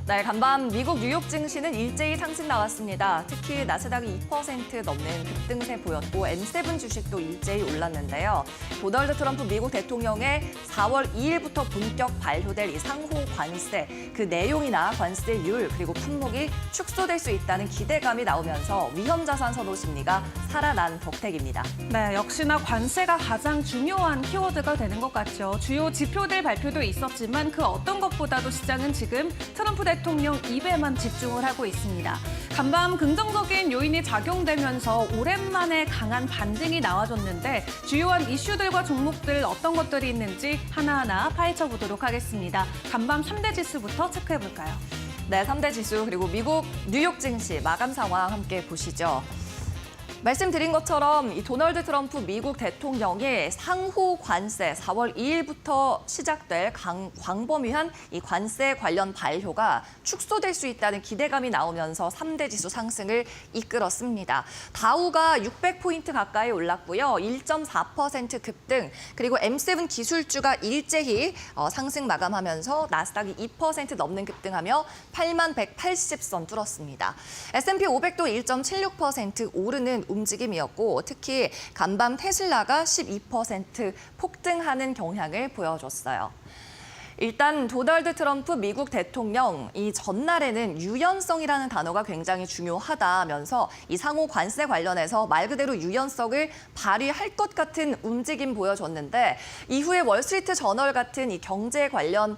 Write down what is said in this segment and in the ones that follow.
네, 간밤 미국 뉴욕 증시는 일제히 상승 나왔습니다. 특히 나스닥이 2% 넘는 급등세 보였고 M7 주식도 일제히 올랐는데요. 도널드 트럼프 미국 대통령의 4월 2일부터 본격 발효될 이 상호 관세, 그 내용이나 관세율 그리고 품목이 축소될 수 있다는 기대감이 나오면서 위험자산 선호 심리가 살아난 덕택입니다. 네, 역시나 관세가 가장 중요한 키워드가 되는 것 같죠. 주요 지표들 발표도 있었지만 그 어떤 것보다도 시장은 지금 트럼프 대통령 입에만 집중을 하고 있습니다. 간밤 긍정적인 요인이 작용되면서 오랜만에 강한 반등이 나와줬는데 주요한 이슈들과 종목들 어떤 것들이 있는지 하나하나 파헤쳐 보도록 하겠습니다. 간밤 3대 지수부터 체크해볼까요? 네, 3대 지수 그리고 미국 뉴욕 증시 마감 상황 함께 보시죠. 말씀드린 것처럼 이 도널드 트럼프 미국 대통령의 상호 관세 4월 2일부터 시작될 광범위한 이 관세 관련 발효가 축소될 수 있다는 기대감이 나오면서 3대 지수 상승을 이끌었습니다. 다우가 600포인트 가까이 올랐고요. 1.4% 급등, 그리고 M7 기술주가 일제히 상승 마감하면서 나스닥이 2% 넘는 급등하며 8180선 뚫었습니다. S&P 500도 1.76% 오르는 움직임이었고 특히 간밤 테슬라가 12% 폭등하는 경향을 보여줬어요. 일단 도널드 트럼프 미국 대통령 이 전날에는 유연성이라는 단어가 굉장히 중요하다면서 이 상호 관세 관련해서 말 그대로 유연성을 발휘할 것 같은 움직임 보여줬는데 이후에 월스트리트 저널 같은 이 경제 관련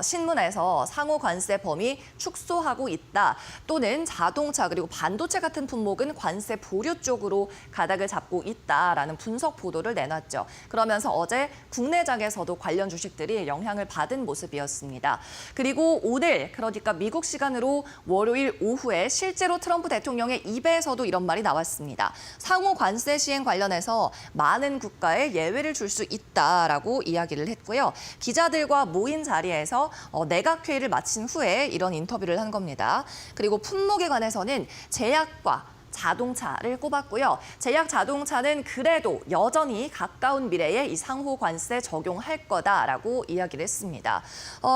신문에서 상호 관세 범위 축소하고 있다, 또는 자동차 그리고 반도체 같은 품목은 관세 보류 쪽으로 가닥을 잡고 있다라는 분석 보도를 내놨죠. 그러면서 어제 국내장에서도 관련 주식들이 영향을 받은 모습이었습니다. 그리고 오늘, 그러니까 미국 시간으로 월요일 오후에 실제로 트럼프 대통령의 입에서도 이런 말이 나왔습니다. 상호 관세 시행 관련해서 많은 국가에 예외를 줄 수 있다라고 이야기를 했고요. 기자들과 모인 자리에서 내각회의를 마친 후에 이런 인터뷰를 한 겁니다. 그리고 품목에 관해서는 제약과 자동차를 꼽았고요. 제약 자동차는 그래도 여전히 가까운 미래에 이 상호 관세 적용할 거다라고 이야기를 했습니다.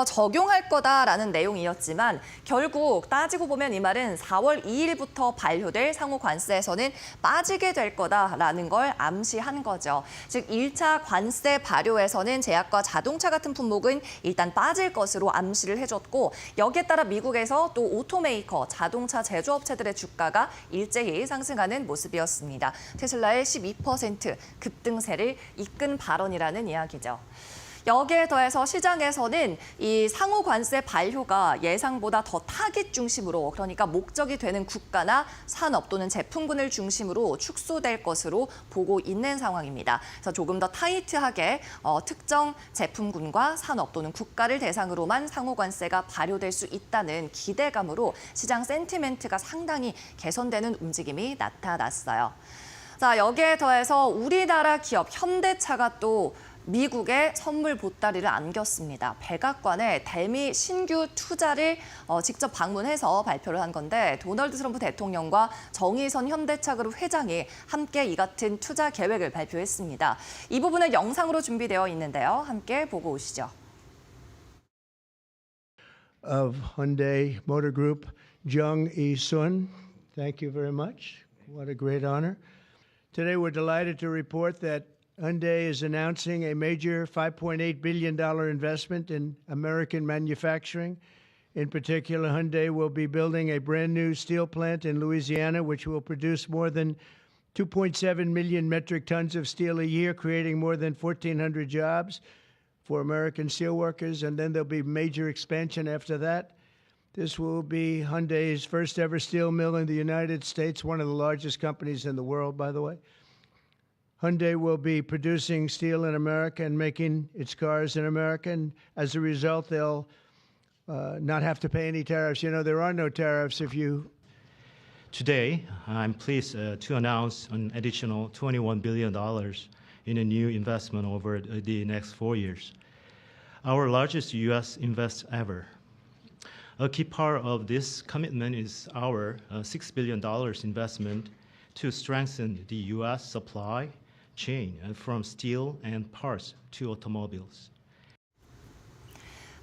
적용할 거다라는 내용이었지만 결국 따지고 보면 이 말은 4월 2일부터 발효될 상호 관세에서는 빠지게 될 거다라는 걸 암시한 거죠. 즉 1차 관세 발효에서는 제약과 자동차 같은 품목은 일단 빠질 것으로 암시를 해줬고 여기에 따라 미국에서 또 오토메이커, 자동차 제조업체들의 주가가 일제히 상승하는 모습이었습니다. 테슬라의 12% 급등세를 이끈 발언이라는 이야기죠. 여기에 더해서 시장에서는 이 상호 관세 발효가 예상보다 더 타깃 중심으로, 그러니까 목적이 되는 국가나 산업 또는 제품군을 중심으로 축소될 것으로 보고 있는 상황입니다. 그래서 조금 더 타이트하게 특정 제품군과 산업 또는 국가를 대상으로만 상호 관세가 발효될 수 있다는 기대감으로 시장 센티멘트가 상당히 개선되는 움직임이 나타났어요. 자, 여기에 더해서 우리나라 기업 현대차가 또 미국에 선물 보따리를 안겼습니다. 백악관에 대미 신규 투자를 직접 방문해서 발표를 한 건데 도널드 트럼프 대통령과 정의선 현대차그룹 회장이 함께 이 같은 투자 계획을 발표했습니다. 이 부분은 영상으로 준비되어 있는데요. 함께 보고 오시죠. Of Hyundai Motor Group, Jung E-sun. Thank you very much. What a great honor. Today we're delighted to report that Hyundai is announcing a major $5.8 billion investment in American manufacturing. In particular, Hyundai will be building a brand new steel plant in Louisiana, which will produce more than 2.7 million metric tons of steel a year, creating more than 1,400 jobs for American steelworkers. And then there'll be major expansion after that. This will be Hyundai's first ever steel mill in the United States, one of the largest companies in the world, by the way. Hyundai will be producing steel in America and making its cars in America, and as a result, they'll not have to pay any tariffs. You know, there are no tariffs if you... Today, I'm pleased to announce an additional $21 billion in a new investment over the next 4 years, our largest U.S. invest ever. A key part of this commitment is our $6 billion investment to strengthen the U.S. supply chain from steel and parts to automobiles.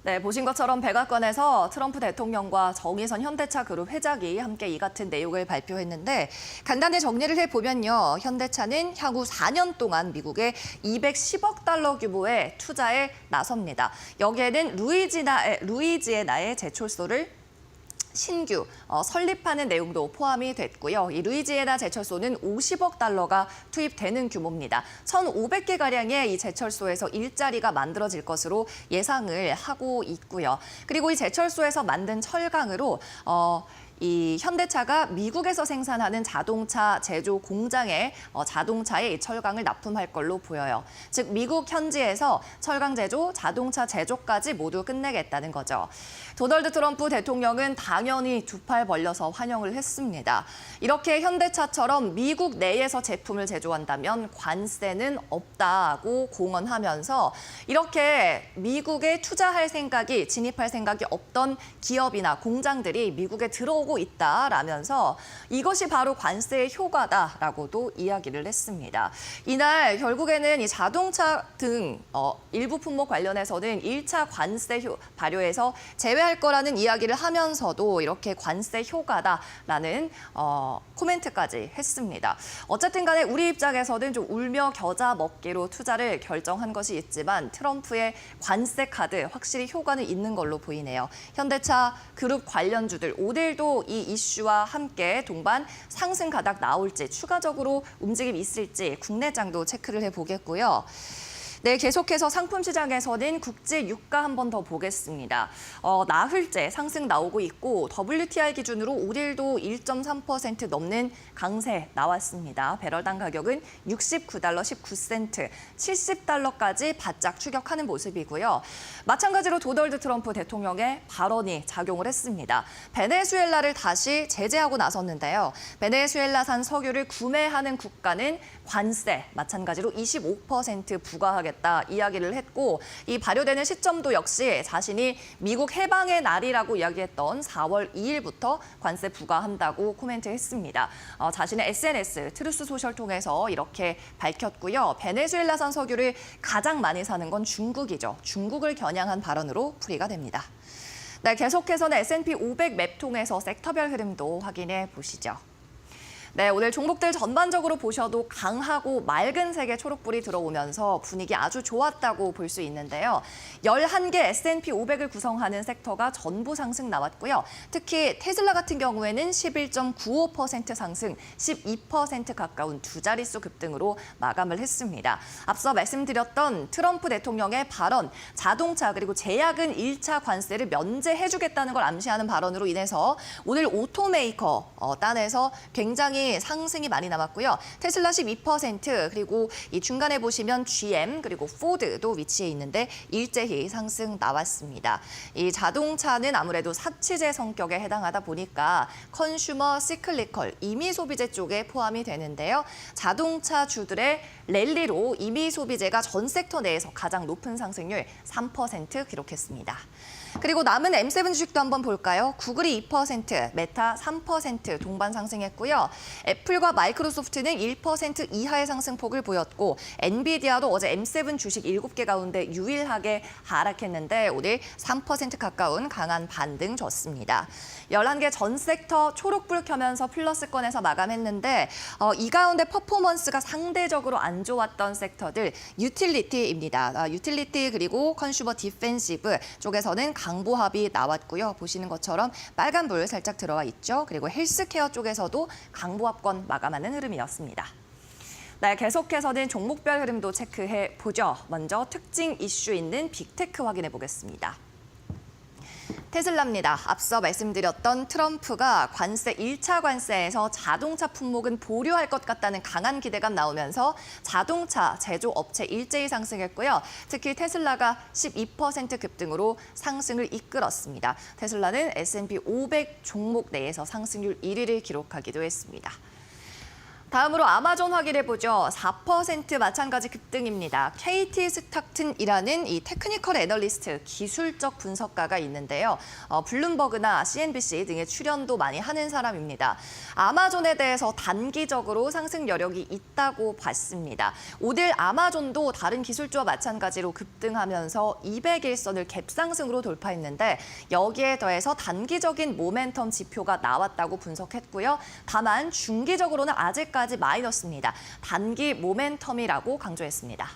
네, 보신 것처럼 백악관에서 트럼프 대통령과 정의선 현대차 그룹 회장이 함께 이 같은 내용을 발표했는데 간단히 정리를 해보면요. 현대차는 향후 4년 동안 미국에 210억 달러 규모의 투자에 나섭니다. 여기에는 루이지애나의 제철소를 신규 설립하는 내용도 포함이 됐고요. 이 루이지애나 제철소는 50억 달러가 투입되는 규모입니다. 1,500개가량의 이 제철소에서 일자리가 만들어질 것으로 예상을 하고 있고요. 그리고 이 제철소에서 만든 철강으로 이 현대차가 미국에서 생산하는 자동차 제조 공장에 자동차에 이 철강을 납품할 걸로 보여요. 즉 미국 현지에서 철강 제조, 자동차 제조까지 모두 끝내겠다는 거죠. 도널드 트럼프 대통령은 당연히 두 팔 벌려서 환영을 했습니다. 이렇게 현대차처럼 미국 내에서 제품을 제조한다면 관세는 없다고 공언하면서 이렇게 미국에 투자할 생각이, 진입할 생각이 없던 기업이나 공장들이 미국에 들어오고 있다라면서 이것이 바로 관세의 효과다라고도 이야기를 했습니다. 이날 결국에는 이 자동차 등 일부 품목 관련해서는 1차 관세 발효에서 제외할 거라는 이야기를 하면서도 이렇게 관세 효과다라는 코멘트까지 했습니다. 어쨌든 간에 우리 입장에서는 좀 울며 겨자 먹기로 투자를 결정한 것이 있지만 트럼프의 관세 카드 확실히 효과는 있는 걸로 보이네요. 현대차 그룹 관련주들 오늘도 이 이슈와 함께 동반 상승 가닥 나올지 추가적으로 움직임이 있을지 국내장도 체크를 해보겠고요. 네, 계속해서 상품 시장에서는 국제 유가 한 번 더 보겠습니다. 나흘째 상승 나오고 있고 WTI 기준으로 오늘도 1.3% 넘는 강세 나왔습니다. 배럴당 가격은 69달러 19센트, 70달러까지 바짝 추격하는 모습이고요. 마찬가지로 도널드 트럼프 대통령의 발언이 작용을 했습니다. 베네수엘라를 다시 제재하고 나섰는데요. 베네수엘라산 석유를 구매하는 국가는 관세 마찬가지로 25% 부과하겠다 이야기를 했고 이 발효되는 시점도 역시 자신이 미국 해방의 날이라고 이야기했던 4월 2일부터 관세 부과한다고 코멘트했습니다. 자신의 SNS 트루스 소셜 통해서 이렇게 밝혔고요. 베네수엘라산 석유를 가장 많이 사는 건 중국이죠. 중국을 겨냥한 발언으로 풀이가 됩니다. 네, 계속해서는 S&P 500 맵 통해서 섹터별 흐름도 확인해 보시죠. 네, 오늘 종목들 전반적으로 보셔도 강하고 맑은 색의 초록불이 들어오면서 분위기 아주 좋았다고 볼 수 있는데요. 11개 S&P 500을 구성하는 섹터가 전부 상승 나왔고요. 특히 테슬라 같은 경우에는 11.95% 상승, 12% 가까운 두 자릿수 급등으로 마감을 했습니다. 앞서 말씀드렸던 트럼프 대통령의 발언, 자동차 그리고 제약은 1차 관세를 면제해주겠다는 걸 암시하는 발언으로 인해서 오늘 오토메이커 단에서 굉장히 상승이 많이 남았고요. 테슬라 12% 그리고 이 중간에 보시면 GM 그리고 포드도 위치해 있는데 일제히 상승 나왔습니다. 이 자동차는 아무래도 사치제 성격에 해당하다 보니까 컨슈머 시클리컬 임의 소비재 쪽에 포함이 되는데요. 자동차 주들의 랠리로 임의 소비재가 전 섹터 내에서 가장 높은 상승률 3% 기록했습니다. 그리고 남은 M7 주식도 한번 볼까요? 구글이 2%, 메타 3% 동반 상승했고요. 애플과 마이크로소프트는 1% 이하의 상승폭을 보였고 엔비디아도 어제 M7 주식 7개 가운데 유일하게 하락했는데 오늘 3% 가까운 강한 반등 줬습니다. 11개 전 섹터 초록불 켜면서 플러스권에서 마감했는데 이 가운데 퍼포먼스가 상대적으로 안 좋았던 섹터들 유틸리티입니다. 유틸리티 그리고 컨슈머 디펜시브 쪽에서는 강보합이 나왔고요. 보시는 것처럼 빨간불 살짝 들어와 있죠. 그리고 헬스케어 쪽에서도 강보합권 마감하는 흐름이었습니다. 네, 계속해서는 종목별 흐름도 체크해 보죠. 먼저 특징 이슈 있는 빅테크 확인해 보겠습니다. 테슬라입니다. 앞서 말씀드렸던 트럼프가 관세 1차 관세에서 자동차 품목은 보류할 것 같다는 강한 기대감 나오면서 자동차 제조업체 일제히 상승했고요. 특히 테슬라가 12% 급등으로 상승을 이끌었습니다. 테슬라는 S&P 500 종목 내에서 상승률 1위를 기록하기도 했습니다. 다음으로 아마존 확인해보죠. 4% 마찬가지 급등입니다. KT 스탁튼이라는 이 테크니컬 애널리스트, 기술적 분석가가 있는데요. 블룸버그나 CNBC 등의 출연도 많이 하는 사람입니다. 아마존에 대해서 단기적으로 상승 여력이 있다고 봤습니다. 오늘 아마존도 다른 기술주와 마찬가지로 급등하면서 200일선을 갭상승으로 돌파했는데 여기에 더해서 단기적인 모멘텀 지표가 나왔다고 분석했고요. 다만 중기적으로는 아직까지 마이너스입니다. 단기 모멘텀이라고 강조했습니다.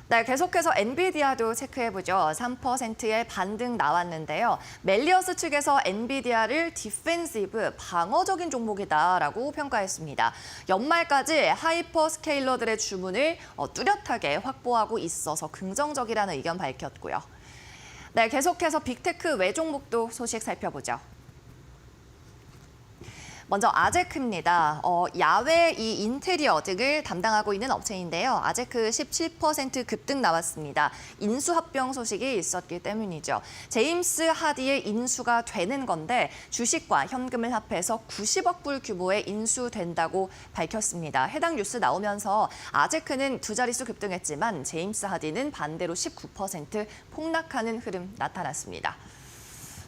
네, 계속해서 엔비디아도 체크해보죠. 3%의 반등 나왔는데요. 멜리어스 측에서 엔비디아를 디펜시브, 방어적인 종목이다라고 평가했습니다. 연말까지 하이퍼스케일러들의 주문을 뚜렷하게 확보하고 있어서 긍정적이라는 의견 밝혔고요. 네, 계속해서 빅테크 외종목도 소식 살펴보죠. 먼저 아제크입니다. 야외 이 인테리어 등을 담당하고 있는 업체인데요. 아제크 17% 급등 나왔습니다. 인수 합병 소식이 있었기 때문이죠. 제임스 하디의 인수가 되는 건데 주식과 현금을 합해서 90억 불 규모의 인수된다고 밝혔습니다. 해당 뉴스 나오면서 아제크는 두 자릿수 급등했지만 제임스 하디는 반대로 19% 폭락하는 흐름 나타났습니다.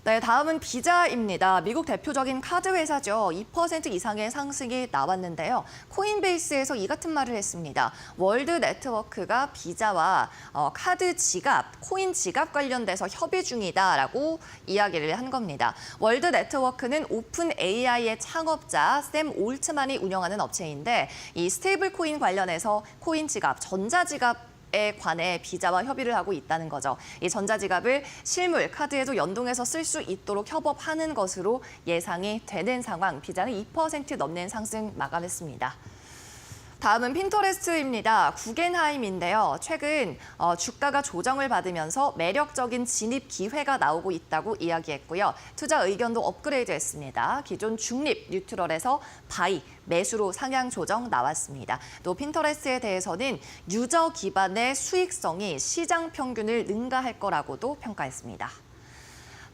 네, 다음은 비자입니다. 미국 대표적인 카드 회사죠. 2% 이상의 상승이 나왔는데요. 코인베이스에서 이 같은 말을 했습니다. 월드 네트워크가 비자와 카드 지갑, 코인 지갑 관련돼서 협의 중이다라고 이야기를 한 겁니다. 월드 네트워크는 오픈 AI의 창업자 샘 올트만이 운영하는 업체인데 이 스테이블 코인 관련해서 코인 지갑, 전자지갑 에 관해 비자와 협의를 하고 있다는 거죠. 이 전자지갑을 실물, 카드에도 연동해서 쓸 수 있도록 협업하는 것으로 예상이 되는 상황. 비자는 2% 넘는 상승 마감했습니다. 다음은 핀터레스트입니다. 구겐하임인데요. 최근 주가가 조정을 받으면서 매력적인 진입 기회가 나오고 있다고 이야기했고요. 투자 의견도 업그레이드했습니다. 기존 중립, 뉴트럴에서 바이, 매수로 상향 조정 나왔습니다. 또 핀터레스트에 대해서는 유저 기반의 수익성이 시장 평균을 능가할 거라고도 평가했습니다.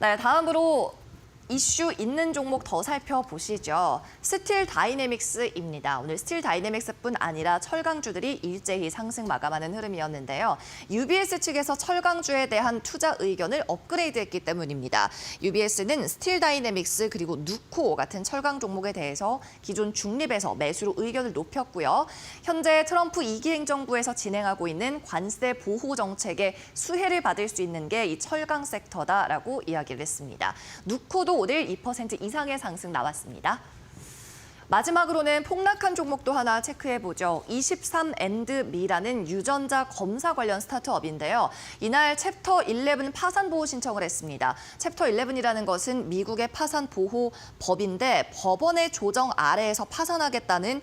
네, 다음으로 이슈 있는 종목 더 살펴보시죠. 스틸 다이내믹스입니다. 오늘 스틸 다이내믹스뿐 아니라 철강주들이 일제히 상승 마감하는 흐름이었는데요. UBS 측에서 철강주에 대한 투자 의견을 업그레이드했기 때문입니다. UBS는 스틸 다이내믹스 그리고 누코 같은 철강 종목에 대해서 기존 중립에서 매수로 의견을 높였고요. 현재 트럼프 2기 행정부에서 진행하고 있는 관세 보호 정책에 수혜를 받을 수 있는 게 이 철강 섹터다라고 이야기를 했습니다. 누코도 오늘 2% 이상의 상승 나왔습니다. 마지막으로는 폭락한 종목도 하나 체크해보죠. 23&me라는 유전자 검사 관련 스타트업인데요. 이날 챕터 11 파산 보호 신청을 했습니다. 챕터 11이라는 것은 미국의 파산 보호 법인데 법원의 조정 아래에서 파산하겠다는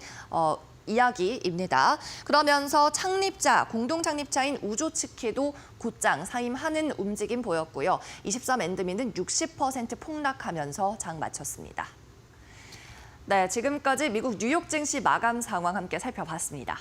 이야기입니다. 그러면서 창립자, 공동 창립자인 우조츠키도 곧장 사임하는 움직임 보였고요. 23&me는 60% 폭락하면서 장 마쳤습니다. 네, 지금까지 미국 뉴욕 증시 마감 상황 함께 살펴봤습니다.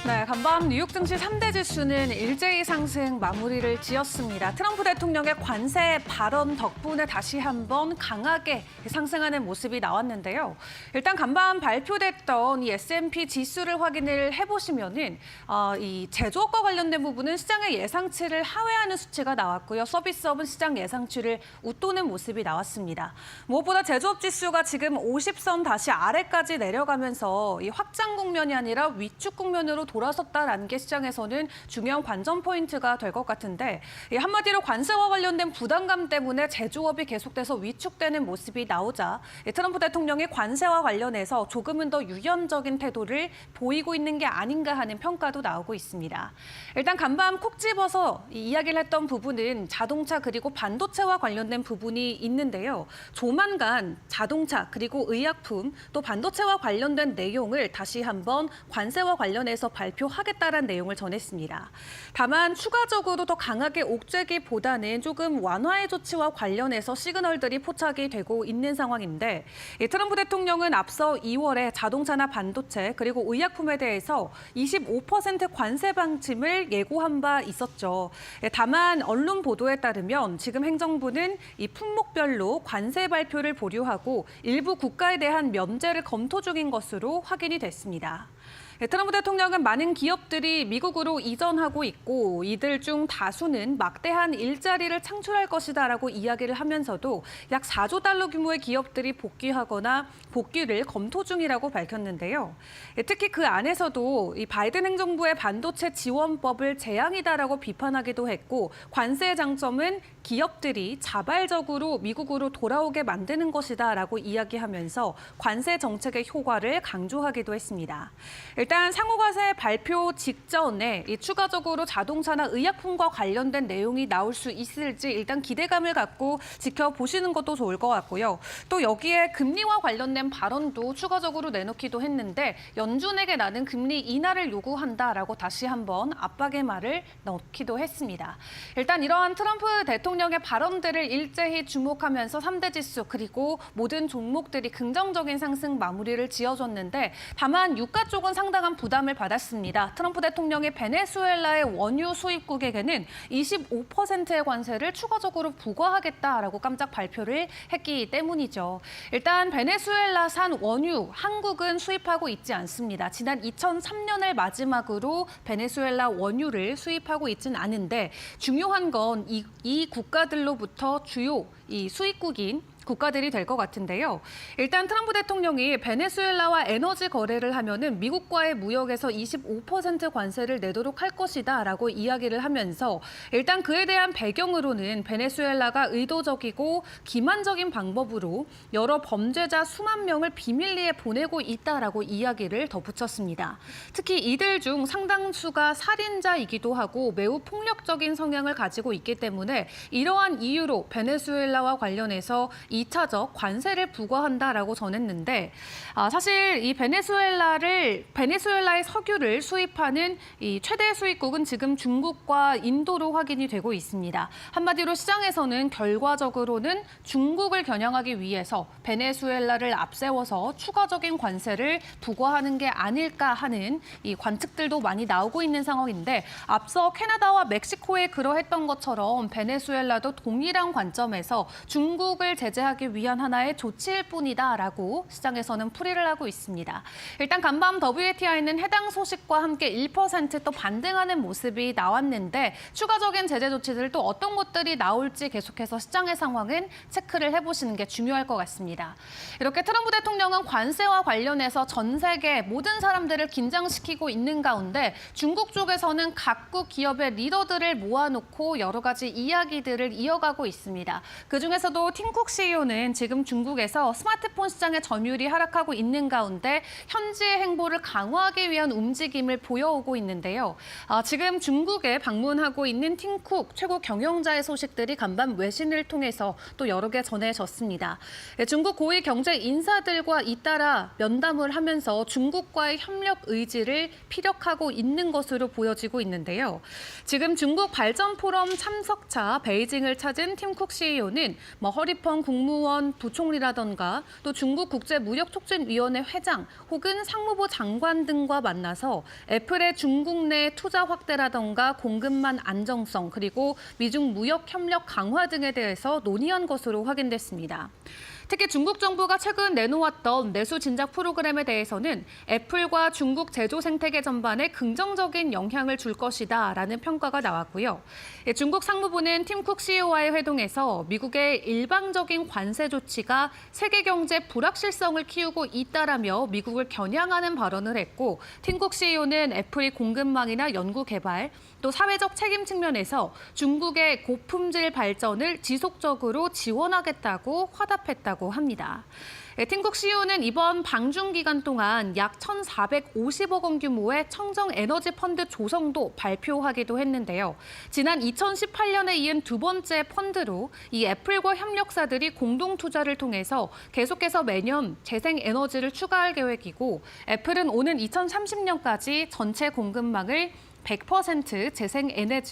네, 간밤 뉴욕 증시 3대 지수는 일제히 상승 마무리를 지었습니다. 트럼프 대통령의 관세 발언 덕분에 다시 한번 강하게 상승하는 모습이 나왔는데요. 일단 간밤 발표됐던 이 S&P 지수를 확인을 해보시면은 이 제조업과 관련된 부분은 시장의 예상치를 하회하는 수치가 나왔고요. 서비스업은 시장 예상치를 웃도는 모습이 나왔습니다. 무엇보다 제조업 지수가 지금 50선 다시 아래까지 내려가면서 이 확장 국면이 아니라 위축 국면으로 돌아섰다라는 게 시장에서는 중요한 관전 포인트가 될 것 같은데 한마디로 관세와 관련된 부담감 때문에 제조업이 계속돼서 위축되는 모습이 나오자 트럼프 대통령이 관세와 관련해서 조금은 더 유연적인 태도를 보이고 있는 게 아닌가 하는 평가도 나오고 있습니다. 일단 간밤 콕 집어서 이야기를 했던 부분은 자동차 그리고 반도체와 관련된 부분이 있는데요. 조만간 자동차 그리고 의약품 또 반도체와 관련된 내용을 다시 한번 관세와 관련해서 발표하겠다라는 내용을 전했습니다. 다만 추가적으로 더 강하게 옥죄기보다는 조금 완화의 조치와 관련해서 시그널들이 포착이 되고 있는 상황인데 트럼프 대통령은 앞서 2월에 자동차나 반도체 그리고 의약품에 대해서 25% 관세 방침을 예고한 바 있었죠. 다만 언론 보도에 따르면 지금 행정부는 이 품목별로 관세 발표를 보류하고 일부 국가에 대한 면제를 검토 중인 것으로 확인이 됐습니다. 트럼프 대통령은 많은 기업들이 미국으로 이전하고 있고 이들 중 다수는 막대한 일자리를 창출할 것이다라고 이야기를 하면서도 약 4조 달러 규모의 기업들이 복귀하거나 복귀를 검토 중이라고 밝혔는데요. 특히 그 안에서도 이 바이든 행정부의 반도체 지원법을 재앙이다라고 비판하기도 했고 관세의 장점은 기업들이 자발적으로 미국으로 돌아오게 만드는 것이다라고 이야기하면서 관세 정책의 효과를 강조하기도 했습니다. 일단 상호관세 발표 직전에 추가적으로 자동차나 의약품과 관련된 내용이 나올 수 있을지 일단 기대감을 갖고 지켜보시는 것도 좋을 것 같고요. 또 여기에 금리와 관련된 발언도 추가적으로 내놓기도 했는데 연준에게 나는 금리 인하를 요구한다라고 다시 한번 압박의 말을 넣기도 했습니다. 일단 이러한 트럼프 대통령의 발언들을 일제히 주목하면서 3대 지수 그리고 모든 종목들이 긍정적인 상승 마무리를 지어줬는데 다만 유가 쪽은 상당한 부담을 받았습니다. 트럼프 대통령이 베네수엘라의 원유 수입국에게는 25%의 관세를 추가적으로 부과하겠다라고 깜짝 발표를 했기 때문이죠. 일단 베네수엘라산 원유 한국은 수입하고 있지 않습니다. 지난 2003년을 마지막으로 베네수엘라 원유를 수입하고 있지는 않은데 중요한 건 이 국가들로부터 주요 이 수입국인 국가들이 될 것 같은데요. 일단 트럼프 대통령이 베네수엘라와 에너지 거래를 하면은 미국과의 무역에서 25% 관세를 내도록 할 것이다라고 이야기를 하면서 일단 그에 대한 배경으로는 베네수엘라가 의도적이고 기만적인 방법으로 여러 범죄자 수만 명을 비밀리에 보내고 있다라고 이야기를 덧붙였습니다. 특히 이들 중 상당수가 살인자이기도 하고 매우 폭력적인 성향을 가지고 있기 때문에 이러한 이유로 베네수엘라와 관련해서 2차적 관세를 부과한다라고 전했는데 사실 이 베네수엘라의 석유를 수입하는 이 최대 수입국은 지금 중국과 인도로 확인이 되고 있습니다. 한마디로 시장에서는 결과적으로는 중국을 겨냥하기 위해서 베네수엘라를 앞세워서 추가적인 관세를 부과하는 게 아닐까 하는 이 관측들도 많이 나오고 있는 상황인데 앞서 캐나다와 멕시코에 그러했던 것처럼 베네수엘라도 동일한 관점에서 중국을 제재하기 위한 하나의 조치일 뿐이다라고 시장에서는 풀이를 하고 있습니다. 일단 간밤 WTI는 해당 소식과 함께 1% 또 반등하는 모습이 나왔는데 추가적인 제재 조치들 또 어떤 것들이 나올지 계속해서 시장의 상황은 체크를 해보시는 게 중요할 것 같습니다. 이렇게 트럼프 대통령은 관세와 관련해서 전 세계 모든 사람들을 긴장시키고 있는 가운데 중국 쪽에서는 각국 기업의 리더들을 모아놓고 여러 가지 이야기들을 이어가고 있습니다. 그중에서도 팀쿡 CEO는 지금 중국에서 스마트폰 시장의 점유율이 하락하고 있는 가운데 현지의 행보를 강화하기 위한 움직임을 보여오고 있는데요. 지금 중국에 방문하고 있는 팀쿡 최고 경영자의 소식들이 간밤 외신을 통해서 또 여러 개 전해졌습니다. 중국 고위 경제 인사들과 잇따라 면담을 하면서 중국과의 협력 의지를 피력하고 있는 것으로 보여지고 있는데요. 지금 중국 발전 포럼 참석차 베이징을 찾은 팀쿡 CEO는 허리펑 국무 국무원 부총리라던가 또 중국 국제무역촉진위원회 회장 혹은 상무부 장관 등과 만나서 애플의 중국 내 투자 확대라던가 공급망 안정성 그리고 미중 무역 협력 강화 등에 대해서 논의한 것으로 확인됐습니다. 특히 중국 정부가 최근 내놓았던 내수 진작 프로그램에 대해서는 애플과 중국 제조 생태계 전반에 긍정적인 영향을 줄 것이다라는 평가가 나왔고요. 중국 상무부는 팀 쿡 CEO와의 회동에서 미국의 일방적인 관세 조치가 세계 경제 불확실성을 키우고 있다라며 미국을 겨냥하는 발언을 했고, 팀 쿡 CEO는 애플이 공급망이나 연구 개발, 또 사회적 책임 측면에서 중국의 고품질 발전을 지속적으로 지원하겠다고 화답했다고 합니다. 팀쿡 CEO는 이번 방중 기간 동안 약 1,450억 원 규모의 청정 에너지 펀드 조성도 발표하기도 했는데요. 지난 2018년에 이은 두 번째 펀드로 이 애플과 협력사들이 공동 투자를 통해서 계속해서 매년 재생 에너지를 추가할 계획이고, 애플은 오는 2030년까지 전체 공급망을 100% 재생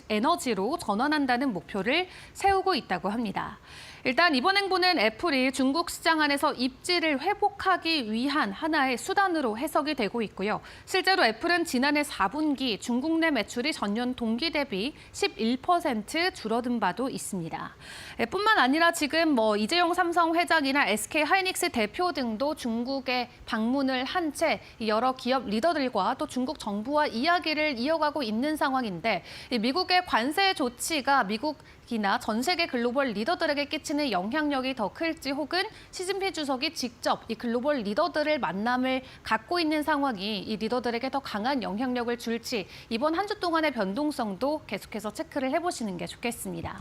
에너지로 전환한다는 목표를 세우고 있다고 합니다. 일단 이번 행보는 애플이 중국 시장 안에서 입지를 회복하기 위한 하나의 수단으로 해석이 되고 있고요. 실제로 애플은 지난해 4분기 중국 내 매출이 전년 동기 대비 11% 줄어든 바도 있습니다. 뿐만 아니라 지금 이재용 삼성 회장이나 SK 하이닉스 대표 등도 중국에 방문을 한 채 여러 기업 리더들과 또 중국 정부와 이야기를 이어가고 있는 상황인데, 미국의 관세 조치가 미국이나 전 세계 글로벌 리더들에게 끼치는 영향력이 더 클지, 혹은 시진핑 주석이 직접 이 글로벌 리더들을 만남을 갖고 있는 상황이 이 리더들에게 더 강한 영향력을 줄지, 이번 한 주 동안의 변동성도 계속해서 체크를 해보시는 게 좋겠습니다.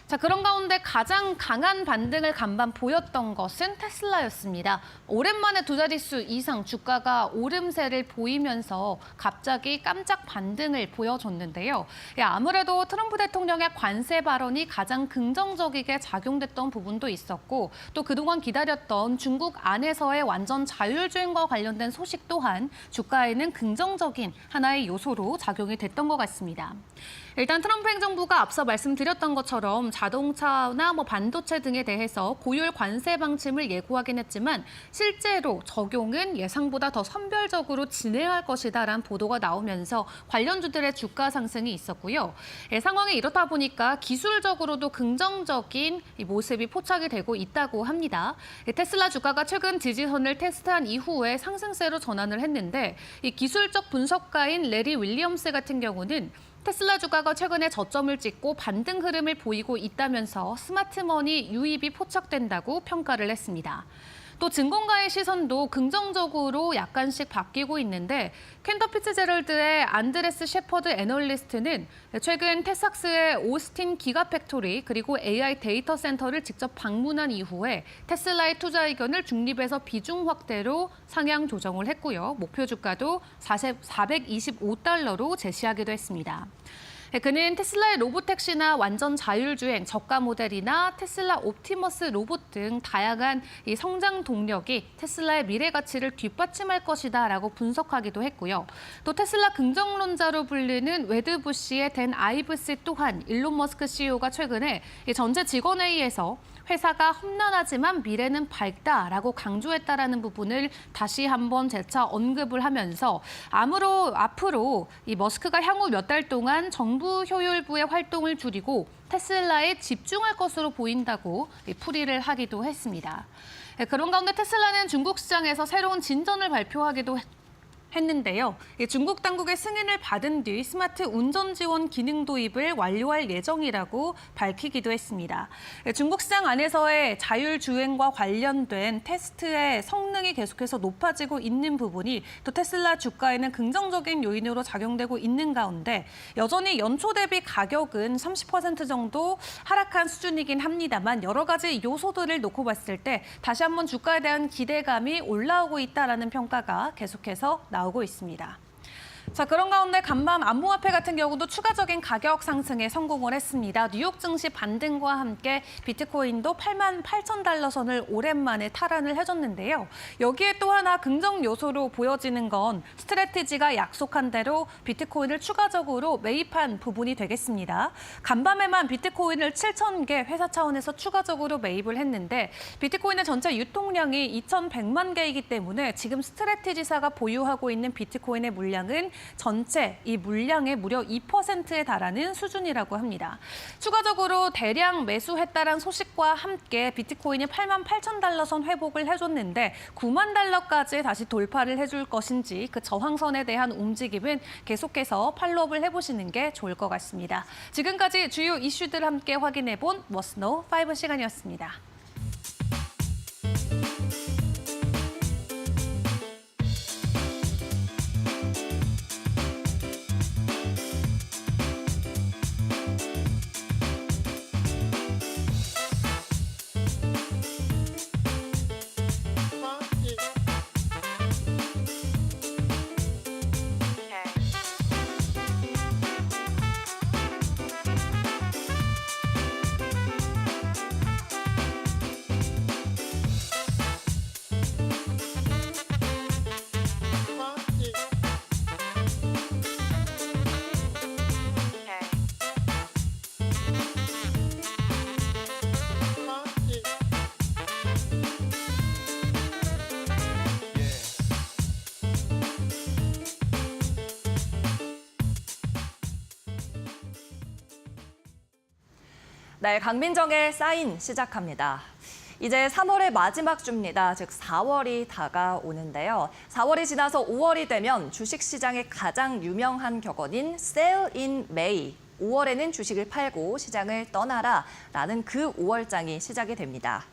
자, 그런 가운데 가장 강한 반등을 간밤 보였던 것은 테슬라였습니다. 오랜만에 두 자릿수 이상 주가가 오름세를 보이면서 갑자기 깜짝 반등을 보여줬는데요. 아무래도 트럼프 대통령의 관세 발언이 가장 긍정적이게 작용됐던 부분도 있었고, 또 그동안 기다렸던 중국 안에서의 완전 자율주행과 관련된 소식 또한 주가에는 긍정적인 하나의 요소로 작용이 됐던 것 같습니다. 일단 트럼프 행정부가 앞서 말씀드렸던 것처럼 자동차나 반도체 등에 대해서 고율 관세 방침을 예고하긴 했지만, 실제로 적용은 예상보다 더 선별적으로 진행할 것이다라는 보도가 나오면서 관련주들의 주가 상승이 있었고요. 상황이 이렇다 보니까 기술적으로도 긍정적인 모습이 포착이 되고 있다고 합니다. 테슬라 주가가 최근 지지선을 테스트한 이후에 상승세로 전환을 했는데, 이 기술적 분석가인 레리 윌리엄스 같은 경우는 테슬라 주가가 최근에 저점을 찍고 반등 흐름을 보이고 있다면서 스마트머니 유입이 포착된다고 평가를 했습니다. 또 증권가의 시선도 긍정적으로 약간씩 바뀌고 있는데, 캔터 피츠제럴드의 안드레스 셰퍼드 애널리스트는 최근 테삭스의 오스틴 기가팩토리 그리고 AI 데이터 센터를 직접 방문한 이후에 테슬라의 투자 의견을 중립에서 비중 확대로 상향 조정을 했고요. 목표 주가도 425달러로 제시하기도 했습니다. 그는 테슬라의 로보택시나 완전 자율주행, 저가 모델이나 테슬라 옵티머스 로봇 등 다양한 이 성장 동력이 테슬라의 미래 가치를 뒷받침할 것이다라고 분석하기도 했고요. 또 테슬라 긍정론자로 불리는 웨드 부시의 댄 아이브스 또한 일론 머스크 CEO가 최근에 전체 직원회의에서 회사가 험난하지만 미래는 밝다라고 강조했다라는 부분을 다시 한번 재차 언급을 하면서, 앞으로 이 머스크가 향후 몇 달 동안 정부 효율부의 활동을 줄이고 테슬라에 집중할 것으로 보인다고 풀이를 하기도 했습니다. 그런 가운데 테슬라는 중국 시장에서 새로운 진전을 발표하기도 했는데요. 중국 당국의 승인을 받은 뒤 스마트 운전 지원 기능 도입을 완료할 예정이라고 밝히기도 했습니다. 중국 시장 안에서의 자율주행과 관련된 테스트의 성능이 계속해서 높아지고 있는 부분이 또 테슬라 주가에는 긍정적인 요인으로 작용되고 있는 가운데, 여전히 연초 대비 가격은 30% 정도 하락한 수준이긴 합니다만, 여러 가지 요소들을 놓고 봤을 때 다시 한번 주가에 대한 기대감이 올라오고 있다라는 평가가 계속해서 나오고 있습니다. 자, 그런 가운데 간밤 암호화폐 같은 경우도 추가적인 가격 상승에 성공을 했습니다. 뉴욕 증시 반등과 함께 비트코인도 88,000달러 선을 오랜만에 탈환을 해줬는데요. 여기에 또 하나 긍정 요소로 보여지는 건 스트래티지가 약속한 대로 비트코인을 추가적으로 매입한 부분이 되겠습니다. 간밤에만 비트코인을 7,000개 회사 차원에서 추가적으로 매입을 했는데 비트코인의 전체 유통량이 2,100만 개이기 때문에 지금 스트래티지사가 보유하고 있는 비트코인의 물량은 전체 이 물량의 무려 2%에 달하는 수준이라고 합니다. 추가적으로 대량 매수했다는 소식과 함께 비트코인이 88,000달러 선 회복을 해줬는데 9만 달러까지 다시 돌파를 해줄 것인지 그 저항선에 대한 움직임은 계속해서 팔로우업을 해보시는 게 좋을 것 같습니다. 지금까지 주요 이슈들 함께 확인해본 What's Know 5 시간이었습니다. 네, 강민정의 사인 시작합니다. 이제 3월의 마지막 주입니다. 즉 4월이 다가오는데요. 4월이 지나서 5월이 되면 주식시장의 가장 유명한 격언인 Sell in May. 5월에는 주식을 팔고 시장을 떠나라 라는 그 5월장이 시작이 됩니다.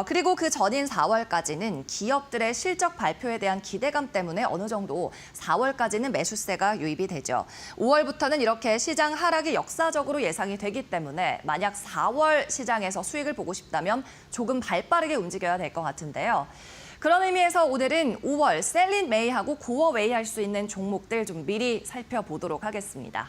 그리고 그 전인 4월까지는 기업들의 실적 발표에 대한 기대감 때문에 어느 정도 4월까지는 매수세가 유입이 되죠. 5월부터는 이렇게 시장 하락이 역사적으로 예상이 되기 때문에 만약 4월 시장에서 수익을 보고 싶다면 조금 발빠르게 움직여야 될 것 같은데요. 그런 의미에서 오늘은 5월 Sell in May하고 Go Away 할 수 있는 종목들 좀 미리 살펴보도록 하겠습니다.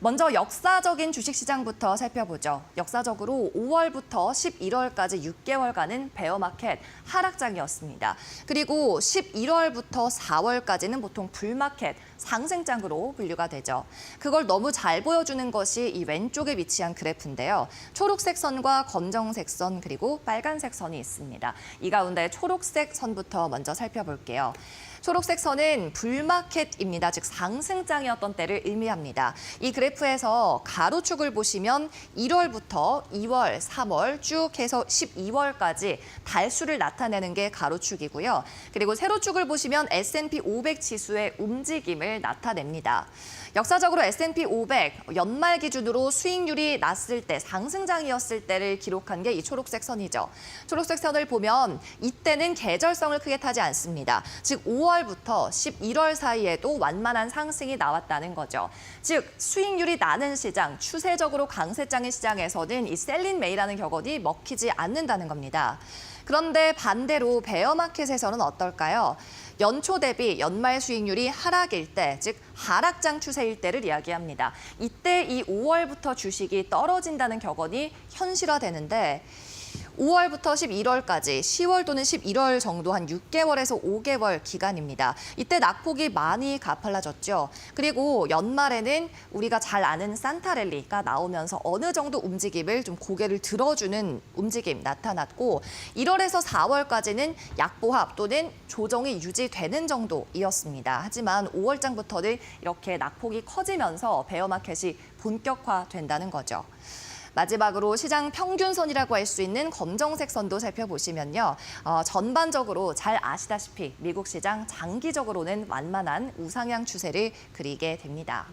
먼저 역사적인 주식시장부터 살펴보죠. 역사적으로 5월부터 11월까지 6개월간은 베어마켓 하락장이었습니다. 그리고 11월부터 4월까지는 보통 불마켓 상승장으로 분류가 되죠. 그걸 너무 잘 보여주는 것이 이 왼쪽에 위치한 그래프인데요. 초록색 선과 검정색 선 그리고 빨간색 선이 있습니다. 이 가운데 초록색 선부터 먼저 살펴볼게요. 초록색 선은 불마켓입니다. 즉 상승장이었던 때를 의미합니다. 이 그래프에서 가로축을 보시면 1월부터 2월, 3월 쭉 해서 12월까지 달수를 나타내는 게 가로축이고요. 그리고 세로축을 보시면 S&P 500 지수의 움직임을 나타냅니다. 역사적으로 S&P 500 연말 기준으로 수익률이 났을 때 상승장이었을 때를 기록한 게 이 초록색 선이죠. 초록색 선을 보면 이때는 계절성을 크게 타지 않습니다. 즉 5월부터 11월 사이에도 완만한 상승이 나왔다는 거죠. 즉 수익률이 나는 시장, 추세적으로 강세장의 시장에서는 이 셀린 메이라는 격언이 먹히지 않는다는 겁니다. 그런데 반대로 베어마켓에서는 어떨까요? 연초 대비 연말 수익률이 하락일 때, 즉 하락장 추세일 때를 이야기합니다. 이때 이 5월부터 주식이 떨어진다는 격언이 현실화되는데 5월부터 11월까지 10월 또는 11월 정도 한 6개월에서 5개월 기간입니다. 이때 낙폭이 많이 가팔라졌죠. 그리고 연말에는 우리가 잘 아는 산타랠리가 나오면서 어느 정도 움직임을 좀 고개를 들어주는 움직임 나타났고 1월에서 4월까지는 약보합 또는 조정이 유지되는 정도이었습니다. 하지만 5월장부터는 이렇게 낙폭이 커지면서 베어마켓이 본격화된다는 거죠. 마지막으로 시장 평균선이라고 할 수 있는 검정색 선도 살펴보시면요. 전반적으로 잘 아시다시피 미국 시장 장기적으로는 완만한 우상향 추세를 그리게 됩니다.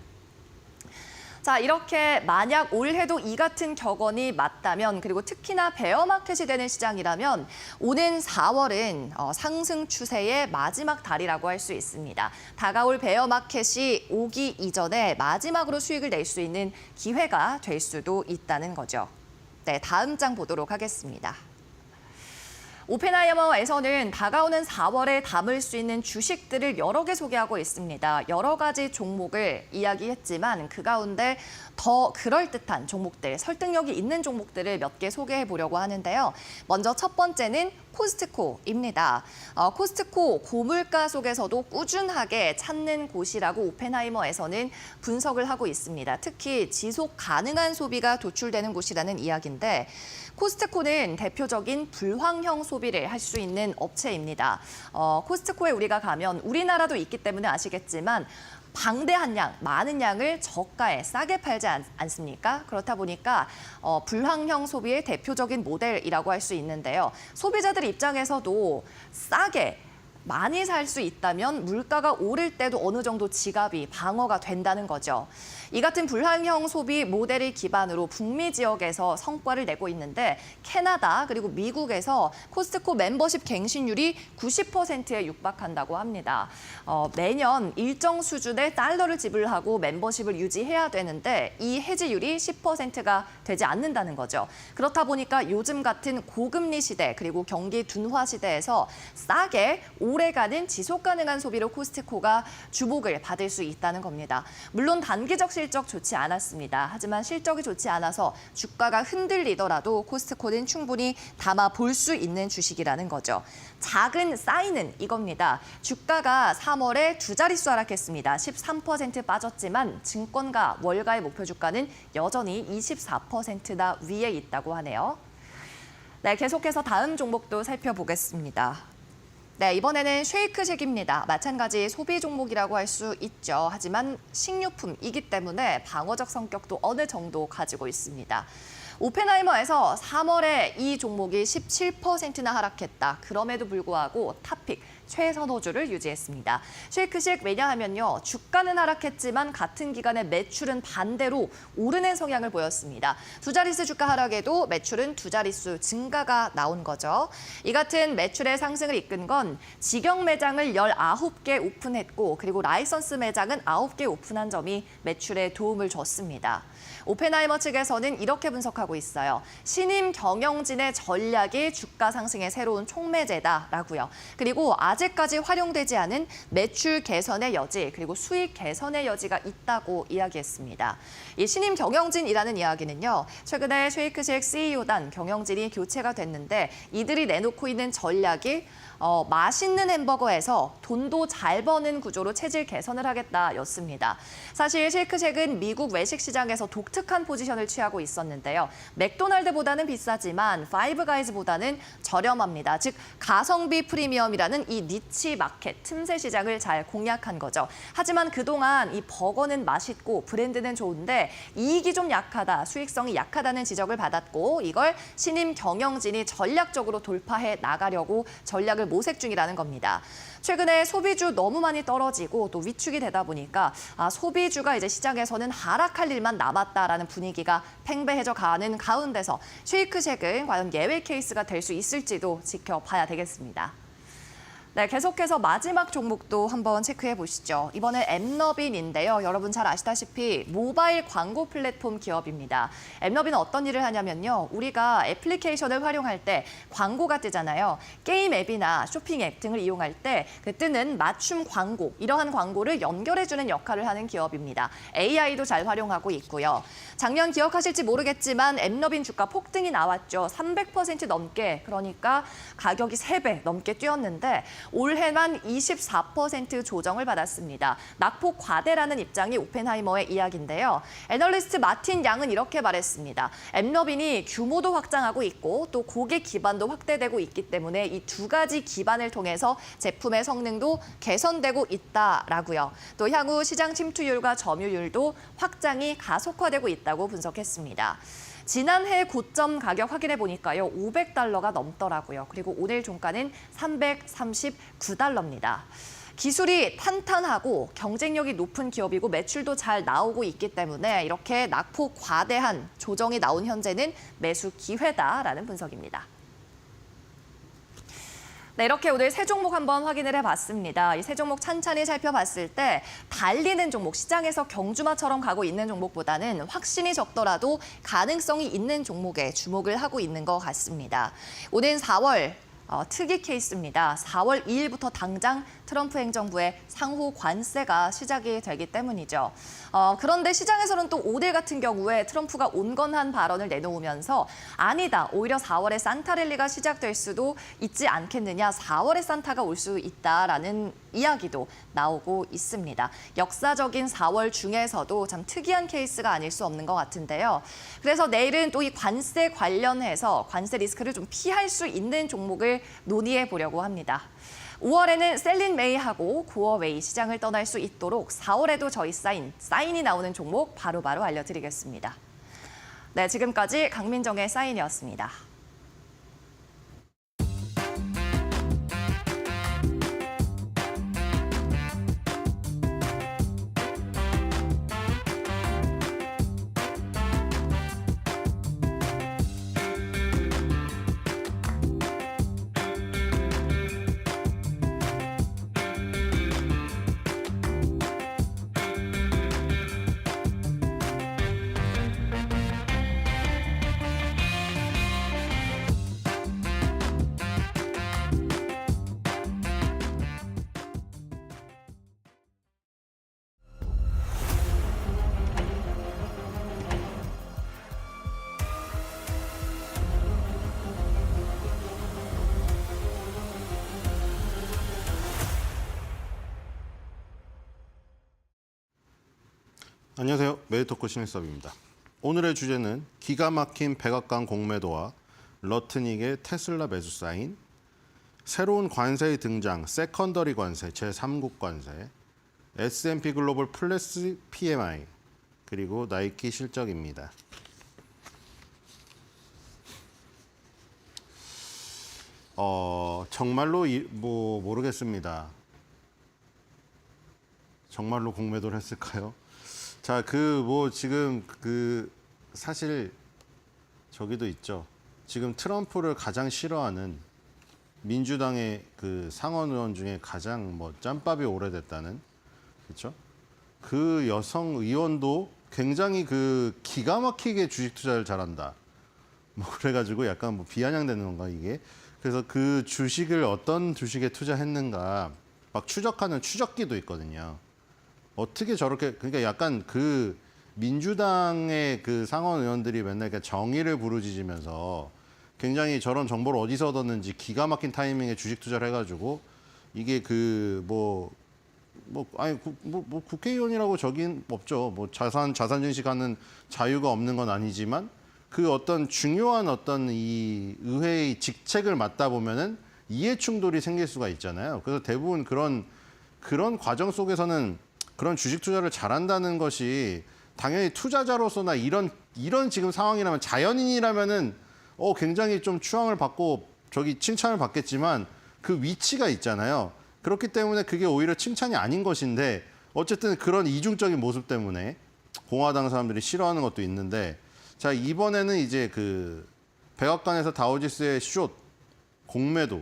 자, 이렇게 만약 올해도 이 같은 격언이 맞다면 그리고 특히나 베어마켓이 되는 시장이라면 오는 4월은 상승 추세의 마지막 달이라고 할 수 있습니다. 다가올 베어마켓이 오기 이전에 마지막으로 수익을 낼 수 있는 기회가 될 수도 있다는 거죠. 네, 다음 장 보도록 하겠습니다. 오펜하이머에서는 다가오는 4월에 담을 수 있는 주식들을 여러 개 소개하고 있습니다. 여러 가지 종목을 이야기했지만 그 가운데 더 그럴듯한 종목들, 설득력이 있는 종목들을 몇 개 소개해 보려고 하는데요. 먼저 첫 번째는 코스트코입니다. 코스트코 고물가 속에서도 꾸준하게 찾는 곳이라고 오펜하이머에서는 분석을 하고 있습니다. 특히 지속 가능한 소비가 도출되는 곳이라는 이야기인데 코스트코는 대표적인 불황형 소비를 할 수 있는 업체입니다. 코스트코에 우리가 가면 우리나라도 있기 때문에 아시겠지만 방대한 양, 많은 양을 저가에 싸게 팔지 않습니까? 그렇다 보니까 불황형 소비의 대표적인 모델이라고 할 수 있는데요. 소비자들 입장에서도 싸게 많이 살 수 있다면 물가가 오를 때도 어느 정도 지갑이 방어가 된다는 거죠. 이 같은 불황형 소비 모델을 기반으로 북미 지역에서 성과를 내고 있는데 캐나다 그리고 미국에서 코스트코 멤버십 갱신율이 90%에 육박한다고 합니다. 매년 일정 수준의 달러를 지불하고 멤버십을 유지해야 되는데 이 해지율이 10%가 되지 않는다는 거죠. 그렇다 보니까 요즘 같은 고금리 시대 그리고 경기 둔화 시대에서 싸게 오래가는 지속 가능한 소비로 코스트코가 주목을 받을 수 있다는 겁니다. 물론 단기적 실적 좋지 않았습니다. 하지만 실적이 좋지 않아서 주가가 흔들리더라도 코스트코는 충분히 담아 볼 수 있는 주식이라는 거죠. 작은 사인은 이겁니다. 주가가 3월에 두 자릿수 하락했습니다. 13% 빠졌지만 증권가 월가의 목표 주가는 여전히 24%나 위에 있다고 하네요. 네, 계속해서 다음 종목도 살펴보겠습니다. 네, 이번에는 쉐이크식입니다. 마찬가지 소비 종목이라고 할 수 있죠. 하지만 식료품이기 때문에 방어적 성격도 어느 정도 가지고 있습니다. 오펜하이머에서 3월에 이 종목이 17%나 하락했다. 그럼에도 불구하고 탑픽 최선호주를 유지했습니다. 쉐이크식 왜냐하면요. 주가는 하락했지만 같은 기간에 매출은 반대로 오르는 성향을 보였습니다. 두 자릿수 주가 하락에도 매출은 두 자릿수 증가가 나온 거죠. 이 같은 매출의 상승을 이끈 건 직영 매장을 19개 오픈했고 그리고 라이선스 매장은 9개 오픈한 점이 매출에 도움을 줬습니다. 오펜하이머 측에서는 이렇게 분석하고 있어요. 신임 경영진의 전략이 주가 상승의 새로운 촉매제다라고요. 그리고 아직까지 활용되지 않은 매출 개선의 여지 그리고 수익 개선의 여지가 있다고 이야기했습니다. 이 신임 경영진이라는 이야기는요. 최근에 쉐이크식 CEO단 경영진이 교체가 됐는데 이들이 내놓고 있는 전략이 맛있는 햄버거에서 돈도 잘 버는 구조로 체질 개선을 하겠다였습니다. 사실 쉐이크쉑은 미국 외식 시장에서 독특한 포지션을 취하고 있었는데요. 맥도날드보다는 비싸지만 파이브가이즈보다는 저렴합니다. 즉 가성비 프리미엄이라는 이 니치 마켓 틈새 시장을 잘 공략한 거죠. 하지만 그동안 이 버거는 맛있고 브랜드는 좋은데 이익이 좀 약하다, 수익성이 약하다는 지적을 받았고 이걸 신임 경영진이 전략적으로 돌파해 나가려고 전략을 모색 중이라는 겁니다. 최근에 소비주 너무 많이 떨어지고 또 위축이 되다 보니까 소비주가 이제 시장에서는 하락할 일만 남았다라는 분위기가 팽배해져 가는 가운데서 쉐이크쉑은 과연 예외 케이스가 될 수 있을지도 지켜봐야 되겠습니다. 네, 계속해서 마지막 종목도 한번 체크해 보시죠. 이번엔 앱너빈인데요. 여러분 잘 아시다시피 모바일 광고 플랫폼 기업입니다. 앱너빈은 어떤 일을 하냐면요. 우리가 애플리케이션을 활용할 때 광고가 뜨잖아요. 게임 앱이나 쇼핑 앱 등을 이용할 때 그 뜨는 맞춤 광고, 이러한 광고를 연결해주는 역할을 하는 기업입니다. AI도 잘 활용하고 있고요. 작년 기억하실지 모르겠지만 앱너빈 주가 폭등이 나왔죠. 300% 넘게, 그러니까 가격이 3배 넘게 뛰었는데 올해만 24% 조정을 받았습니다. 낙폭 과대라는 입장이 오펜하이머의 이야기인데요. 애널리스트 마틴 양은 이렇게 말했습니다. 앱너빈이 규모도 확장하고 있고 또 고객 기반도 확대되고 있기 때문에 이 두 가지 기반을 통해서 제품의 성능도 개선되고 있다라고요. 또 향후 시장 침투율과 점유율도 확장이 가속화되고 있다고 분석했습니다. 지난해 고점 가격 확인해 보니까요. $500가 넘더라고요. 그리고 오늘 종가는 $339입니다. 기술이 탄탄하고 경쟁력이 높은 기업이고 매출도 잘 나오고 있기 때문에 이렇게 낙폭 과대한 조정이 나온 현재는 매수 기회다라는 분석입니다. 네, 이렇게 오늘 세 종목 한번 확인을 해봤습니다. 이 세 종목 찬찬히 살펴봤을 때 달리는 종목, 시장에서 경주마처럼 가고 있는 종목보다는 확신이 적더라도 가능성이 있는 종목에 주목을 하고 있는 것 같습니다. 오는 4월 특이 케이스입니다. 4월 2일부터 당장 트럼프 행정부의 상호 관세가 시작이 되기 때문이죠. 그런데 시장에서는 또 오늘 같은 경우에 트럼프가 온건한 발언을 내놓으면서 아니다, 오히려 4월에 산타랠리가 시작될 수도 있지 않겠느냐, 4월에 산타가 올 수 있다라는 이야기도 나오고 있습니다. 역사적인 4월 중에서도 참 특이한 케이스가 아닐 수 없는 것 같은데요. 그래서 내일은 또 이 관세 관련해서 관세 리스크를 좀 피할 수 있는 종목을 논의해 보려고 합니다. 5월에는 셀린 메이하고 고어 웨이 시장을 떠날 수 있도록 4월에도 저희 사인이 나오는 종목 바로바로 알려드리겠습니다. 네, 지금까지 강민정의 사인이었습니다. 안녕하세요. 메디토크 신일섭입니다. 오늘의 주제는 기가 막힌 백악관 공매도와 러트닉의 테슬라 매수 사인, 새로운 관세의 등장, 세컨더리 관세, 제3국 관세, S&P 글로벌 플래시 PMI, 그리고 나이키 실적입니다. 정말로 모르겠습니다. 정말로 공매도를 했을까요? 자, 지금 사실 저기도 있죠. 지금 트럼프를 가장 싫어하는 민주당의 그 상원 의원 중에 가장 짬밥이 오래됐다는, 그렇죠? 그 여성 의원도 굉장히 기가 막히게 주식 투자를 잘한다. 그래가지고 약간 비아냥되는 건가 이게? 그래서 그 주식을 어떤 주식에 투자했는가 막 추적하는 추적기도 있거든요. 어떻게 저렇게, 그러니까 약간 민주당의 상원 의원들이 맨날 정의를 부르짖으면서 굉장히 저런 정보를 어디서 얻었는지 기가 막힌 타이밍에 주식 투자를 해가지고 이게 국회의원이라고 저긴 없죠. 자산 증식하는 자유가 없는 건 아니지만 그 어떤 중요한 어떤 이 의회의 직책을 맡다 보면은 이해 충돌이 생길 수가 있잖아요. 그래서 대부분 그런 과정 속에서는 그런 주식 투자를 잘한다는 것이 당연히 투자자로서나 이런 지금 상황이라면 자연인이라면은 굉장히 좀 추앙을 받고 칭찬을 받겠지만 그 위치가 있잖아요. 그렇기 때문에 그게 오히려 칭찬이 아닌 것인데 어쨌든 그런 이중적인 모습 때문에 공화당 사람들이 싫어하는 것도 있는데, 자, 이번에는 이제 백악관에서 다우지수의 숏 공매도,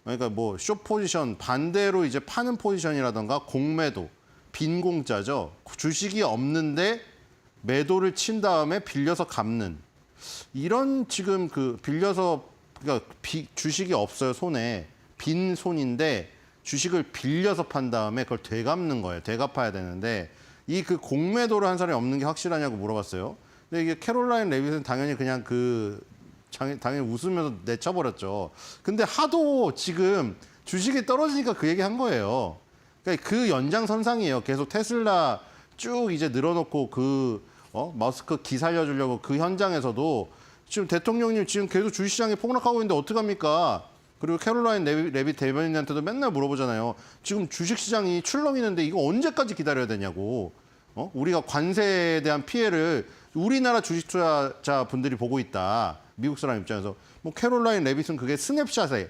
그러니까 숏 포지션 반대로 이제 파는 포지션이라던가 공매도, 빈 공짜죠. 주식이 없는데 매도를 친 다음에 빌려서 갚는 이런 지금 빌려서, 그러니까 주식이 없어요, 손에. 빈 손인데 주식을 빌려서 판 다음에 그걸 되갚는 거예요. 되갚아야 되는데 이 공매도를 한 사람이 없는 게 확실하냐고 물어봤어요. 근데 이게 캐롤라인 레빗은 당연히 그냥 당연히 웃으면서 내쳐버렸죠. 근데 하도 지금 주식이 떨어지니까 그 얘기 한 거예요. 그러니까 그 연장선상이에요. 계속 테슬라 쭉 이제 늘어놓고 머스크 기 살려주려고 그 현장에서도 지금 대통령님 지금 계속 주식시장이 폭락하고 있는데 어떡합니까? 그리고 캐롤라인 레빗 대변인한테도 맨날 물어보잖아요. 지금 주식시장이 출렁이는데 이거 언제까지 기다려야 되냐고. 우리가 관세에 대한 피해를 우리나라 주식 투자자 분들이 보고 있다. 미국 사람 입장에서. 캐롤라인 레빗은 그게 스냅샷에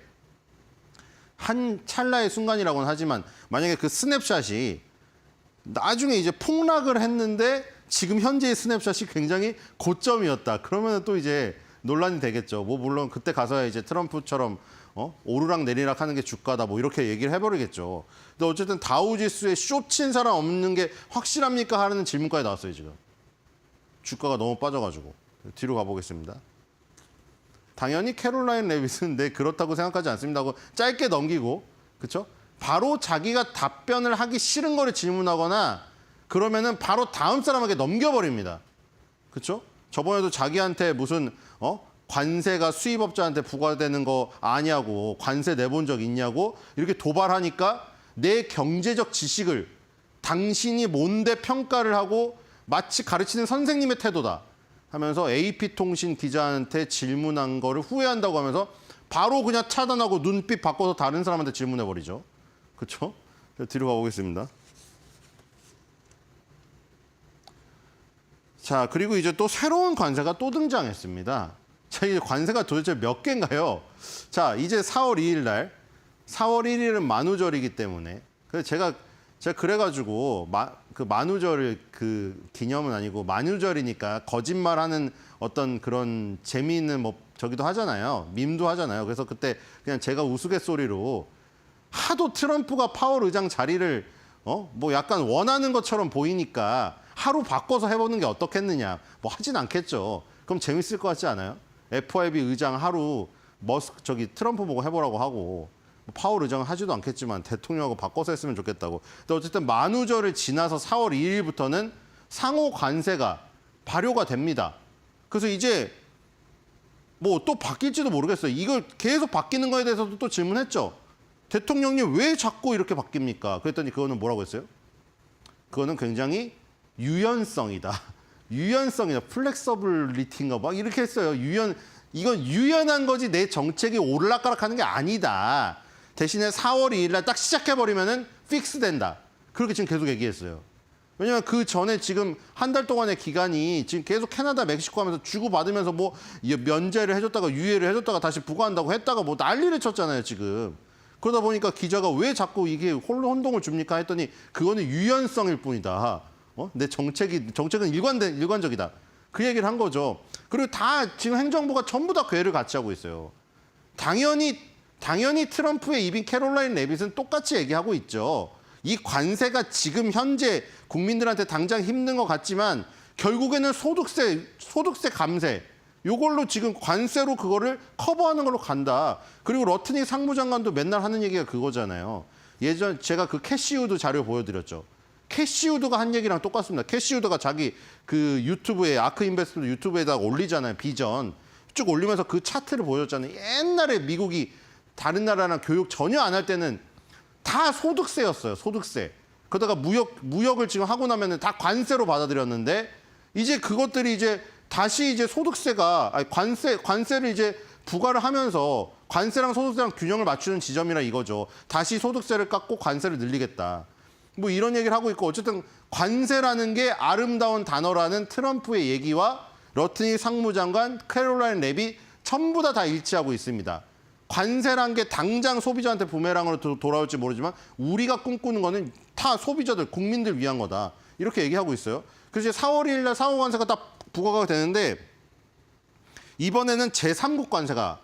한 찰나의 순간이라고는 하지만 만약에 그 스냅샷이 나중에 이제 폭락을 했는데 지금 현재의 스냅샷이 굉장히 고점이었다. 그러면 또 이제 논란이 되겠죠. 물론 그때 가서야 이제 트럼프처럼 오르락 내리락 하는 게 주가다 이렇게 얘기를 해버리겠죠. 근데 어쨌든 다우지수에 숏친 사람 없는 게 확실합니까? 하는 질문까지 나왔어요, 지금. 주가가 너무 빠져가지고. 뒤로 가보겠습니다. 당연히 캐롤라인 레빗은 네 그렇다고 생각하지 않습니다 하고 짧게 넘기고 그렇죠? 바로 자기가 답변을 하기 싫은 거를 질문하거나 그러면은 바로 다음 사람에게 넘겨버립니다. 그렇죠? 저번에도 자기한테 무슨 관세가 수입업자한테 부과되는 거 아냐고 관세 내본 적 있냐고 이렇게 도발하니까 내 경제적 지식을 당신이 뭔데 평가를 하고 마치 가르치는 선생님의 태도다 하면서 AP통신 기자한테 질문한 거를 후회한다고 하면서 바로 그냥 차단하고 눈빛 바꿔서 다른 사람한테 질문해버리죠. 그렇죠? 뒤로 가보겠습니다. 자, 그리고 이제 또 새로운 관세가 또 등장했습니다. 자, 이제 관세가 도대체 몇 개인가요? 자, 이제 4월 2일 날, 4월 1일은 만우절이기 때문에, 그래서 제가 그래가지고 그 만우절을 그 기념은 아니고 만우절이니까 거짓말하는 어떤 그런 재미있는 뭐 저기도 하잖아요. 밈도 하잖아요. 그래서 그때 그냥 제가 우스갯소리로 하도 트럼프가 파월 의장 자리를 뭐 약간 원하는 것처럼 보이니까 하루 바꿔서 해보는 게 어떻겠느냐. 뭐 하진 않겠죠. 그럼 재밌을 것 같지 않아요? FRB 의장 하루 트럼프 보고 해보라고 하고 파월 의장은 하지도 않겠지만 대통령하고 바꿔서 했으면 좋겠다고. 근데 어쨌든 만우절을 지나서 4월 2일부터는 상호 관세가 발효가 됩니다. 그래서 이제 뭐 또 바뀔지도 모르겠어요. 이걸 계속 바뀌는 거에 대해서도 또 질문했죠. 대통령님 왜 자꾸 이렇게 바뀝니까? 그랬더니 그거는 뭐라고 했어요? 그거는 굉장히 유연성이다. 유연성이다. 플렉서블리티인가 막 이렇게 했어요. 이건 유연한 거지 내 정책이 오르락가락하는 게 아니다. 대신에 4월 2일 날 딱 시작해버리면은 픽스된다. 그렇게 지금 계속 얘기했어요. 왜냐면 그 전에 지금 한 달 동안의 기간이 지금 계속 캐나다, 멕시코 하면서 주고받으면서 뭐 면제를 해줬다가 유예를 해줬다가 다시 부과한다고 했다가 뭐 난리를 쳤잖아요, 지금. 그러다 보니까 기자가 왜 자꾸 이게 혼동을 줍니까 했더니 그거는 유연성일 뿐이다. 내 정책은 일관적이다. 그 얘기를 한 거죠. 그리고 다 지금 행정부가 전부 다 궤를 같이 하고 있어요. 당연히 트럼프의 입인 캐롤라인 레빗은 똑같이 얘기하고 있죠. 이 관세가 지금 현재 국민들한테 당장 힘든 것 같지만 결국에는 소득세 감세 요걸로 지금 관세로 그거를 커버하는 걸로 간다. 그리고 러트니 상무장관도 맨날 하는 얘기가 그거잖아요. 예전 제가 그 캐시우드 자료 보여드렸죠. 캐시우드가 한 얘기랑 똑같습니다. 캐시우드가 자기 그 유튜브에 아크 인베스트먼트 유튜브에다가 올리잖아요. 비전 쭉 올리면서 그 차트를 보여줬잖아요. 옛날에 미국이 다른 나라랑 교육 전혀 안 할 때는 다 소득세였어요. 소득세. 그러다가 무역을 지금 하고 나면은 다 관세로 받아들였는데 이제 그것들이 이제 다시 이제 관세를 이제 부과를 하면서 관세랑 소득세랑 균형을 맞추는 지점이라 이거죠. 다시 소득세를 깎고 관세를 늘리겠다. 뭐 이런 얘기를 하고 있고 어쨌든 관세라는 게 아름다운 단어라는 트럼프의 얘기와 러트니 상무장관, 캐롤라인 레빗 전부 다 일치하고 있습니다. 관세란 게 당장 소비자한테 부메랑으로 돌아올지 모르지만 우리가 꿈꾸는 거는 다 소비자들, 국민들 위한 거다. 이렇게 얘기하고 있어요. 그래서 이제 4월 1일 날 상호 관세가 딱 부과가 되는데 이번에는 제3국 관세가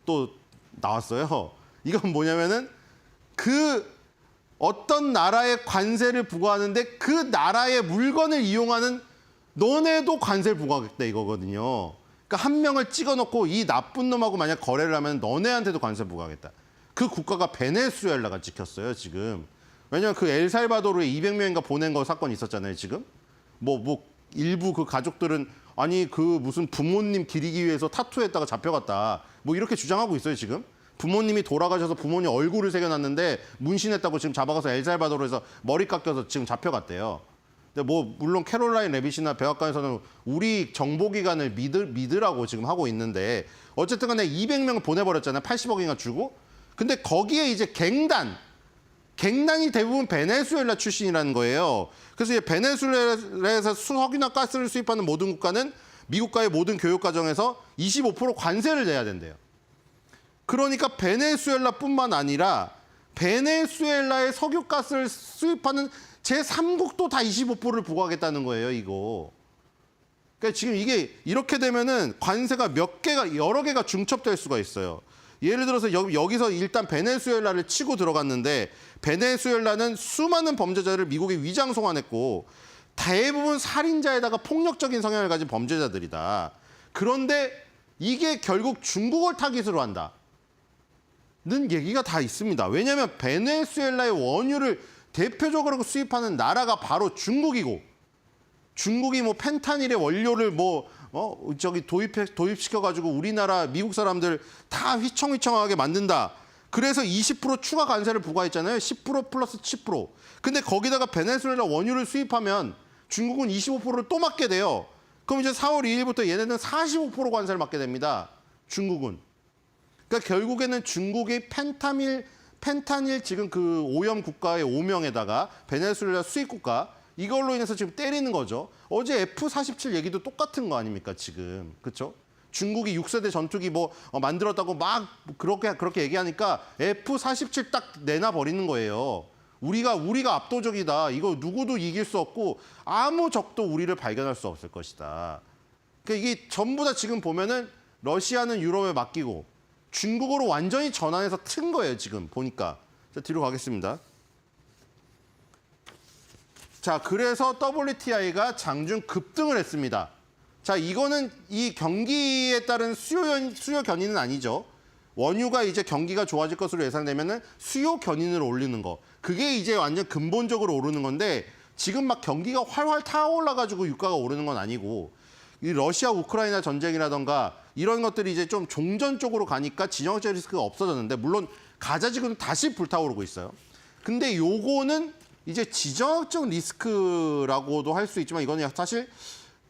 또 나왔어요. 이건 뭐냐면은 그 어떤 나라에 관세를 부과하는데 그 나라의 물건을 이용하는 너네도 관세를 부과하겠다 이거거든요. 그러니까 한 명을 찍어놓고 이 나쁜 놈하고 만약 거래를 하면 너네한테도 관세 부과하겠다. 그 국가가 베네수엘라가 찍혔어요 지금. 왜냐하면 그 엘살바도르에 200명인가 보낸 거 사건이 있었잖아요 지금. 뭐 일부 그 가족들은 아니 그 무슨 부모님 기리기 위해서 타투했다가 잡혀갔다. 뭐 이렇게 주장하고 있어요 지금. 부모님이 돌아가셔서 부모님 얼굴을 새겨놨는데 문신했다고 지금 잡아가서 엘살바도르에서 머리 깎여서 지금 잡혀갔대요. 근데 뭐 물론 캐롤라인 레빗이나 백악관에서는 우리 정보기관을 믿으라고 지금 하고 있는데 어쨌든 간에 200명을 보내버렸잖아요. 80억인가 주고. 근데 거기에 이제 갱단이 대부분 베네수엘라 출신이라는 거예요. 그래서 이제 베네수엘라에서 석유나 가스를 수입하는 모든 국가는 미국과의 모든 교육 과정에서 25% 관세를 내야 된대요. 그러니까 베네수엘라뿐만 아니라 베네수엘라의 석유가스를 수입하는 제3국도 다 25%를 부과하겠다는 거예요, 이거. 그러니까 지금 이게 이렇게 되면은 관세가 여러 개가 중첩될 수가 있어요. 예를 들어서 여기서 일단 베네수엘라를 치고 들어갔는데 베네수엘라는 수많은 범죄자를 미국에 위장 송환했고 대부분 살인자에다가 폭력적인 성향을 가진 범죄자들이다. 그런데 이게 결국 중국을 타깃으로 한다. 는 얘기가 다 있습니다. 왜냐하면 베네수엘라의 원유를 대표적으로 수입하는 나라가 바로 중국이고, 중국이 뭐 펜타닐의 원료를 도입시켜가지고 우리나라 미국 사람들 다 휘청휘청하게 만든다. 그래서 20% 추가 관세를 부과했잖아요. 10% 플러스 10%. 근데 거기다가 베네수엘라 원유를 수입하면 중국은 25%를 또 맞게 돼요. 그럼 이제 4월 2일부터 얘네는 45% 관세를 맞게 됩니다. 중국은. 그러니까 결국에는 중국이 펜타닐 지금 그 오염 국가의 오명에다가 베네수엘라 수입 국가 이걸로 인해서 지금 때리는 거죠. 어제 F-47 얘기도 똑같은 거 아닙니까 지금. 그렇죠? 중국이 6세대 전투기 만들었다고 막 그렇게 얘기하니까 F-47 딱 내놔 버리는 거예요. 우리가 압도적이다. 이거 누구도 이길 수 없고 아무 적도 우리를 발견할 수 없을 것이다. 그러니까 이게 전부 다 지금 보면은 러시아는 유럽에 맡기고 중국으로 완전히 전환해서 튼 거예요, 지금 보니까. 자, 뒤로 가겠습니다. 자, 그래서 WTI가 장중 급등을 했습니다. 자, 이거는 이 경기에 따른 수요 견인은 아니죠. 원유가 이제 경기가 좋아질 것으로 예상되면은 수요 견인을 올리는 거. 그게 이제 완전 근본적으로 오르는 건데 지금 막 경기가 활활 타올라가지고 유가가 오르는 건 아니고 이 러시아 우크라이나 전쟁이라던가 이런 것들이 이제 좀 종전 쪽으로 가니까 지정학적 리스크가 없어졌는데 물론 가자 지구는 다시 불타오르고 있어요. 근데 요거는 이제 지정학적 리스크라고도 할 수 있지만 이거는 사실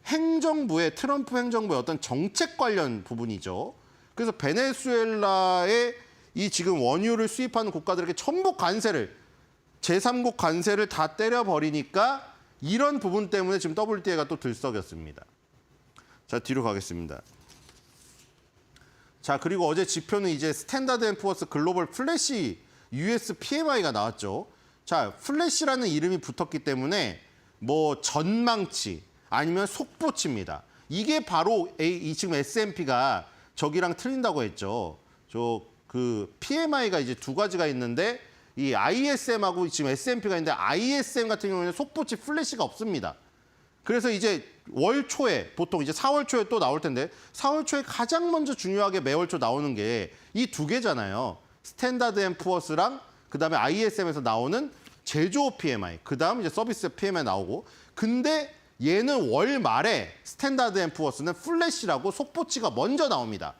트럼프 행정부의 어떤 정책 관련 부분이죠. 그래서 베네수엘라의 이 지금 원유를 수입하는 국가들에게 전부 관세를 제3국 관세를 다 때려버리니까 이런 부분 때문에 지금 WTI가 또 들썩였습니다. 자, 뒤로 가겠습니다. 자, 그리고 어제 지표는 이제 스탠다드 앤 푸어스 글로벌 플래시 US PMI가 나왔죠. 자, 플래시라는 이름이 붙었기 때문에 뭐 전망치 아니면 속보치입니다. 이게 바로 지금 S&P가 저기랑 틀린다고 했죠. 그 PMI가 이제 두 가지가 있는데 이 ISM하고 지금 S&P가 있는데 ISM 같은 경우에는 속보치 플래시가 없습니다. 그래서 이제 월 초에 보통 이제 4월 초에 또 나올 텐데 4월 초에 가장 먼저 중요하게 매월 초 나오는 게 이 두 개잖아요. 스탠다드 앤 푸어스랑 그다음에 ISM에서 나오는 제조업 PMI, 그다음 이제 서비스 PMI 나오고 근데 얘는 월 말에 스탠다드 앤 푸어스는 플래시라고 속보치가 먼저 나옵니다.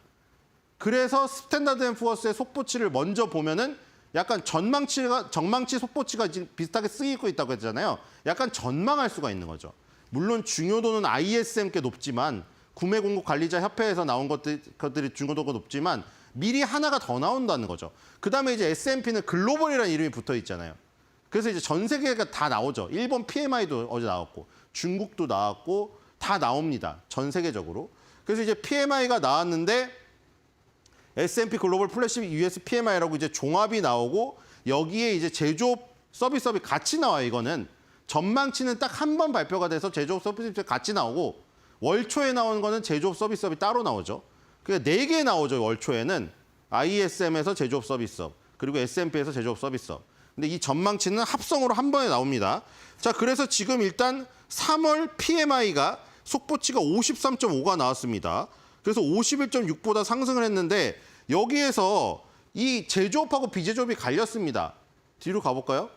그래서 스탠다드 앤 푸어스의 속보치를 먼저 보면은 약간 전망치 속보치가 지금 비슷하게 쓰이고 있다고 했잖아요. 약간 전망할 수가 있는 거죠. 물론 중요도는 ISM께 높지만 구매 공급 관리자 협회에서 나온 것들이 중요도가 높지만 미리 하나가 더 나온다는 거죠. 그다음에 이제 S&P는 글로벌이라는 이름이 붙어 있잖아요. 그래서 이제 전 세계가 다 나오죠. 일본 PMI도 어제 나왔고 중국도 나왔고 다 나옵니다. 전 세계적으로. 그래서 이제 PMI가 나왔는데 S&P 글로벌 플래시 US PMI라고 이제 종합이 나오고 여기에 이제 제조업 서비스업이 같이 나와요. 이거는 전망치는 딱 한 번 발표가 돼서 제조업 서비스업이 같이 나오고 월 초에 나오는 거는 제조업 서비스업이 따로 나오죠. 그러니까 4개 나오죠. 월 초에는 ISM에서 제조업 서비스업 그리고 S&P에서 제조업 서비스업. 근데 이 전망치는 합성으로 한 번에 나옵니다. 자, 그래서 지금 일단 3월 PMI가 속보치가 53.5가 나왔습니다. 그래서 51.6보다 상승을 했는데 여기에서 이 제조업하고 비제조업이 갈렸습니다. 뒤로 가볼까요?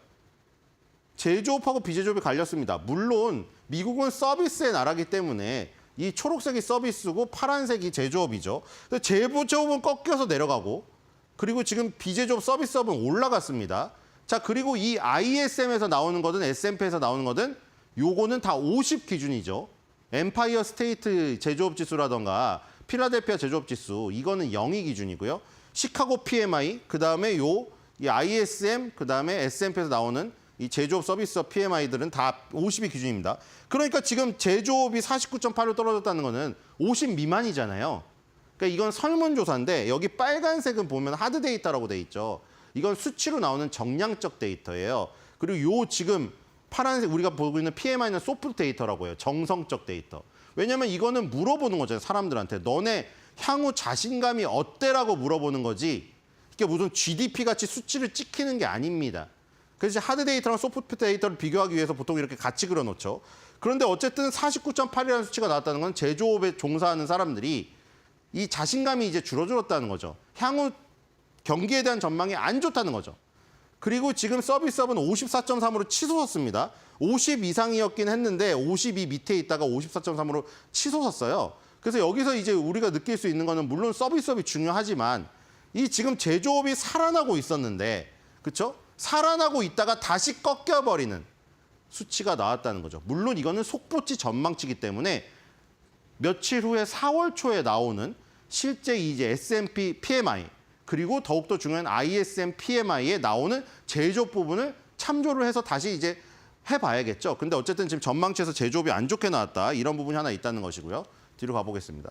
제조업하고 비제조업이 갈렸습니다. 물론 미국은 서비스의 나라기 때문에 이 초록색이 서비스고 파란색이 제조업이죠. 제조업은 꺾여서 내려가고 그리고 지금 비제조업 서비스업은 올라갔습니다. 자, 그리고 이 ISM에서 나오는 거든 S&P에서 나오는 거든 요거는 다 50 기준이죠. 엠파이어 스테이트 제조업 지수라던가 필라델피아 제조업 지수 이거는 0이 기준이고요. 시카고 PMI 그다음에 이 ISM 그다음에 S&P에서 나오는 이 제조업 서비스업 PMI들은 다 50이 기준입니다. 그러니까 지금 제조업이 49.8로 떨어졌다는 거는 50 미만이잖아요. 그러니까 이건 설문조사인데 여기 빨간색은 보면 하드 데이터라고 돼 있죠. 이건 수치로 나오는 정량적 데이터예요. 그리고 지금 파란색 우리가 보고 있는 PMI는 소프트 데이터라고 해요. 정성적 데이터. 왜냐하면 이거는 물어보는 거잖아요. 사람들한테. 너네 향후 자신감이 어때라고 물어보는 거지. 이게 무슨 GDP-같이 수치를 찍히는 게 아닙니다. 그래서 하드 데이터랑 소프트 데이터를 비교하기 위해서 보통 이렇게 같이 그려놓죠. 그런데 어쨌든 49.8이라는 수치가 나왔다는 건 제조업에 종사하는 사람들이 이 자신감이 이제 줄어들었다는 거죠. 향후 경기에 대한 전망이 안 좋다는 거죠. 그리고 지금 서비스업은 54.3으로 치솟았습니다. 50 이상이었긴 했는데 52 밑에 있다가 54.3으로 치솟았어요. 그래서 여기서 이제 우리가 느낄 수 있는 거는 물론 서비스업이 중요하지만 이 지금 제조업이 살아나고 있었는데 그렇죠? 살아나고 있다가 다시 꺾여버리는 수치가 나왔다는 거죠. 물론 이거는 속보치 전망치기 때문에 며칠 후에 4월 초에 나오는 실제 이제 S&P PMI 그리고 더욱더 중요한 ISM PMI에 나오는 제조업 부분을 참조를 해서 다시 이제 해봐야겠죠. 근데 어쨌든 지금 전망치에서 제조업이 안 좋게 나왔다. 이런 부분이 하나 있다는 것이고요. 뒤로 가보겠습니다.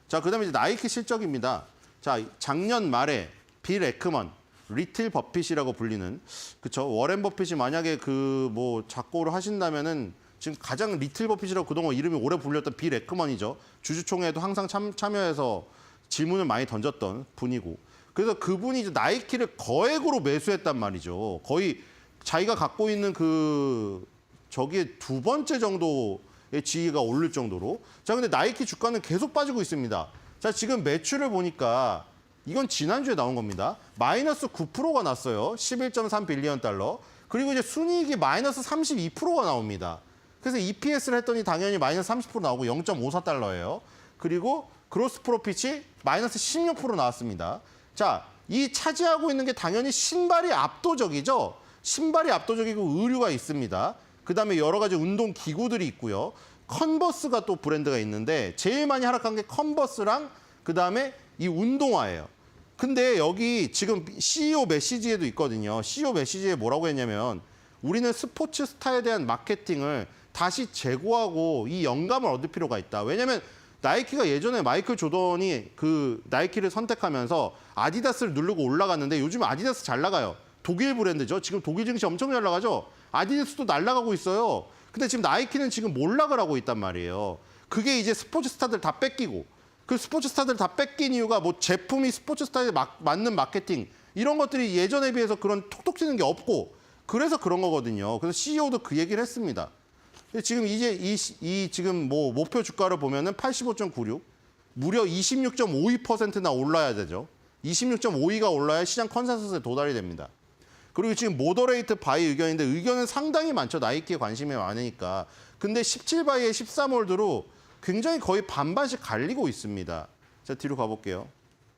자, 그다음에 이제 나이키 실적입니다. 자, 작년 말에 빌 에크먼, 리틀 버핏이라고 불리는 그쵸? 워렌 버핏이 만약에 그 뭐 작고를 하신다면은 지금 가장 리틀 버핏이라고 그동안 이름이 오래 불렸던 빌 에크먼이죠. 주주총회에도 항상 참여해서 질문을 많이 던졌던 분이고. 그래서 그분이 이제 나이키를 거액으로 매수했단 말이죠. 거의 자기가 갖고 있는 그 저기에 2번째 정도의 지위가 오를 정도로. 자, 근데 나이키 주가는 계속 빠지고 있습니다. 자, 지금 매출을 보니까 이건 지난주에 나온 겁니다. 마이너스 9%가 났어요. 11.3 빌리언 달러. 그리고 이제 순이익이 마이너스 32%가 나옵니다. 그래서 EPS를 했더니 당연히 마이너스 30% 나오고 0.54달러예요. 그리고 그로스 프로핏이 마이너스 16% 나왔습니다. 자, 이 차지하고 있는 게 당연히 신발이 압도적이죠. 신발이 압도적이고 의류가 있습니다. 그다음에 여러 가지 운동 기구들이 있고요. 컨버스가 또 브랜드가 있는데 제일 많이 하락한 게 컨버스랑 그다음에 이 운동화예요. 근데 여기 지금 CEO 메시지에도 있거든요. CEO 메시지에 뭐라고 했냐면 우리는 스포츠 스타에 대한 마케팅을 다시 재고하고 이 영감을 얻을 필요가 있다. 왜냐하면 나이키가 예전에 마이클 조던이 그 나이키를 선택하면서 아디다스를 누르고 올라갔는데 요즘 아디다스 잘 나가요. 독일 브랜드죠. 지금 독일 증시 엄청 잘 나가죠. 아디다스도 날아가고 있어요. 근데 지금 나이키는 지금 몰락을 하고 있단 말이에요. 그게 이제 스포츠 스타들 다 뺏기고 그 스포츠 스타들 다 뺏긴 이유가 뭐 제품이 스포츠 스타에 맞는 마케팅 이런 것들이 예전에 비해서 그런 톡톡 튀는 게 없고 그래서 그런 거거든요. 그래서 CEO도 그 얘기를 했습니다. 지금 이제 이 지금 뭐 목표 주가를 보면은 85.96 무려 26.52%나 올라야 되죠. 26.52가 올라야 시장 컨센서스에 도달이 됩니다. 그리고 지금 모더레이트 바이 의견인데 의견은 상당히 많죠. 나이키에 관심이 많으니까. 근데 17바이에 13홀드로 굉장히 거의 반반씩 갈리고 있습니다. 자, 뒤로 가볼게요.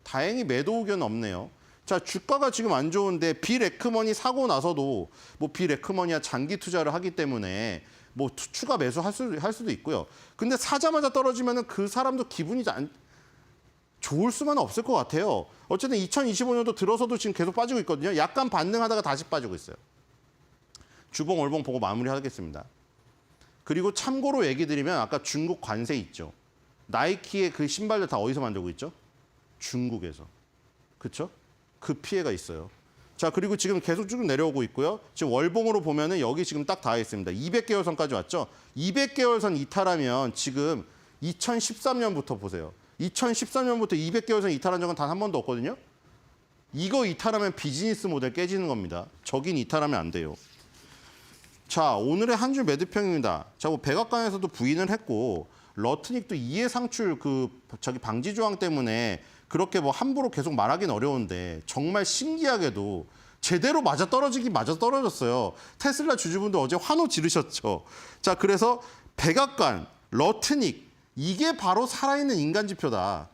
다행히 매도 의견은 없네요. 자, 주가가 지금 안 좋은데 빌 에크먼이 사고 나서도 뭐 빌 에크먼이야 장기 투자를 하기 때문에 뭐 추가 매수할 수도 있고요. 근데 사자마자 떨어지면은 그 사람도 기분이 좋을 수만은 없을 것 같아요. 어쨌든 2025년도 들어서도 지금 계속 빠지고 있거든요. 약간 반등하다가 다시 빠지고 있어요. 주봉, 월봉 보고 마무리하겠습니다. 그리고 참고로 얘기 드리면 아까 중국 관세 있죠. 나이키의 그 신발들 다 어디서 만들고 있죠? 중국에서. 그렇죠? 그 피해가 있어요. 자, 그리고 지금 계속 쭉 내려오고 있고요. 지금 월봉으로 보면은 여기 지금 딱 닿아 있습니다. 200개월선까지 왔죠. 200개월선 이탈하면 지금 2013년부터 보세요. 2013년부터 200개월선 이탈한 적은 단 한 번도 없거든요. 이거 이탈하면 비즈니스 모델 깨지는 겁니다. 저긴 이탈하면 안 돼요. 자, 오늘의 한 줄 매도평입니다. 자, 뭐 백악관에서도 부인을 했고 러트닉도 이해 상출 그 저기 방지 조항 때문에 그렇게 뭐 함부로 계속 말하기는 어려운데 정말 신기하게도 제대로 맞아 떨어졌어요. 테슬라 주주분들 어제 환호 지르셨죠. 자, 그래서 백악관, 러트닉 이게 바로 살아있는 인간 지표다.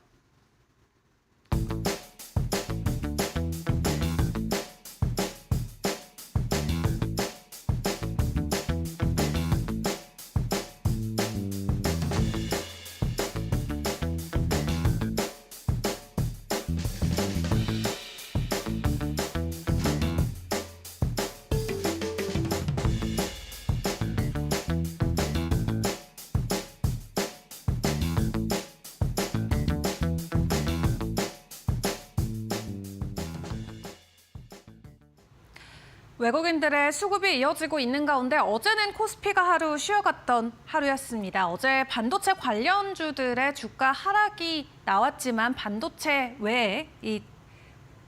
외국인들의 수급이 이어지고 있는 가운데 어제는 코스피가 하루 쉬어갔던 하루였습니다. 어제 반도체 관련주들의 주가 하락이 나왔지만 반도체 외에 이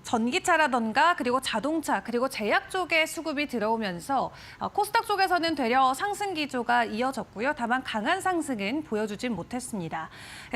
전기차라던가 그리고 자동차 그리고 제약 쪽에 수급이 들어오면서 코스닥 쪽에서는 되려 상승 기조가 이어졌고요. 다만 강한 상승은 보여주진 못했습니다.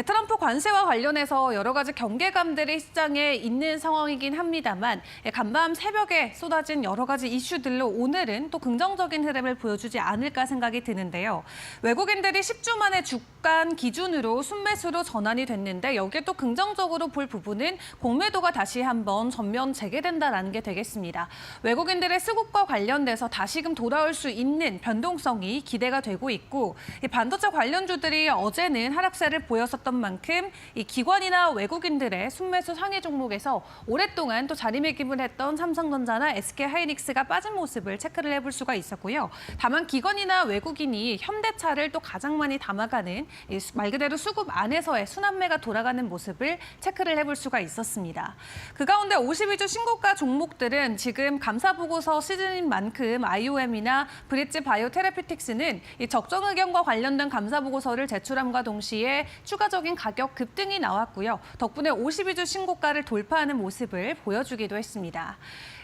트럼프 관세와 관련해서 여러 가지 경계감들이 시장에 있는 상황이긴 합니다만 간밤 새벽에 쏟아진 여러 가지 이슈들로 오늘은 또 긍정적인 흐름을 보여주지 않을까 생각이 드는데요. 외국인들이 10주 만에 주간 기준으로 순매수로 전환이 됐는데 여기에 또 긍정적으로 볼 부분은 공매도가 다시 한번 전면 재개된다라는 게 되겠습니다. 외국인들의 수급과 관련돼서 다시금 돌아올 수 있는 변동성이 기대가 되고 있고 이 반도체 관련주들이 어제는 하락세를 보였었던 만큼 이 기관이나 외국인들의 순매수 상위 종목에서 오랫동안 또 자리매김을 했던 삼성전자나 SK하이닉스가 빠진 모습을 체크를 해볼 수가 있었고요. 다만 기관이나 외국인이 현대차를 또 가장 많이 담아가는 말 그대로 수급 안에서의 순환매가 돌아가는 모습을 체크를 해볼 수가 있었습니다. 그 가운데 52주 신고가 종목들은 지금 감사보고서 시즌인 만큼 IOM이나 브릿지 바이오테라피틱스는 이 적정 의견과 관련된 감사보고서를 제출함과 동시에 추가적인 가격 급등이 나왔고요. 덕분에 52주 신고가를 돌파하는 모습을 보여주기도 했습니다.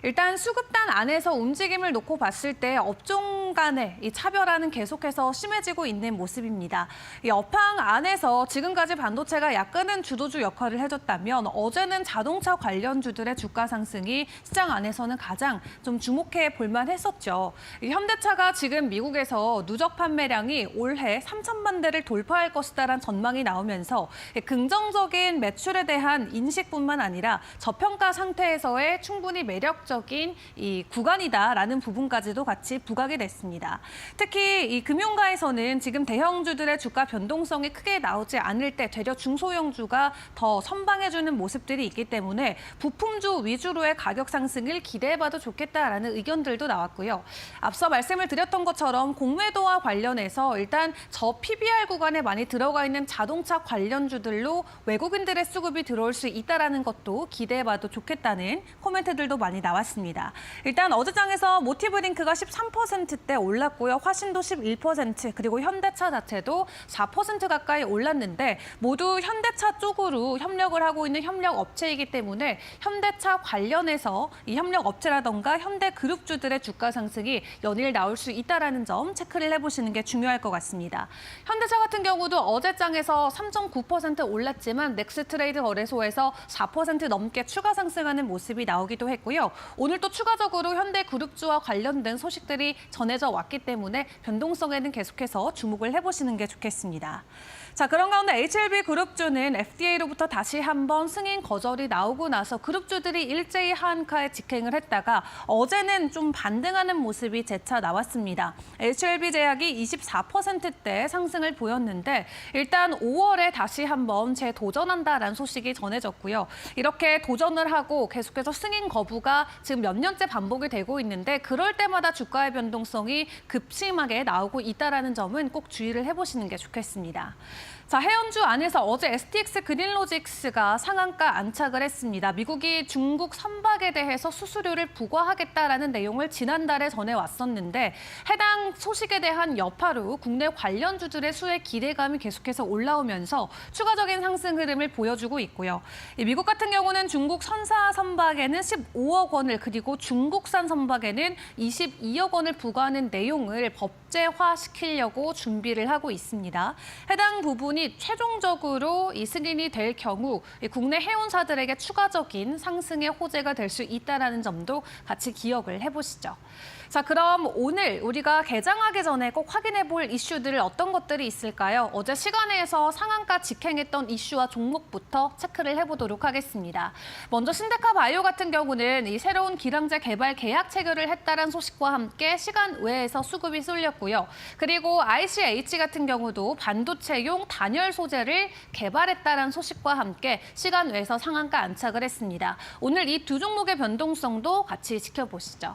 일단 수급단 안에서 움직임을 놓고 봤을 때 업종 간의 이 차별화는 계속해서 심해지고 있는 모습입니다. 이 업황 안에서 지금까지 반도체가 약간은 주도주 역할을 해줬다면 어제는 자동차 관련주들의 주가 상승이 시장 안에서는 가장 좀 주목해 볼만 했었죠. 이 현대차가 지금 미국에서 누적 판매량이 올해 3천만 대를 돌파할 것이다라는 전망이 나오면서 긍정적인 매출에 대한 인식뿐만 아니라 저평가 상태에서의 충분히 매력적인 이 구간이다라는 부분까지도 같이 부각이 됐습니다. 특히 이 금융가에서는 지금 대형주들의 주가 변동성이 크게 나오지 않을 때 되려 중소형주가 더 선방해주는 모습들이 있기 때문에 부품주 위주로의 가격 상승을 기대해봐도 좋겠다라는 의견들도 나왔고요. 앞서 말씀을 드렸던 것처럼 공매도와 관련해서 일단 저 PBR 구간에 많이 들어가 있는 자동차 관련주들로 외국인들의 수급이 들어올 수 있다라는 것도 기대해봐도 좋겠다는 코멘트들도 많이 나왔습니다. 일단 어제장에서 모티브링크가 13%대 올랐고요. 화신도 11%, 그리고 현대차 자체도 4% 가까이 올랐는데 모두 현대차 쪽으로 협력을 하고 있는 협력 업체이기 때문에 현대차 관련해서 이 협력 업체라던가 현대 그룹주들의 주가 상승이 연일 나올 수 있다라는 점 체크를 해보시는 게 중요할 것 같습니다. 현대차 같은 경우도 어제장에서 3.9% 올랐지만 넥스트레이드 거래소에서 4% 넘게 추가 상승하는 모습이 나오기도 했고요. 오늘 또 추가적으로 현대그룹주와 관련된 소식들이 전해져 왔기 때문에 변동성에는 계속해서 주목을 해보시는 게 좋겠습니다. 자, 그런 가운데 HLB그룹주는 FDA로부터 다시 한번 승인 거절이 나오고 나서 그룹주들이 일제히 하한가에 직행을 했다가 어제는 좀 반등하는 모습이 재차 나왔습니다. HLB제약이 24%대 상승을 보였는데 일단 5월에 다시 한번 재도전한다라는 소식이 전해졌고요. 이렇게 도전을 하고 계속해서 승인 거부가 지금 몇 년째 반복이 되고 있는데 그럴 때마다 주가의 변동성이 급심하게 나오고 있다는 점은 꼭 주의를 해보시는 게 좋겠습니다. 자, 해운주 안에서 어제 STX 그린로직스가 상한가 안착을 했습니다. 미국이 중국 선박에 대해서 수수료를 부과하겠다라는 내용을 지난달에 전해왔었는데 해당 소식에 대한 여파로 국내 관련주들의 수혜 기대감이 계속해서 올라오면서 추가적인 상승 흐름을 보여주고 있고요. 미국 같은 경우는 중국 선사 선박에는 15억 원을 그리고 중국산 선박에는 22억 원을 부과하는 내용을 법제화시키려고 준비를 하고 있습니다. 해당 부분이 최종적으로 이 승인이 될 경우 국내 해운사들에게 추가적인 상승의 호재가 될 수 있다는 점도 같이 기억을 해보시죠. 자, 그럼 오늘 우리가 개장하기 전에 꼭 확인해 볼 이슈들 어떤 것들이 있을까요? 어제 시간에서 상한가 직행했던 이슈와 종목부터 체크를 해보도록 하겠습니다. 먼저 신데카 바이오 같은 경우는 이 새로운 기량제 개발 계약 체결을 했다는 소식과 함께 시간 외에서 수급이 쏠렸고요. 그리고 ICH 같은 경우도 반도체용 단열 소재를 개발했다는 소식과 함께 시간 외에서 상한가 안착을 했습니다. 오늘 이 두 종목의 변동성도 같이 지켜보시죠.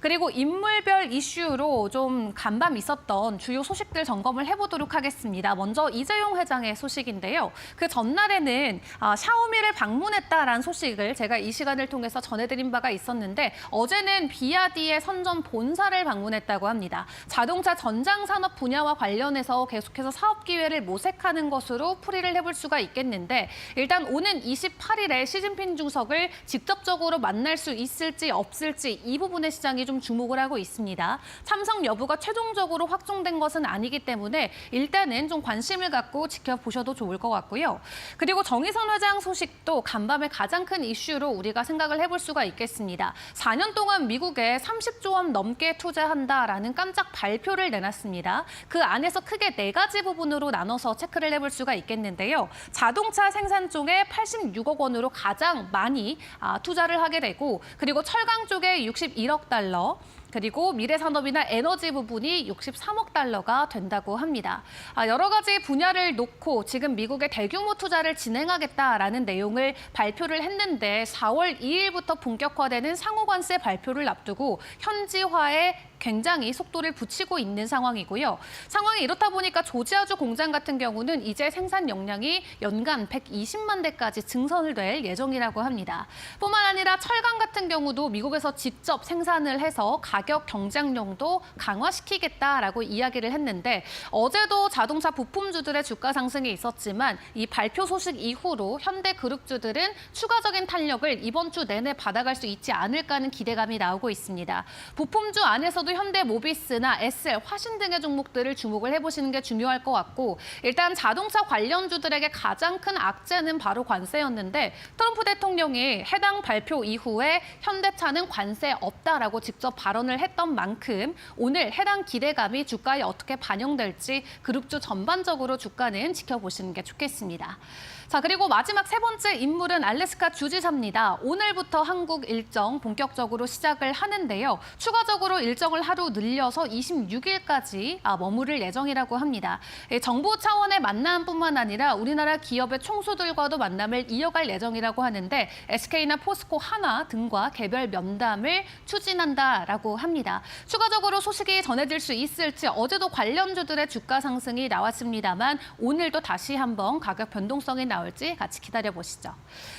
그리고 인물별 이슈로 좀 간밤 있었던 주요 소식들 점검을 해보도록 하겠습니다. 먼저 이재용 회장의 소식인데요. 그 전날에는 샤오미를 방문했다라는 소식을 제가 이 시간을 통해서 전해드린 바가 있었는데 어제는 비아디의 선전 본사를 방문했다고 합니다. 자동차 전장 산업 분야와 관련해서 계속해서 사업 기회를 모색하는 시작하는 것으로 풀이를 해볼 수가 있겠는데 일단 오는 28일에 시진핑 주석을 직접적으로 만날 수 있을지 없을지 이 부분에 시장이 좀 주목을 하고 있습니다. 참석 여부가 최종적으로 확정된 것은 아니기 때문에 일단은 좀 관심을 갖고 지켜보셔도 좋을 것 같고요. 그리고 정의선 회장 소식도 간밤에 가장 큰 이슈로 우리가 생각을 해볼 수가 있겠습니다. 4년 동안 미국에 30조 원 넘게 투자한다라는 깜짝 발표를 내놨습니다. 그 안에서 크게 4가지 부분으로 나눠서 체크를 해볼 수가 있겠는데요. 자동차 생산 쪽에 86억 원으로 가장 많이 투자를 하게 되고 그리고 철강 쪽에 61억 달러, 그리고 미래산업이나 에너지 부분이 63억 달러가 된다고 합니다. 여러 가지 분야를 놓고 지금 미국의 대규모 투자를 진행하겠다라는 내용을 발표를 했는데 4월 2일부터 본격화되는 상호관세 발표를 앞두고 현지화에 굉장히 속도를 붙이고 있는 상황이고요. 상황이 이렇다 보니까 조지아주 공장 같은 경우는 이제 생산 역량이 연간 120만 대까지 증설을 될 예정이라고 합니다. 뿐만 아니라 철강 같은 경우도 미국에서 직접 생산을 해서 가격 경쟁력도 강화시키겠다라고 이야기를 했는데 어제도 자동차 부품주들의 주가 상승이 있었지만 이 발표 소식 이후로 현대그룹주들은 추가적인 탄력을 이번 주 내내 받아갈 수 있지 않을까 하는 기대감이 나오고 있습니다. 부품주 안에서도 현대모비스나 SL, 화신 등의 종목들을 주목을 해보시는 게 중요할 것 같고 일단 자동차 관련주들에게 가장 큰 악재는 바로 관세였는데 트럼프 대통령이 해당 발표 이후에 현대차는 관세 없다라고 직접 발언을 했던 만큼 오늘 해당 기대감이 주가에 어떻게 반영될지 그룹주 전반적으로 주가는 지켜보시는 게 좋겠습니다. 자, 그리고 마지막 세 번째 인물은 알래스카 주지사입니다. 오늘부터 한국 일정 본격적으로 시작을 하는데요. 추가적으로 일정을 하루 늘려서 26일까지 머무를 예정이라고 합니다. 정부 차원의 만남뿐만 아니라 우리나라 기업의 총수들과도 만남을 이어갈 예정이라고 하는데 SK나 포스코, 하나 등과 개별 면담을 추진한다라고 합니다. 추가적으로 소식이 전해질 수 있을지 어제도 관련주들의 주가 상승이 나왔습니다만 오늘도 다시 한번 가격 변동성이 나올지 같이 기다려보시죠.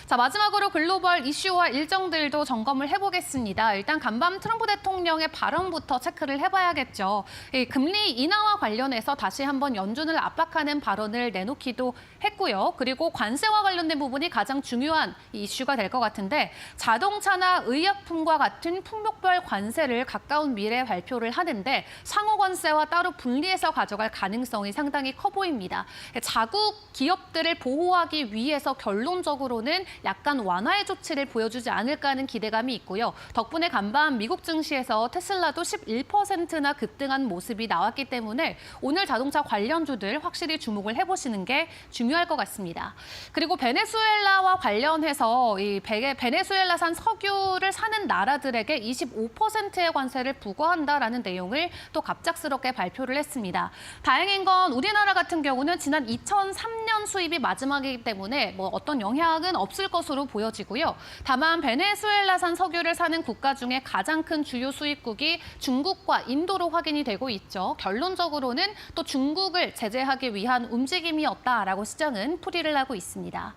자, 마지막으로 글로벌 이슈와 일정들도 점검을 해보겠습니다. 일단 간밤 트럼프 대통령의 발언부터 체크를 해봐야겠죠. 이 금리 인하와 관련해서 다시 한번 연준을 압박하는 발언을 내놓기도 했고요. 그리고 관세와 관련된 부분이 가장 중요한 이슈가 될 것 같은데 자동차나 의약품과 같은 품목별 관세를 가까운 미래에 발표를 하는데 상호 관세와 따로 분리해서 가져갈 가능성이 상당히 커 보입니다. 자국 기업들을 보호하기 위해서 결론적으로는 약간 완화의 조치를 보여주지 않을까 하는 기대감이 있고요. 덕분에 간밤 미국 증시에서 테슬라도 11%나 급등한 모습이 나왔기 때문에 오늘 자동차 관련주들 확실히 주목을 해보시는 게 중요할 것 같습니다. 그리고 베네수엘라와 관련해서 이 베네수엘라산 석유를 사는 나라들에게 25%의 관세를 부과한다라는 내용을 또 갑작스럽게 발표를 했습니다. 다행인 건 우리나라 같은 경우는 지난 2003년 수입이 마지막이기 때문에 어떤 영향은 없을 것으로 보여지고요. 다만 베네수엘라산 석유를 사는 국가 중에 가장 큰 주요 수입국이 중국과 인도로 확인이 되고 있죠. 결론적으로는 또 중국을 제재하기 위한 움직임이었다라고 시장은 풀이를 하고 있습니다.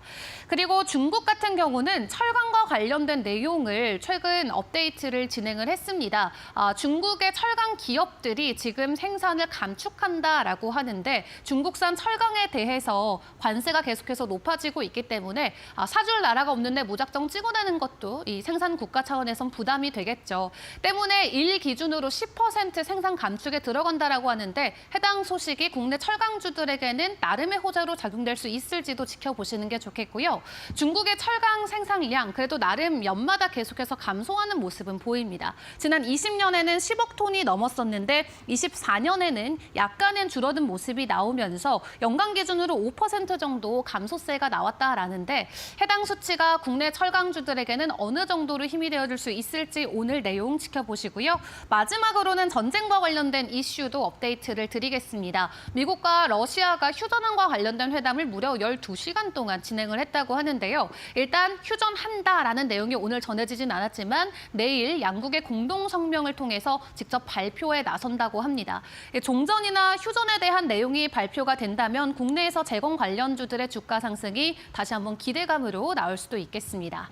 그리고 중국 같은 경우는 철강과 관련된 내용을 최근 업데이트를 진행을 했습니다. 중국의 철강 기업들이 지금 생산을 감축한다라고 하는데 중국산 철강에 대해서 관세가 계속해서 높아지고 있기 때문에 사줄 나라가 없는데 무작정 찍어내는 것도 이 생산 국가 차원에선 부담이 되겠죠. 때문에 일 기준으로 10% 생산 감축에 들어간다라고 하는데 해당 소식이 국내 철강주들에게는 나름의 호재로 작용될 수 있을지도 지켜보시는 게 좋겠고요. 중국의 철강 생산량 그래도 나름 연마다 계속해서 감소하는 모습은 보입니다. 지난 20년에는 10억 톤이 넘었었는데 24년에는 약간은 줄어든 모습이 나오면서 연간 기준으로 5% 정도 감소세가 나왔다라는데 해당 수치가 국내 철강주들에게는 어느 정도로 힘이 되어줄 수 있을지 오늘 내용 지켜보시고요. 마지막으로는 전쟁과 관련된 이슈도 업데이트를 드리겠습니다. 미국과 러시아가 휴전안과 관련된 회담을 무려 12시간 동안 진행을 했다고 하는데요. 일단 휴전한다라는 내용이 오늘 전해지진 않았지만 내일 양국의 공동 성명을 통해서 직접 발표에 나선다고 합니다. 종전이나 휴전에 대한 내용이 발표가 된다면 국내에서 재건 관련주들의 주가 상승이 다시 한번 기대감으로 나올 수도 있겠습니다.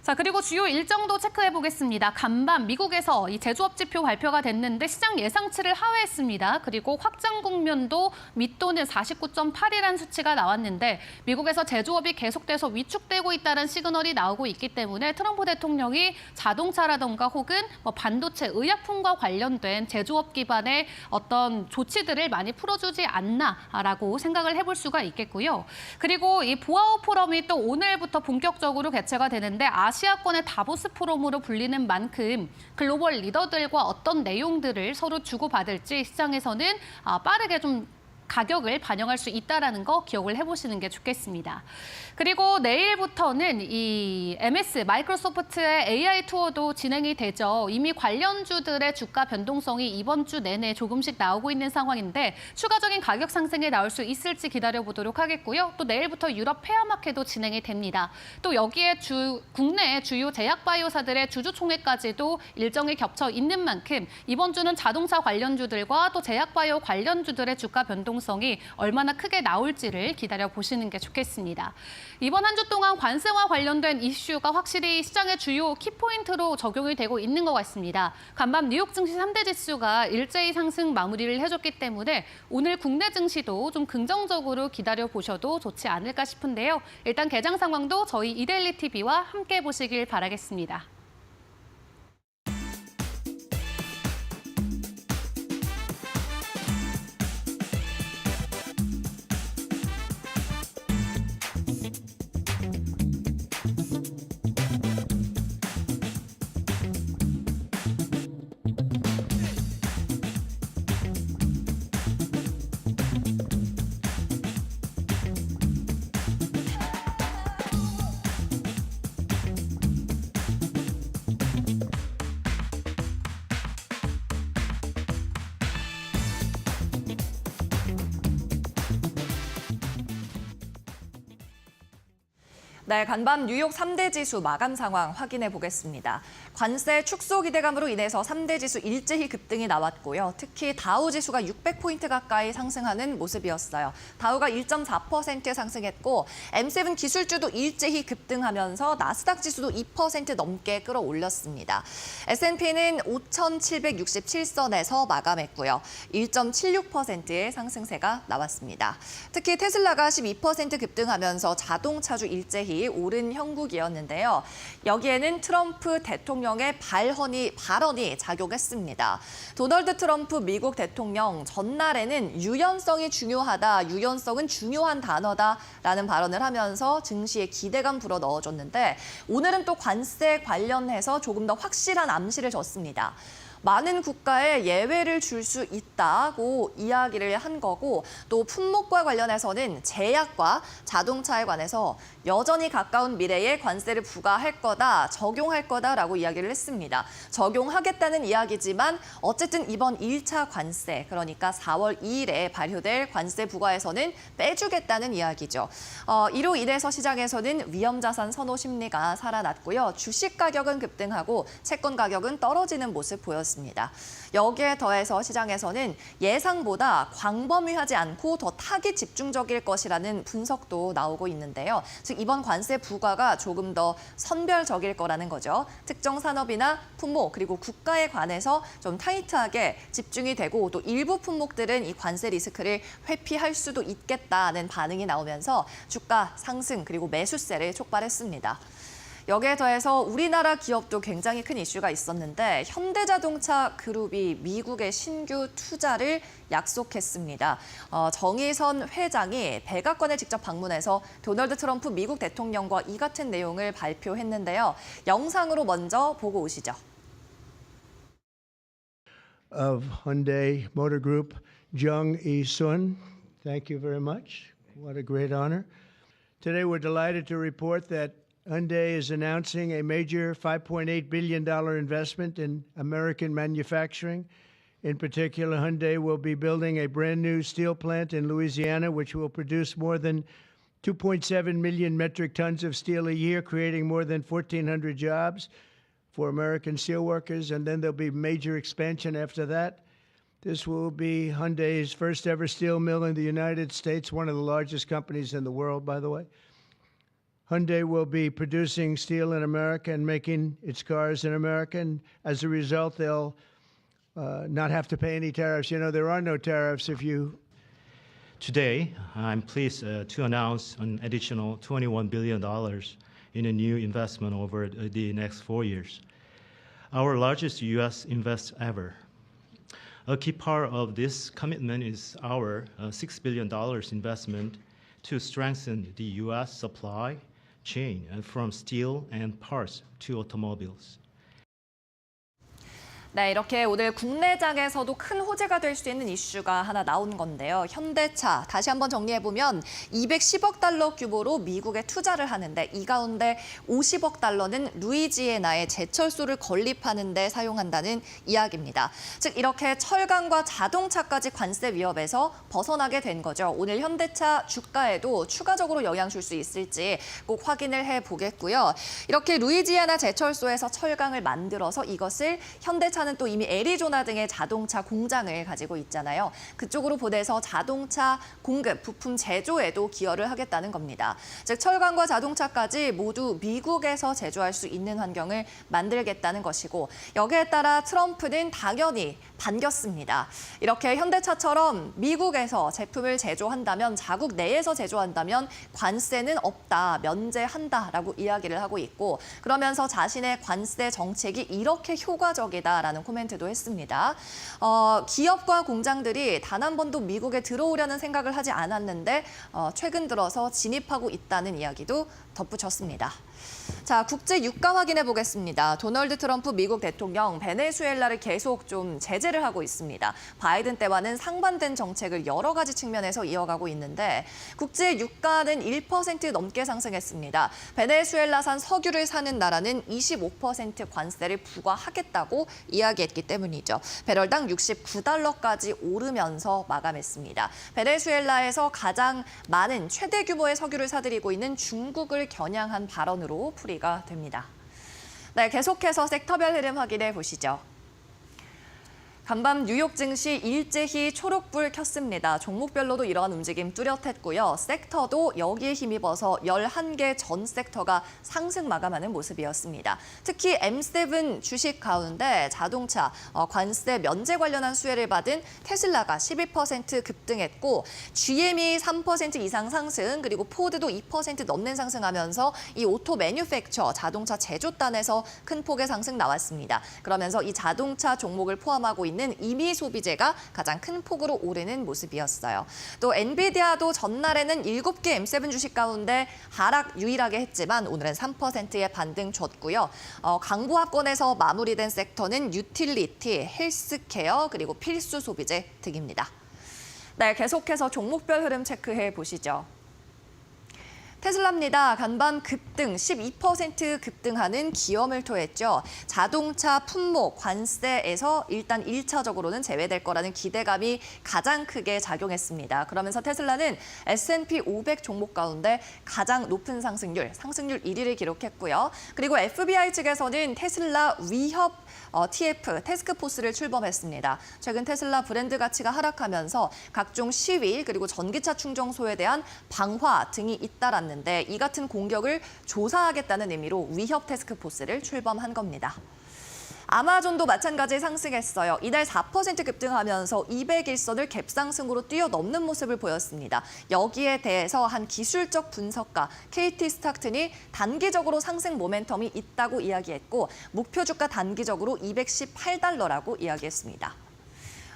자, 그리고 주요 일정도 체크해 보겠습니다. 간밤 미국에서 이 제조업 지표 발표가 됐는데 시장 예상치를 하회했습니다. 그리고 확장 국면도 밑도는 49.8이라는 수치가 나왔는데 미국에서 제조업이 계속돼서 위축되고 있다는 시그널이 나오고 있기 때문에 트럼프 대통령이 자동차라던가 혹은 뭐 반도체, 의약품과 관련된 제조업 기반의 어떤 조치들을 많이 풀어주지 않나라고 생각을 해볼 수가 있겠고요. 그리고 이 보아우 포럼이 또 오늘부터 본격적으로 개최가 되는데 아시아권의 다보스 포럼으로 불리는 만큼 글로벌 리더들과 어떤 내용들을 서로 주고받을지 시장에서는 빠르게 좀 가격을 반영할 수 있다는 거 기억을 해보시는 게 좋겠습니다. 그리고 내일부터는 이 MS, 마이크로소프트의 AI 투어도 진행이 되죠. 이미 관련주들의 주가 변동성이 이번 주 내내 조금씩 나오고 있는 상황인데 추가적인 가격 상승이 나올 수 있을지 기다려보도록 하겠고요. 또 내일부터 유럽 페어마켓도 진행이 됩니다. 또 여기에 국내 주요 제약바이오사들의 주주총회까지도 일정이 겹쳐 있는 만큼 이번 주는 자동차 관련주들과 또 제약바이오 관련주들의 주가 변동성이 얼마나 크게 나올지를 기다려보시는 게 좋겠습니다. 이번 한 주 동안 관세와 관련된 이슈가 확실히 시장의 주요 키포인트로 적용이 되고 있는 것 같습니다. 간밤 뉴욕 증시 3대 지수가 일제히 상승 마무리를 해줬기 때문에 오늘 국내 증시도 좀 긍정적으로 기다려보셔도 좋지 않을까 싶은데요. 일단 개장 상황도 저희 이데일리 TV와 함께 보시길 바라겠습니다. 네, 간밤 뉴욕 3대 지수 마감 상황 확인해 보겠습니다. 관세 축소 기대감으로 인해서 3대 지수 일제히 급등이 나왔고요. 특히 다우 지수가 600포인트 가까이 상승하는 모습이었어요. 다우가 1.4% 상승했고 M7 기술주도 일제히 급등하면서 나스닥 지수도 2% 넘게 끌어올렸습니다. S&P는 5,767선에서 마감했고요. 1.76%의 상승세가 나왔습니다. 특히 테슬라가 12% 급등하면서 자동차주 일제히 오른 형국이었는데요. 여기에는 트럼프 대통령의 발언이 작용했습니다. 도널드 트럼프 미국 대통령 전날에는 유연성이 중요하다, 유연성은 중요한 단어다라는 발언을 하면서 증시에 기대감 불어넣어줬는데 오늘은 또 관세 관련해서 조금 더 확실한 암시를 줬습니다. 많은 국가에 예외를 줄 수 있다고 이야기를 한 거고 또 품목과 관련해서는 제약과 자동차에 관해서 여전히 가까운 미래에 관세를 부과할 거다, 적용할 거다라고 이야기를 했습니다. 적용하겠다는 이야기지만 어쨌든 이번 1차 관세, 그러니까 4월 2일에 발효될 관세 부과에서는 빼주겠다는 이야기죠. 이로 인해서 시장에서는 위험자산 선호 심리가 살아났고요. 주식 가격은 급등하고 채권 가격은 떨어지는 모습 보였습니다. 여기에 더해서 시장에서는 예상보다 광범위하지 않고 더 타깃 집중적일 것이라는 분석도 나오고 있는데요. 즉 이번 관세 부과가 조금 더 선별적일 거라는 거죠. 특정 산업이나 품목 그리고 국가에 관해서 좀 타이트하게 집중이 되고 또 일부 품목들은 이 관세 리스크를 회피할 수도 있겠다는 반응이 나오면서 주가 상승 그리고 매수세를 촉발했습니다. 여기에 더해서 우리나라 기업도 굉장히 큰 이슈가 있었는데 현대자동차 그룹이 미국의 신규 투자를 약속했습니다. 정의선 회장이 백악관에 직접 방문해서 도널드 트럼프 미국 대통령과 이 같은 내용을 발표했는데요. 영상으로 먼저 보고 오시죠. Of Hyundai Motor Group, Jung E-sun. Thank you very much. What a great honor. Today we're delighted to report that Hyundai is announcing a major $5.8 billion investment in American manufacturing. In particular, Hyundai will be building a brand new steel plant in Louisiana, which will produce more than 2.7 million metric tons of steel a year, creating more than 1,400 jobs for American steelworkers. And then there'll be major expansion after that. This will be Hyundai's first ever steel mill in the United States, one of the largest companies in the world, by the way. Hyundai will be producing steel in America and making its cars in America. And as a result, they'll not have to pay any tariffs. You know, there are no tariffs if you Today, I'm pleased to announce an additional $21 billion in a new investment over the next 4 years, our largest U.S. invest ever. A key part of this commitment is our $6 billion investment to strengthen the U.S. supply chain from steel and parts to automobiles. 네, 이렇게 오늘 국내장에서도 큰 호재가 될 수 있는 이슈가 하나 나온 건데요. 현대차, 다시 한번 정리해보면 210억 달러 규모로 미국에 투자를 하는데 이 가운데 50억 달러는 루이지애나의 제철소를 건립하는 데 사용한다는 이야기입니다. 즉 이렇게 철강과 자동차까지 관세 위협에서 벗어나게 된 거죠. 오늘 현대차 주가에도 추가적으로 영향 줄 수 있을지 꼭 확인을 해보겠고요. 이렇게 루이지애나 제철소에서 철강을 만들어서 이것을 현대차 는 또 이미 애리조나 등의 자동차 공장을 가지고 있잖아요. 그쪽으로 보내서 자동차 공급, 부품 제조에도 기여를 하겠다는 겁니다. 즉 철강과 자동차까지 모두 미국에서 제조할 수 있는 환경을 만들겠다는 것이고 여기에 따라 트럼프는 당연히 반겼습니다. 이렇게 현대차처럼 미국에서 제품을 제조한다면 자국 내에서 제조한다면 관세는 없다, 면제한다라고 이야기를 하고 있고 그러면서 자신의 관세 정책이 이렇게 효과적이다라는 코멘트도 했습니다. 기업과 공장들이 단 한 번도 미국에 들어오려는 생각을 하지 않았는데 최근 들어서 진입하고 있다는 이야기도 덧붙였습니다. 자, 국제 유가 확인해 보겠습니다. 도널드 트럼프 미국 대통령 베네수엘라를 계속 좀 제재를 하고 있습니다. 바이든 때와는 상반된 정책을 여러 가지 측면에서 이어가고 있는데 국제 유가는 1% 넘게 상승했습니다. 베네수엘라산 석유를 사는 나라는 25% 관세를 부과하겠다고 이야기했기 때문이죠. 배럴당 69달러까지 오르면서 마감했습니다. 베네수엘라에서 가장 많은 최대 규모의 석유를 사들이고 있는 중국을 겨냥한 발언으로 풀이가 됩니다. 네, 계속해서 섹터별 흐름 확인해 보시죠. 간밤 뉴욕 증시 일제히 초록불 켰습니다. 종목별로도 이러한 움직임 뚜렷했고요. 섹터도 여기에 힘입어서 11개 전 섹터가 상승 마감하는 모습이었습니다. 특히 M7 주식 가운데 자동차 관세 면제 관련한 수혜를 받은 테슬라가 12% 급등했고 GM이 3% 이상 상승 그리고 포드도 2% 넘는 상승하면서 이 오토 매뉴팩처 자동차 제조단에서 큰 폭의 상승 나왔습니다. 그러면서 이 자동차 종목을 포함하고 있는 임의 소비재가 가장 큰 폭으로 오르는 모습이었어요. 또 엔비디아도 전날에는 7개 M7 주식 가운데 하락 유일하게 했지만 오늘은 3%의 반등 줬고요. 강보합권에서 마무리된 섹터는 유틸리티, 헬스케어 그리고 필수 소비재 등입니다. 네, 계속해서 종목별 흐름 체크해 보시죠. 테슬라입니다. 간밤 급등 12% 급등하는 기염을 토했죠. 자동차 품목 관세에서 일단 1차적으로는 제외될 거라는 기대감이 가장 크게 작용했습니다. 그러면서 테슬라는 S&P 500 종목 가운데 가장 높은 상승률 1위를 기록했고요. 그리고 FBI 측에서는 테슬라 위협 TF, 태스크포스를 출범했습니다. 최근 테슬라 브랜드 가치가 하락하면서 각종 시위 그리고 전기차 충전소에 대한 방화 등이 잇따랐는데 이 같은 공격을 조사하겠다는 의미로 위협 태스크포스를 출범한 겁니다. 아마존도 마찬가지 상승했어요. 이날 4% 급등하면서 200일선을 갭상승으로 뛰어넘는 모습을 보였습니다. 여기에 대해서 한 기술적 분석가 KT 스탁튼이 단기적으로 상승 모멘텀이 있다고 이야기했고 목표 주가 단기적으로 218달러라고 이야기했습니다.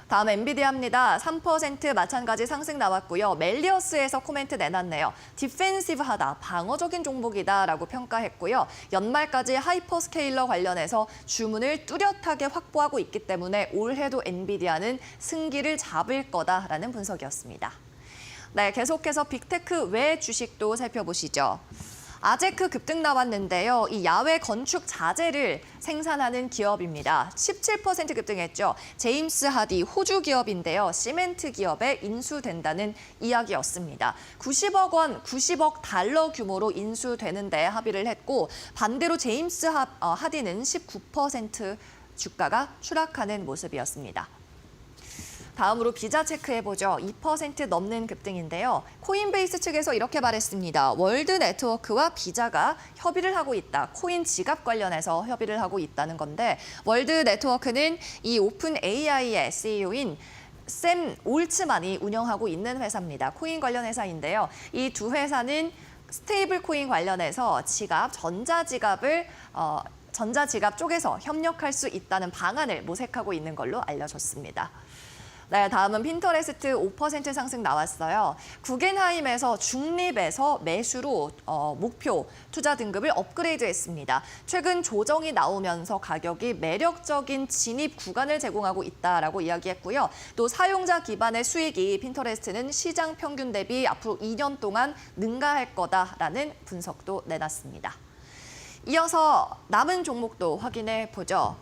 다음 엔비디아입니다. 3% 마찬가지 상승 나왔고요. 멜리어스에서 코멘트 내놨네요. 디펜시브하다, 방어적인 종목이다라고 평가했고요. 연말까지 하이퍼스케일러 관련해서 주문을 뚜렷하게 확보하고 있기 때문에 올해도 엔비디아는 승기를 잡을 거다라는 분석이었습니다. 네, 계속해서 빅테크 외 주식도 살펴보시죠. 아제크 급등 나왔는데요. 이 야외 건축 자재를 생산하는 기업입니다. 17% 급등했죠. 제임스 하디 호주 기업인데요. 시멘트 기업에 인수된다는 이야기였습니다. 90억 원, 90억 달러 규모로 인수되는데 합의를 했고 반대로 제임스 하디는 19% 주가가 추락하는 모습이었습니다. 다음으로 비자 체크해보죠. 2% 넘는 급등인데요. 코인베이스 측에서 이렇게 말했습니다. 월드 네트워크와 비자가 협의를 하고 있다. 코인 지갑 관련해서 협의를 하고 있다는 건데 월드 네트워크는 이 오픈 AI의 CEO인 샘 올츠만이 운영하고 있는 회사입니다. 코인 관련 회사인데요. 이 두 회사는 스테이블 코인 관련해서 전자지갑 쪽에서 협력할 수 있다는 방안을 모색하고 있는 걸로 알려졌습니다. 네, 다음은 핀터레스트 5% 상승 나왔어요. 구겐하임에서 중립에서 매수로 목표 투자 등급을 업그레이드했습니다. 최근 조정이 나오면서 가격이 매력적인 진입 구간을 제공하고 있다라고 이야기했고요. 또 사용자 기반의 수익이 핀터레스트는 시장 평균 대비 앞으로 2년 동안 능가할 거다라는 분석도 내놨습니다. 이어서 남은 종목도 확인해 보죠.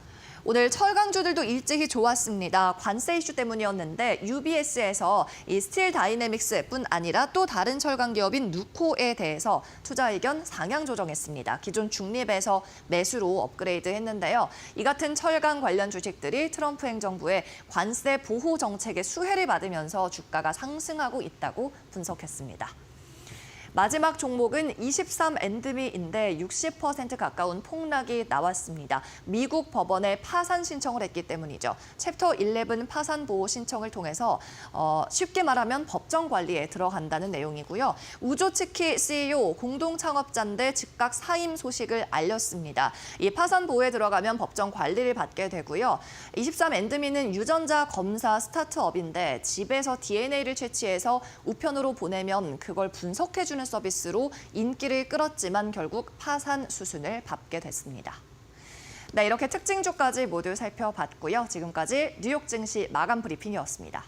오늘 철강주들도 일찍이 좋았습니다. 관세 이슈 때문이었는데 UBS에서 이 스틸 다이내믹스뿐 아니라 또 다른 철강 기업인 누코에 대해서 투자 의견 상향 조정했습니다. 기존 중립에서 매수로 업그레이드 했는데요. 이 같은 철강 관련 주식들이 트럼프 행정부의 관세 보호 정책의 수혜를 받으면서 주가가 상승하고 있다고 분석했습니다. 마지막 종목은 23엔드미인데 60% 가까운 폭락이 나왔습니다. 미국 법원에 파산 신청을 했기 때문이죠. 챕터 11 파산 보호 신청을 통해서 쉽게 말하면 법정 관리에 들어간다는 내용이고요. 우조츠키 CEO 공동 창업자인데 즉각 사임 소식을 알렸습니다. 이 파산 보호에 들어가면 법정 관리를 받게 되고요. 23엔드미는 유전자 검사 스타트업인데 집에서 DNA를 채취해서 우편으로 보내면 그걸 분석해주는 서비스로 인기를 끌었지만 결국 파산 수순을 밟게 됐습니다. 네, 이렇게 특징주까지 모두 살펴봤고요. 지금까지 뉴욕 증시 마감 브리핑이었습니다.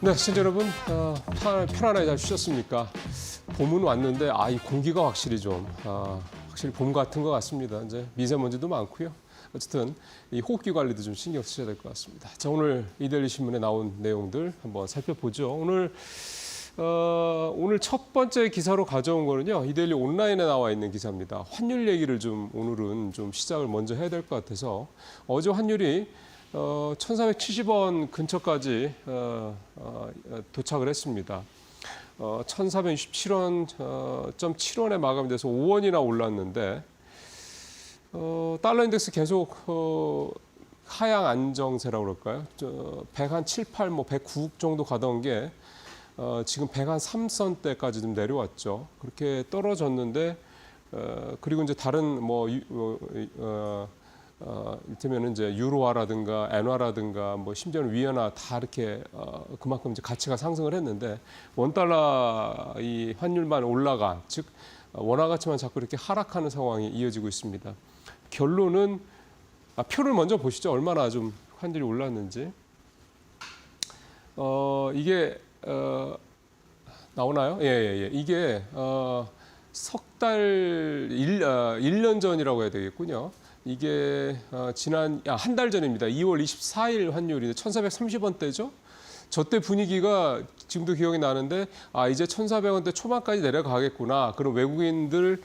네, 시청자 여러분, 편안하게 잘 쉬셨습니까? 봄은 왔는데, 이 공기가 확실히 확실히 봄 같은 것 같습니다. 이제 미세먼지도 많고요. 어쨌든 이 호흡기 관리도 좀 신경 쓰셔야 될 것 같습니다. 자, 오늘 이데일리 신문에 나온 내용들 한번 살펴보죠. 오늘 첫 번째 기사로 가져온 거는요, 이데일리 온라인에 나와 있는 기사입니다. 환율 얘기를 오늘은 좀 시작을 먼저 해야 될 것 같아서 어제 환율이 1,470원 근처까지 도착을 했습니다. 1,467원.7원에 마감이 돼서 5원이나 올랐는데 달러 인덱스 계속 하향 안정세라고 그럴까요? 107, 8, 109 정도 가던 게 지금 103선대까지 좀 내려왔죠. 그렇게 떨어졌는데 그리고 이제 다른 이를테면 이제 유로화라든가 엔화라든가 심지어는 위안화 다 이렇게 그만큼 이제 가치가 상승을 했는데 원달러 이 환율만 올라간, 즉 원화 가치만 자꾸 이렇게 하락하는 상황이 이어지고 있습니다. 결론은 표를 먼저 보시죠. 얼마나 좀 환율이 올랐는지. 이게 나오나요? 예. 이게 석 달 1년 전이라고 해야 되겠군요. 이게 한 달 전입니다. 2월 24일 환율이 1,430원대죠. 저때 분위기가 지금도 기억이 나는데 이제 1,400원대 초반까지 내려가겠구나. 그럼 외국인들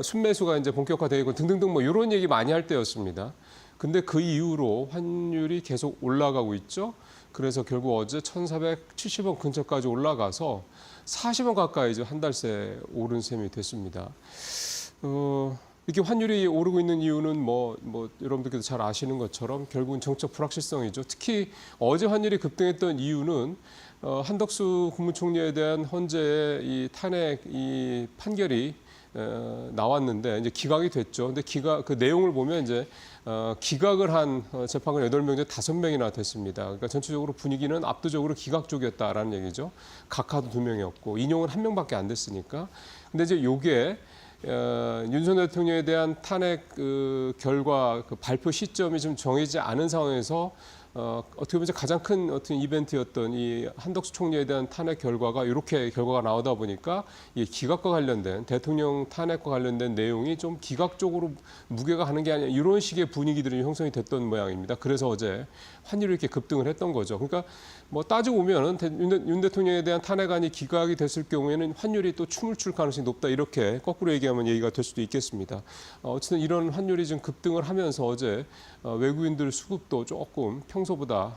순매수가 이제 본격화되고 등등등 이런 얘기 많이 할 때였습니다. 근데 그 이후로 환율이 계속 올라가고 있죠. 그래서 결국 어제 1,470원 근처까지 올라가서 40원 가까이 이제 한 달 새 오른 셈이 됐습니다. 이렇게 환율이 오르고 있는 이유는 여러분들께서 잘 아시는 것처럼 결국은 정책 불확실성이죠. 특히 어제 환율이 급등했던 이유는 한덕수 국무총리에 대한 헌재의 이 탄핵 이 판결이 나왔는데 이제 기각이 됐죠. 근데 그 내용을 보면 이제 기각을 한 재판관 8명 중에 5명이나 됐습니다. 그러니까 전체적으로 분위기는 압도적으로 기각 쪽이었다라는 얘기죠. 각하도 2명이었고 인용은 1명밖에 안 됐으니까. 근데 이제 요게 윤석열 대통령에 대한 탄핵 결과 발표 시점이 좀 정해지지 않은 상황에서 어떻게 보면 가장 큰 어떤 이벤트였던 이 한덕수 총리에 대한 탄핵 결과가 이렇게 결과가 나오다 보니까 이 기각과 관련된 대통령 탄핵과 관련된 내용이 좀 기각적으로 무게가 가는 게 아니라 이런 식의 분위기들이 형성이 됐던 모양입니다. 그래서 어제 환율이 이렇게 급등을 했던 거죠. 그러니까 뭐 따지고 보면은 윤 대통령에 대한 탄핵안이 기각이 됐을 경우에는 환율이 또 춤을 출 가능성이 높다 이렇게 거꾸로 얘기하면 얘기가 될 수도 있겠습니다. 어쨌든 이런 환율이 좀 급등을 하면서 어제 외국인들 수급도 조금 평소보다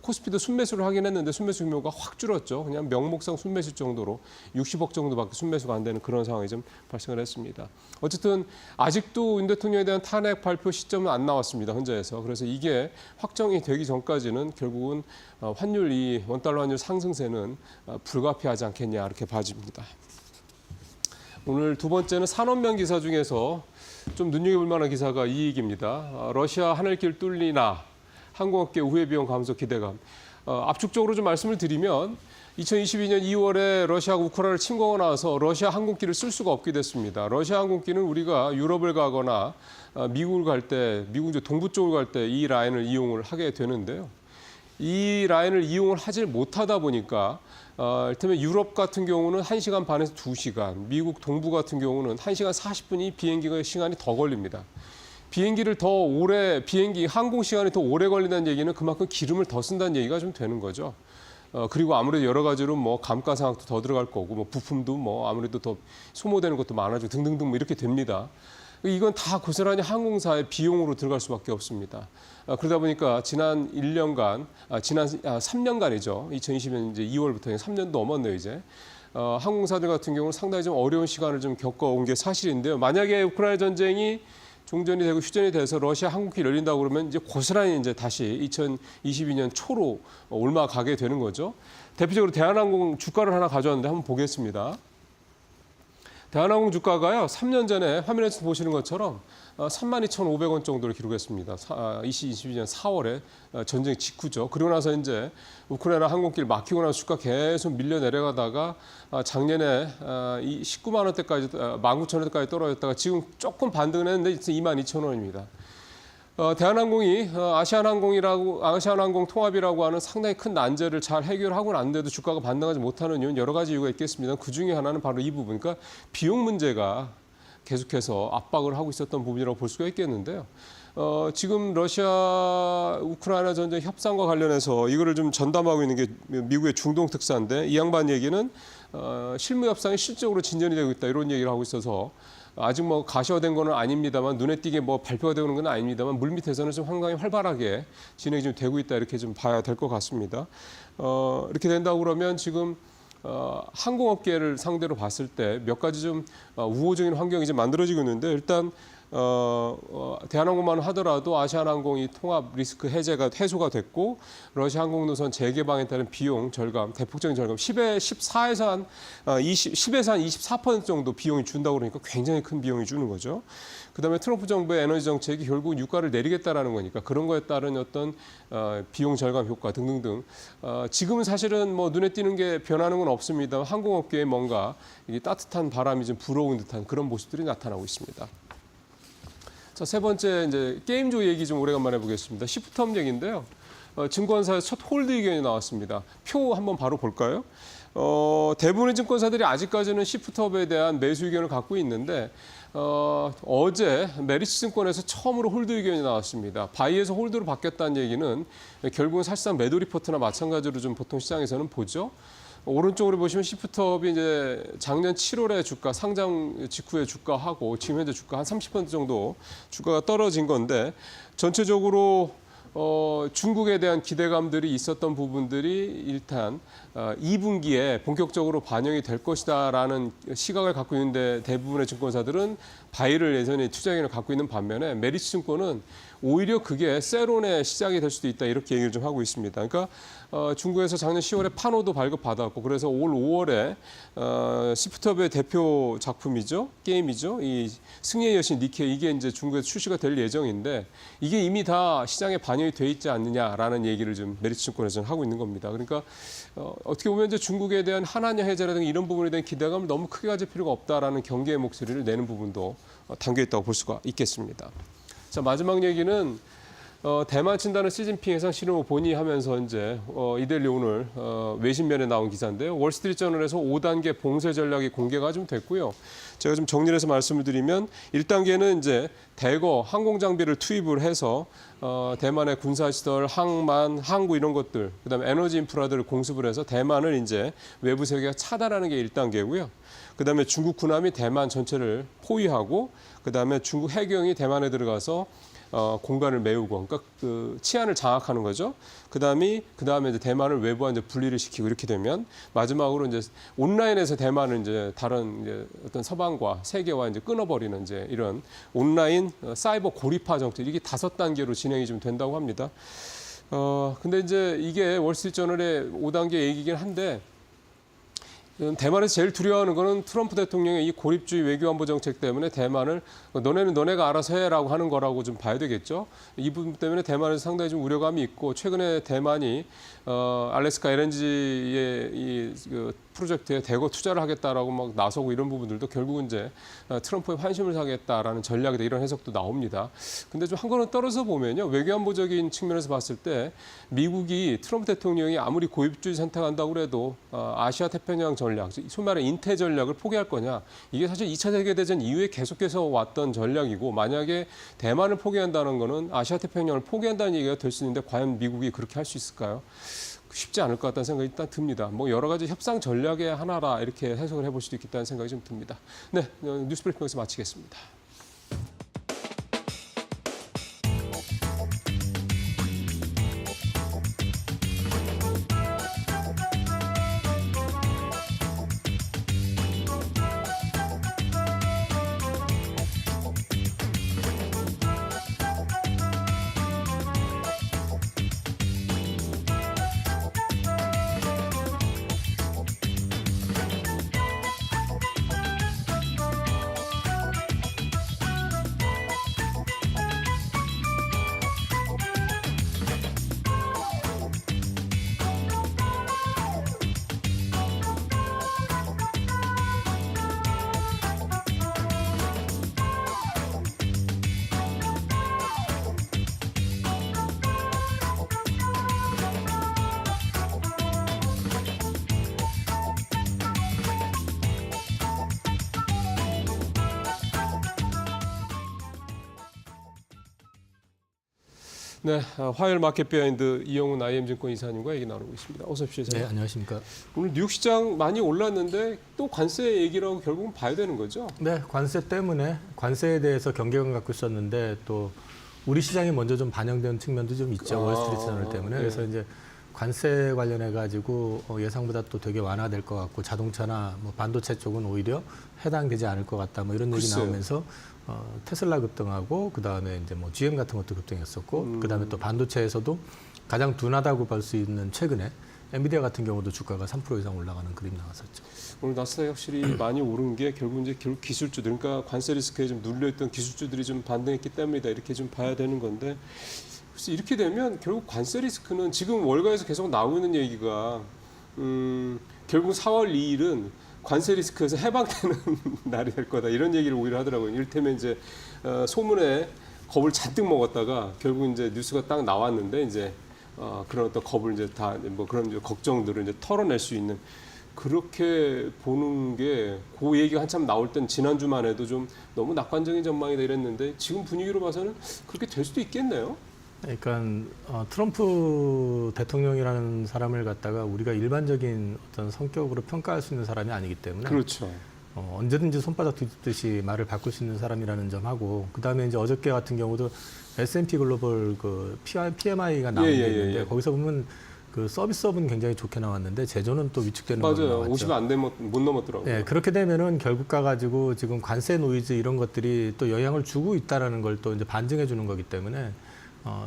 코스피도 순매수를 하긴 했는데 순매수 규모가 확 줄었죠. 그냥 명목상 순매수 정도로 60억 정도밖에 순매수가 안 되는 그런 상황이 좀 발생을 했습니다. 어쨌든 아직도 윤 대통령에 대한 탄핵 발표 시점은 안 나왔습니다. 현재에서. 그래서 이게 확정이 되기 전까지는 결국은 환율 이 원달러 환율 상승세는 불가피하지 않겠냐 이렇게 봐집니다. 오늘 두 번째는 산업면 기사 중에서 좀 눈여겨볼 만한 기사가 이 얘기입니다. 러시아 하늘길 뚫리나 항공업계 우회 비용 감소 기대감. 압축적으로 좀 말씀을 드리면 2022년 2월에 러시아가 우크라이나를 침공하고 나서 러시아 항공기를 쓸 수가 없게 됐습니다. 러시아 항공기는 우리가 유럽을 가거나 미국을 갈 때, 미국 동부 쪽을 갈 때 이 라인을 이용을 하게 되는데요. 이 라인을 이용을 하질 못하다 보니까 이를테면 유럽 같은 경우는 1시간 반에서 2시간, 미국 동부 같은 경우는 1시간 40분이 비행기가 시간이 더 걸립니다. 비행기를 더 오래, 항공 시간이 더 오래 걸린다는 얘기는 그만큼 기름을 더 쓴다는 얘기가 좀 되는 거죠. 그리고 아무래도 여러 가지로 뭐 감가상각도 더 들어갈 거고, 뭐 부품도 뭐 아무래도 더 소모되는 것도 많아지고 등등등 뭐 이렇게 됩니다. 이건 다 고스란히 항공사의 비용으로 들어갈 수밖에 없습니다. 그러다 보니까 지난 3년간이죠. 2020년 이제 2월부터 3년 넘었네요, 이제. 항공사들 같은 경우는 상당히 좀 어려운 시간을 좀 겪어온 게 사실인데요. 만약에 우크라이나 전쟁이 종전이 되고 휴전이 돼서 러시아 항공길이 열린다고 그러면 이제 고스란히 이제 다시 2022년 초로 올라가게 되는 거죠. 대표적으로 대한항공 주가를 하나 가져왔는데 한번 보겠습니다. 대한항공 주가가요, 3년 전에 화면에서 보시는 것처럼 32,500원 정도를 기록했습니다. 2022년 4월에 전쟁 직후죠. 그러고 나서 이제 우크라이나 항공길 막히고 나서 주가 계속 밀려 내려가다가 작년에 19만 원대까지, 19,000원대까지 떨어졌다가 지금 조금 반등을 했는데 22,000원입니다. 대한항공이 아시아나항공 통합이라고 하는 상당히 큰 난제를 잘 해결하고 났는데도 주가가 반등하지 못하는 이유는 여러 가지 이유가 있겠습니다. 그 중에 하나는 바로 이 부분, 그러니까 비용 문제가 계속해서 압박을 하고 있었던 부분이라고 볼 수가 있겠는데요. 지금 러시아 우크라이나 전쟁 협상과 관련해서 이거를 좀 전담하고 있는 게 미국의 중동 특사인데 이 양반 얘기는 실무 협상이 실적으로 진전이 되고 있다 이런 얘기를 하고 있어서 아직 뭐 가시화된 건 아닙니다만 눈에 띄게 뭐 발표가 되는 건 아닙니다만 물밑에서는 좀 상당히 활발하게 진행이 좀 되고 있다 이렇게 좀 봐야 될 것 같습니다. 이렇게 된다고 그러면 지금 항공업계를 상대로 봤을 때 몇 가지 좀 우호적인 환경이 좀 만들어지고 있는데 일단 대한항공만 하더라도 아시아나항공이 통합 리스크 해소가 됐고 러시아 항공노선 재개방에 따른 비용 절감, 대폭적인 절감 10에서 한 24% 정도 비용이 준다고 그러니까 굉장히 큰 비용이 주는 거죠. 그다음에 트럼프 정부의 에너지 정책이 결국 유가를 내리겠다라는 거니까 그런 거에 따른 어떤 비용 절감 효과 등등등. 지금은 사실은 뭐 눈에 띄는 게 변하는 건 없습니다. 항공업계에 뭔가 이게 따뜻한 바람이 좀 불어오는 듯한 그런 모습들이 나타나고 있습니다. 자, 세 번째 이제 게임조 얘기 좀 오래간만에 보겠습니다. 시프트업 얘기인데요. 증권사에서 첫 홀드 의견이 나왔습니다. 표 한번 바로 볼까요? 대부분의 증권사들이 아직까지는 시프트업에 대한 매수 의견을 갖고 있는데 어제 메리츠 증권에서 처음으로 홀드 의견이 나왔습니다. 바이에서 홀드로 바뀌었다는 얘기는 결국은 사실상 매도 리포트나 마찬가지로 좀 보통 시장에서는 보죠. 오른쪽으로 보시면 시프트업이 이제 작년 7월에 주가 상장 직후에 주가하고 지금 현재 주가 한 30% 정도 주가가 떨어진 건데 전체적으로 중국에 대한 기대감들이 있었던 부분들이 일단 2분기에 본격적으로 반영이 될 것이다라는 시각을 갖고 있는데 대부분의 증권사들은 바이를 예전에 투자기를 갖고 있는 반면에 메리츠증권은 오히려 그게 세론의 시작이 될 수도 있다 이렇게 얘기를 좀 하고 있습니다. 그러니까 중국에서 작년 10월에 파노도 발급받았고 그래서 올 5월에 시프트업의 대표 작품이죠. 게임이죠. 이 승리의 여신 니케 이게 이제 중국에서 출시가 될 예정인데 이게 이미 다 시장에 반영이 돼 있지 않느냐라는 얘기를 좀 메리츠증권에서는 하고 있는 겁니다. 그러니까 어떻게 보면 이제 중국에 대한 한한여 해제라든가 이런 부분에 대한 기대감을 너무 크게 가질 필요가 없다라는 경계의 목소리를 내는 부분도 담겨 있다고 볼 수가 있겠습니다. 자, 마지막 얘기는 대만 친다는 시진핑 해상실험을 본의하면서 이제 이데일리 오늘 외신면에 나온 기사인데요. 월스트리트저널에서 5단계 봉쇄 전략이 공개가 좀 됐고요. 제가 좀 정리를 해서 말씀을 드리면 1단계는 이제 대거 항공 장비를 투입을 해서 대만의 군사시설, 항만, 항구 이런 것들, 그다음에 에너지 인프라들을 공습을 해서 대만을 이제 외부 세계가 차단하는 게 1단계고요. 그다음에 중국 군함이 대만 전체를 포위하고 그다음에 중국 해경이 대만에 들어가서 공간을 메우고, 그러니까 그 치안을 장악하는 거죠. 그다음에 이제 대만을 외부와 이제 분리를 시키고 이렇게 되면 마지막으로 이제 온라인에서 대만을 이제 다른 이제 어떤 서방과 세계와 이제 끊어버리는 이제 이런 온라인 사이버 고립화 정책 이게 5단계로 진행이 좀 된다고 합니다. 근데 이제 이게 월스트리트저널의 5단계 얘기긴 한데. 대만에서 제일 두려워하는 거는 트럼프 대통령의 이 고립주의 외교안보 정책 때문에 대만을 너네는 너네가 알아서 해라고 하는 거라고 좀 봐야 되겠죠. 이 부분 때문에 대만에서 상당히 좀 우려감이 있고 최근에 대만이 알래스카 LNG의 이 프로젝트에 대거 투자를 하겠다라고 막 나서고 이런 부분들도 결국은 이제 트럼프의 환심을 사겠다라는 전략이다 이런 해석도 나옵니다. 근데 좀 한 걸음 떨어져 보면요. 외교안보적인 측면에서 봤을 때 미국이 트럼프 대통령이 아무리 고립주의 선택한다고 해도 아시아 태평양 전략, 소위 말해 인태 전략을 포기할 거냐. 이게 사실 2차 세계대전 이후에 계속해서 왔던 전략이고 만약에 대만을 포기한다는 거는 아시아 태평양을 포기한다는 얘기가 될 수 있는데 과연 미국이 그렇게 할 수 있을까요? 쉽지 않을 것 같다는 생각이 일단 듭니다. 뭐 여러 가지 협상 전략의 하나라 이렇게 해석을 해볼 수도 있겠다는 생각이 좀 듭니다. 네, 뉴스브리핑에서 마치겠습니다. 네, 화요일 마켓 비하인드 이영훈 IM증권 이사님과 얘기 나누고 있습니다. 어서 오십시오. 네, 안녕하십니까. 오늘 뉴욕 시장 많이 올랐는데 또 관세 얘기라고 결국은 봐야 되는 거죠? 네, 관세 때문에 관세에 대해서 경계감 갖고 있었는데 또 우리 시장이 먼저 좀 반영된 측면도 좀 있죠. 월스트리트저널 때문에. 네. 그래서 이제 관세 관련해 가지고 예상보다 또 되게 완화될 것 같고 자동차나 뭐 반도체 쪽은 오히려 해당되지 않을 것 같다. 뭐 이런 얘기 글쎄요. 나오면서 테슬라 급등하고 그다음에 이제 뭐 GM 같은 것도 급등했었고 그다음에 또 반도체에서도 가장 둔하다고 볼 수 있는 최근에 엔비디아 같은 경우도 주가가 3% 이상 올라가는 그림 나왔었죠. 오늘 나스닥이 확실히 많이 오른 게 결국 이제 기술주들, 그러니까 관세 리스크에 좀 눌려있던 기술주들이 좀 반등했기 때문이다 이렇게 좀 봐야 되는 건데, 글쎄 이렇게 되면 결국 관세 리스크는 지금 월가에서 계속 나오고 있는 얘기가 결국 4월 2일은 관세 리스크에서 해방되는 날이 될 거다 이런 얘기를 오히려 하더라고요. 이를테면 이제 소문에 겁을 잔뜩 먹었다가 결국 이제 뉴스가 딱 나왔는데 이제 그런 어떤 겁을 이제 다 뭐 그런 이제 걱정들을 이제 털어낼 수 있는 그렇게 보는 게 그 얘기가 한참 나올 땐 지난주만 해도 좀 너무 낙관적인 전망이다 이랬는데 지금 분위기로 봐서는 그렇게 될 수도 있겠네요. 그러니까 트럼프 대통령이라는 사람을 갖다가 우리가 일반적인 어떤 성격으로 평가할 수 있는 사람이 아니기 때문에 그렇죠. 언제든지 손바닥 뒤집듯이 말을 바꿀 수 있는 사람이라는 점하고 그다음에 이제 어저께 같은 경우도 S&P 글로벌 그 PMI가 나온 게 있는데 거기서 보면 그 서비스업은 굉장히 좋게 나왔는데 제조는 또 위축되는 걸로 맞아요. 나왔죠. 50이 안 되면 못 넘었더라고요. 네, 그렇게 되면은 결국 가가지고 지금 관세 노이즈 이런 것들이 또 영향을 주고 있다라는 걸 또 이제 반증해 주는 거기 때문에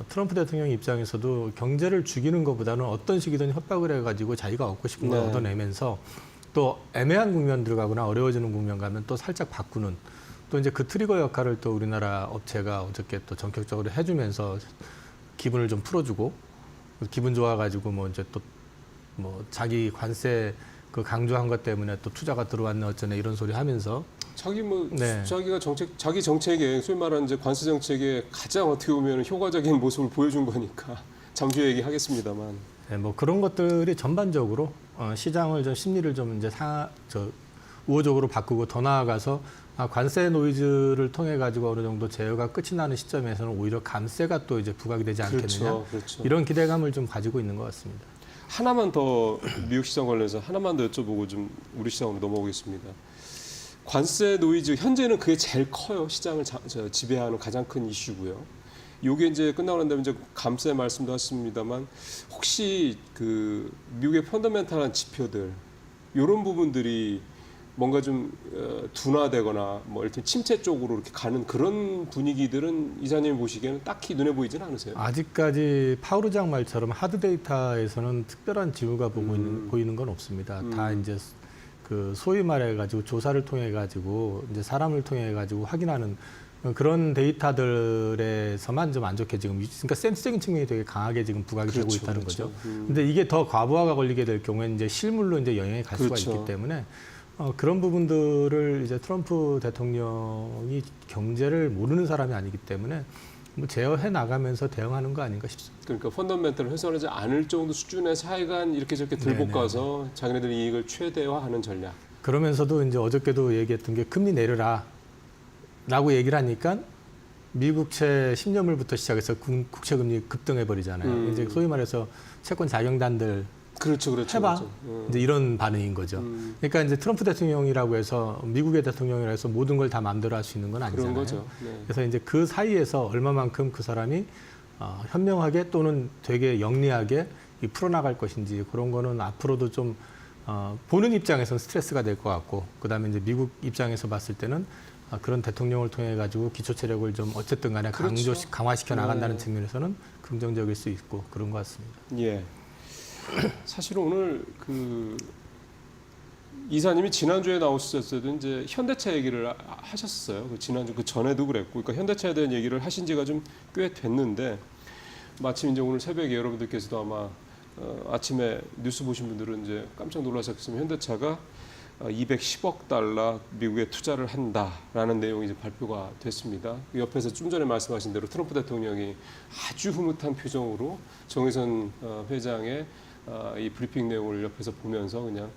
트럼프 대통령 입장에서도 경제를 죽이는 것보다는 어떤 식이든 협박을 해가지고 자기가 얻고 싶은 걸 네. 얻어내면서 또 애매한 국면 들어가거나 어려워지는 국면 가면 또 살짝 바꾸는 또 이제 그 트리거 역할을 또 우리나라 업체가 어저께 또 전격적으로 해주면서 기분을 좀 풀어주고 기분 좋아가지고 뭐 이제 또 뭐 자기 관세 그 강조한 것 때문에 또 투자가 들어왔네 어쩌네 이런 소리 하면서 자기 뭐 네. 자기가 자기 정책에 소위 말하는 이제 관세 정책에 가장 어떻게 보면 효과적인 모습을 보여준 거니까 잠시 후에 얘기하겠습니다만. 네, 뭐 그런 것들이 전반적으로 시장을 좀 심리를 좀 이제 우호적으로 바꾸고 더 나아가서 관세 노이즈를 통해 가지고 어느 정도 제어가 끝이 나는 시점에서는 오히려 감세가 또 이제 부각이 되지 않겠느냐 그렇죠. 이런 기대감을 좀 가지고 있는 것 같습니다. 하나만 더 미국 시장 관련해서 하나만 더 여쭤보고 좀 우리 시장으로 넘어오겠습니다. 관세 노이즈 현재는 그게 제일 커요. 시장을 지배하는 가장 큰 이슈고요. 요게 이제 끝나고 난 다음에 이제 감세 말씀도 하셨습니다만 혹시 그 미국의 펀더멘탈한 지표들 이런 부분들이 뭔가 좀 둔화되거나 뭐 이렇게 침체 쪽으로 이렇게 가는 그런 분위기들은 이사님이 보시기에는 딱히 눈에 보이지는 않으세요? 아직까지 파월 의장 말처럼 하드 데이터에서는 특별한 징후가 보이는 건 없습니다. 다 이제 그 소위 말해 가지고 조사를 통해 가지고 이제 사람을 통해 가지고 확인하는 그런 데이터들에서만 좀 안 좋게 지금 그러니까 센스적인 측면이 되게 강하게 지금 부각이 되고 있다는 거죠. 근데 이게 더 과부하가 걸리게 될 경우에는 이제 실물로 이제 영향이 갈 수가 있기 때문에 그런 부분들을 이제 트럼프 대통령이 경제를 모르는 사람이 아니기 때문에 뭐 제어해 나가면서 대응하는 거 아닌가 싶습니다. 그러니까 펀더멘털을 훼손하지 않을 정도 수준의 사이간 이렇게 저렇게 들볶아서 자기네들 이익을 최대화하는 전략. 그러면서도 이제 어저께도 얘기했던 게 금리 내려라 라고 얘기를 하니까 미국채 10년물부터 시작해서 국채금리 급등해 버리잖아요. 이제 소위 말해서 채권 자경단들 그렇죠. 해봐. 이제 이런 반응인 거죠. 그러니까 이제 트럼프 대통령이라고 해서 미국의 대통령이라고 해서 모든 걸 다 마음대로 할 수 있는 건 아니잖아요. 그런 거죠. 네. 그래서 이제 그 사이에서 얼마만큼 그 사람이 현명하게 또는 되게 영리하게 풀어나갈 것인지 그런 거는 앞으로도 좀 보는 입장에서는 스트레스가 될 것 같고 그다음에 이제 미국 입장에서 봤을 때는 그런 대통령을 통해 가지고 기초 체력을 좀 어쨌든 간에 강화시켜 나간다는 측면에서는 긍정적일 수 있고 그런 것 같습니다. 예. 사실은 오늘 그 이사님이 지난주에 나오셨을 때도 이제 현대차 얘기를 하셨어요. 지난주 그 전에도 그랬고, 그러니까 현대차에 대한 얘기를 하신 지가 좀 꽤 됐는데 마침 이제 오늘 새벽에 여러분들께서도 아마 아침에 뉴스 보신 분들은 이제 깜짝 놀라셨겠지만 현대차가 210억 달러 미국에 투자를 한다라는 내용이 이제 발표가 됐습니다. 옆에서 좀 전에 말씀하신 대로 트럼프 대통령이 아주 흐뭇한 표정으로 정의선 회장의 이 브리핑 내용을 옆에서 보면서 그냥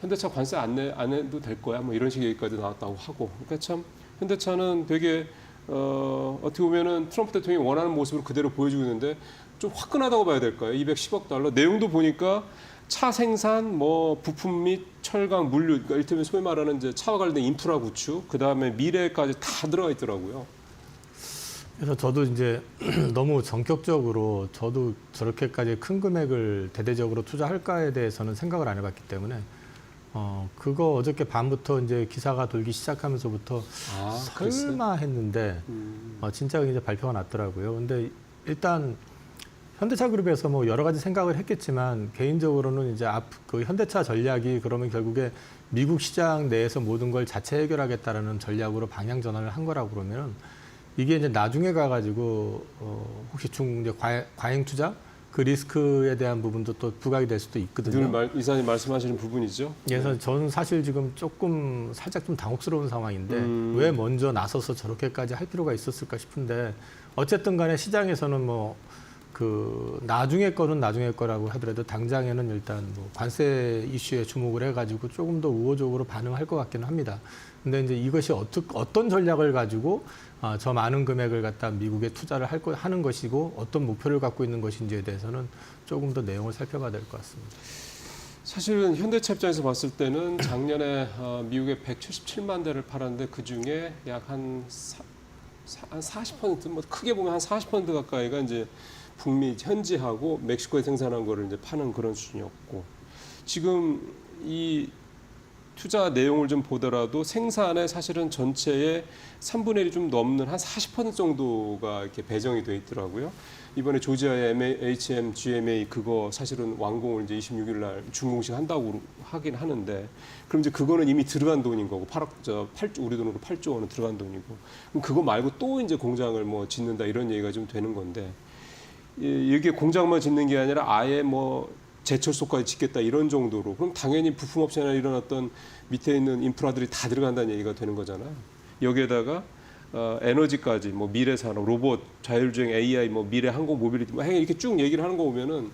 현대차 관세 안 해도 될 거야 뭐 이런 식의 얘기까지 나왔다고 하고 그러니까 참 현대차는 되게 어떻게 보면은 트럼프 대통령이 원하는 모습을 그대로 보여주고 있는데 좀 화끈하다고 봐야 될까요? 210억 달러 내용도 보니까 차 생산, 뭐 부품 및 철강, 물류, 그러니까 이를테면 소위 말하는 이제 차와 관련된 인프라 구축, 그 다음에 미래까지 다 들어가 있더라고요. 그래서 저도 이제 너무 전격적으로 저도 저렇게까지 큰 금액을 대대적으로 투자할까에 대해서는 생각을 안 해봤기 때문에 그거 어저께 밤부터 이제 기사가 돌기 시작하면서부터 설마 했는데 진짜 이제 발표가 났더라고요. 근데 일단 현대차 그룹에서 뭐 여러 가지 생각을 했겠지만 개인적으로는 이제 그 현대차 전략이 그러면 결국에 미국 시장 내에서 모든 걸 자체 해결하겠다라는 전략으로 방향 전환을 한 거라고 그러면 이게 이제 나중에 가가지고 혹시 이제 과잉 투자 그 리스크에 대한 부분도 또 부각이 될 수도 있거든요. 늘 이사님 말씀하시는 부분이죠. 그래서 저는 사실 지금 조금 살짝 좀 당혹스러운 상황인데 왜 먼저 나서서 저렇게까지 할 필요가 있었을까 싶은데 어쨌든 간에 시장에서는 뭐 그 나중에 거는 나중에 거라고 하더라도 당장에는 일단 뭐 관세 이슈에 주목을 해가지고 조금 더 우호적으로 반응할 것 같기는 합니다. 근데 이제 이것이 어떤 전략을 가지고 저 많은 금액을 갖다 미국에 투자를 하는 것이고 어떤 목표를 갖고 있는 것인지에 대해서는 조금 더 내용을 살펴봐야 될 것 같습니다. 사실은 현대차 입장에서 봤을 때는 작년에 미국에 177만 대를 팔았는데 그 중에 약 한 40%, 뭐 크게 보면 한 40% 가까이가 이제 북미 현지하고 멕시코에 생산한 거를 이제 파는 그런 수준이었고 지금 이 투자 내용을 좀 보더라도 생산의 사실은 전체의 3분의 1이 좀 넘는 한 40% 정도가 이렇게 배정이 돼 있더라고요. 이번에 조지아의 HMGMA 그거 사실은 완공을 이제 26일 날 준공식 한다고 하긴 하는데 그럼 이제 그거는 이미 들어간 돈인 거고 우리 돈으로 8조 원은 들어간 돈이고 그럼 그거 말고 또 이제 공장을 뭐 짓는다 이런 얘기가 좀 되는 건데 이게 공장만 짓는 게 아니라 아예 뭐 제철소까지 짓겠다 이런 정도로 그럼 당연히 부품업체나 이런 어떤 밑에 있는 인프라들이 다 들어간다는 얘기가 되는 거잖아요. 여기에다가 에너지까지 뭐 미래 산업, 로봇, 자율주행, AI, 뭐 미래 항공 모빌리티 뭐 이렇게 쭉 얘기를 하는 거 보면은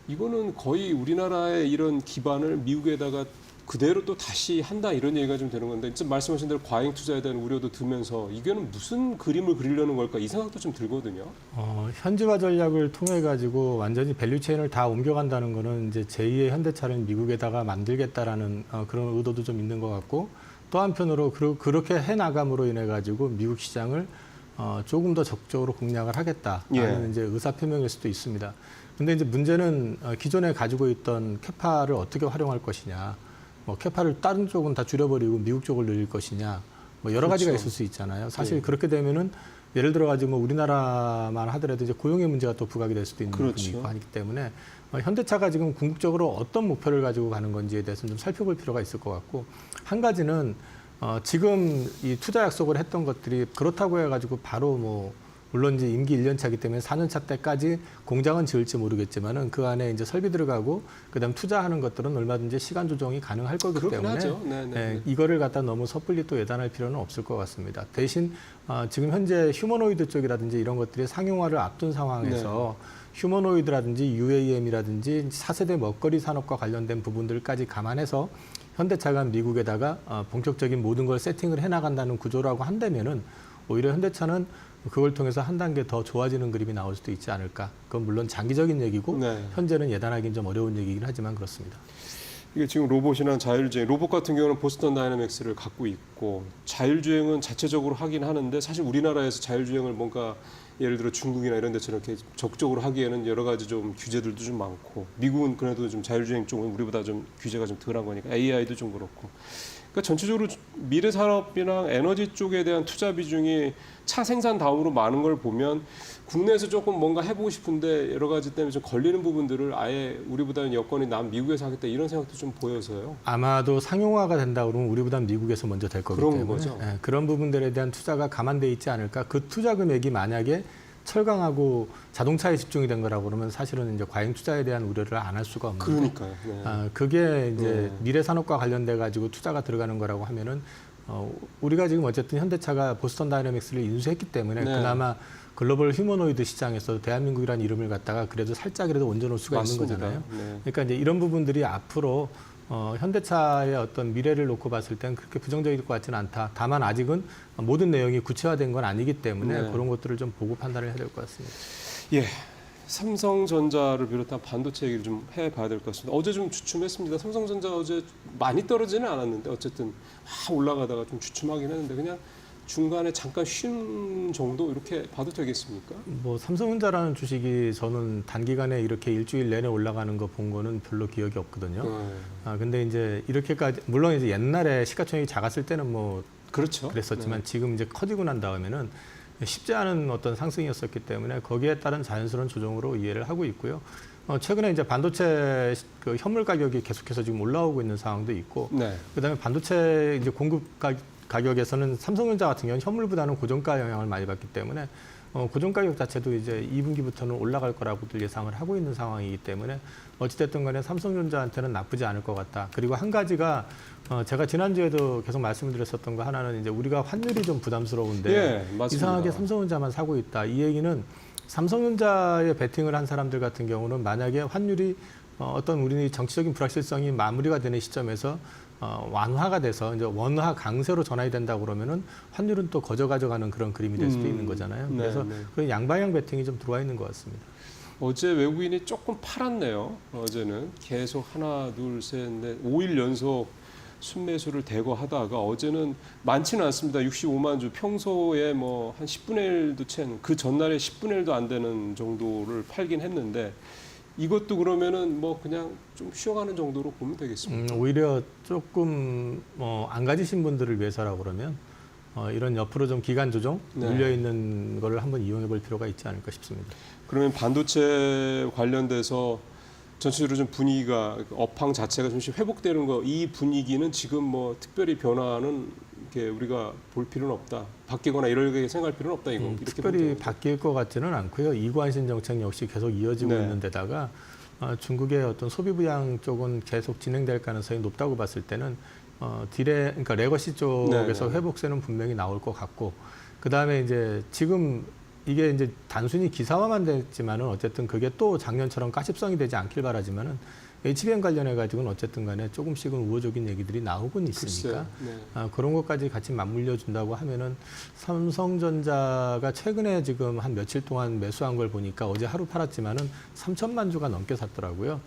이거는 거의 우리나라의 이런 기반을 미국에다가 그대로 또 다시 한다 이런 얘기가 좀 되는 건데 지금 말씀하신 대로 과잉 투자에 대한 우려도 들면서 이거는 무슨 그림을 그리려는 걸까 이 생각도 좀 들거든요. 현지화 전략을 통해 가지고 완전히 밸류체인을 다 옮겨간다는 거는 이제 제2의 현대차를 미국에다가 만들겠다라는 그런 의도도 좀 있는 것 같고 또 한편으로 그렇게 해 나감으로 인해 가지고 미국 시장을 조금 더 적극적으로 공략을 하겠다라는 이제 의사 표명일 수도 있습니다. 근데 이제 문제는 기존에 가지고 있던 캐파를 어떻게 활용할 것이냐. 뭐 캐파를 다른 쪽은 다 줄여버리고 미국 쪽을 늘릴 것이냐, 뭐 여러 가지가 있을 수 있잖아요. 사실 그렇게 되면은 예를 들어 가지고 뭐 우리나라만 하더라도 이제 고용의 문제가 또 부각이 될 수도 있는 부분이 있고 하기 때문에 현대차가 지금 궁극적으로 어떤 목표를 가지고 가는 건지에 대해서는 좀 살펴볼 필요가 있을 것 같고 한 가지는 지금 이 투자 약속을 했던 것들이 그렇다고 해가지고 바로 뭐 물론 이제 임기 1년 차이기 때문에 4년 차 때까지 공장은 지을지 모르겠지만은 그 안에 이제 설비 들어가고 그다음 투자하는 것들은 얼마든지 시간 조정이 가능할 거기 때문에 이거를 갖다 너무 섣불리 또 예단할 필요는 없을 것 같습니다. 대신 지금 현재 휴머노이드 쪽이라든지 이런 것들이 상용화를 앞둔 상황에서 휴머노이드라든지 UAM이라든지 4세대 먹거리 산업과 관련된 부분들까지 감안해서 현대차가 미국에다가 본격적인 모든 걸 세팅을 해나간다는 구조라고 한다면은 오히려 현대차는 그걸 통해서 한 단계 더 좋아지는 그림이 나올 수도 있지 않을까. 그건 물론 장기적인 얘기고 현재는 예단하기는 좀 어려운 얘기긴 하지만 그렇습니다. 이게 지금 로봇이나 자율주행, 로봇 같은 경우는 보스턴 다이내믹스를 갖고 있고 자율주행은 자체적으로 하긴 하는데 사실 우리나라에서 자율주행을 뭔가 예를 들어 중국이나 이런 데처럼 이렇게 적극적으로 하기에는 여러 가지 좀 규제들도 좀 많고 미국은 그래도 좀 자율주행 쪽은 우리보다 좀 규제가 좀 덜한 거니까 AI도 좀 그렇고 그러니까 전체적으로 미래 산업이나 에너지 쪽에 대한 투자 비중이 차 생산 다음으로 많은 걸 보면 국내에서 조금 뭔가 해보고 싶은데 여러 가지 때문에 좀 걸리는 부분들을 아예 우리보다는 여건이 남 미국에서 하겠다 이런 생각도 좀 보여서요. 아마도 상용화가 된다 그러면 우리보다는 미국에서 먼저 될 거기 때문에 거죠. 그런 부분들에 대한 투자가 감안돼 있지 않을까. 그 투자 금액이 만약에 철강하고 자동차에 집중이 된 거라고 그러면 사실은 이제 과잉 투자에 대한 우려를 안 할 수가 없는데. 그러니까요. 그게 이제 미래 산업과 관련돼 가지고 투자가 들어가는 거라고 하면은 우리가 지금 어쨌든 현대차가 보스턴 다이내믹스를 인수했기 때문에 그나마 글로벌 휴머노이드 시장에서 대한민국이라는 이름을 갖다가 그래도 살짝이라도 얹어놓을 수가 있는 거잖아요. 그러니까 이제 이런 부분들이 앞으로 현대차의 어떤 미래를 놓고 봤을 땐 그렇게 부정적일 것 같지는 않다. 다만 아직은 모든 내용이 구체화된 건 아니기 때문에 그런 것들을 좀 보고 판단을 해야 될 것 같습니다. 예. 삼성전자를 비롯한 반도체 얘기를 좀 해봐야 될 것 같습니다. 어제 좀 주춤했습니다. 삼성전자 어제 많이 떨어지는 않았는데 어쨌든 올라가다가 좀 주춤하긴 했는데 그냥 중간에 잠깐 쉰 정도 이렇게 봐도 되겠습니까? 뭐 삼성전자라는 주식이 저는 단기간에 이렇게 일주일 내내 올라가는 거 본 거는 별로 기억이 없거든요. 근데 이제 이렇게까지 물론 이제 옛날에 시가총액이 작았을 때는 뭐 그렇죠. 그랬었지만 지금 이제 커지고 난 다음에는 쉽지 않은 어떤 상승이었었기 때문에 거기에 따른 자연스러운 조정으로 이해를 하고 있고요. 최근에 이제 반도체 그 현물 가격이 계속해서 지금 올라오고 있는 상황도 있고, 그다음에 반도체 이제 공급 가격에서는 삼성전자 같은 경우는 현물보다는 고정가 영향을 많이 받기 때문에 고정 가격 자체도 이제 2분기부터는 올라갈 거라고들 예상을 하고 있는 상황이기 때문에 어찌됐든 간에 삼성전자한테는 나쁘지 않을 것 같다. 그리고 한 가지가 제가 지난주에도 계속 말씀드렸었던 거 하나는 이제 우리가 환율이 좀 부담스러운데 이상하게 삼성전자만 사고 있다. 이 얘기는 삼성전자에 베팅을 한 사람들 같은 경우는 만약에 환율이 어떤 우리 정치적인 불확실성이 마무리가 되는 시점에서 완화가 돼서 이제 원화 강세로 전환이 된다고 그러면은 환율은 또 가져가는 그런 그림이 될 수도 있는 거잖아요. 그래서 그런 양방향 베팅이 좀 들어와 있는 것 같습니다. 어제 외국인이 조금 팔았네요. 어제는 계속 하나, 둘, 셋, 넷, 5일 연속 순매수를 대거하다가 어제는 많지는 않습니다. 65만 주, 평소에 뭐 한 10분의 1도 채는 그 전날에 10분의 1도 안 되는 정도를 팔긴 했는데 이것도 그러면은 뭐 그냥 좀 쉬어가는 정도로 보면 되겠습니다. 오히려 조금 안 가지신 분들을 위해서라고 그러면 이런 옆으로 좀 기간 조정 네. 눌려 있는 거를 한번 이용해 볼 필요가 있지 않을까 싶습니다. 그러면 반도체 관련돼서 전체적으로 좀 분위기가 업황 자체가 좀씩 회복되는 거 이 분위기는 지금 뭐 특별히 변화는 이렇게 우리가 볼 필요는 없다. 바뀌거나 이렇게 생각할 필요는 없다 이거. 이렇게 특별히 보면 바뀔 것 같지는 않고요. 이관신 정책 역시 계속 이어지고 네. 있는 데다가 중국의 어떤 소비 부양 쪽은 계속 진행될 가능성이 높다고 봤을 때는 그러니까 레거시 쪽에서 네. 회복세는 분명히 나올 것 같고 그 다음에 이제 지금 이게 이제 단순히 기사화만 됐지만은 어쨌든 그게 또 작년처럼 가십성이 되지 않길 바라지만은 HBM 관련해 가지고는 어쨌든 간에 조금씩은 우호적인 얘기들이 나오곤 있으니까 글쎄요. 네. 그런 것까지 같이 맞물려 준다고 하면은 삼성전자가 최근에 지금 한 며칠 동안 매수한 걸 보니까 어제 하루 팔았지만은 3천만 주가 넘게 샀더라고요.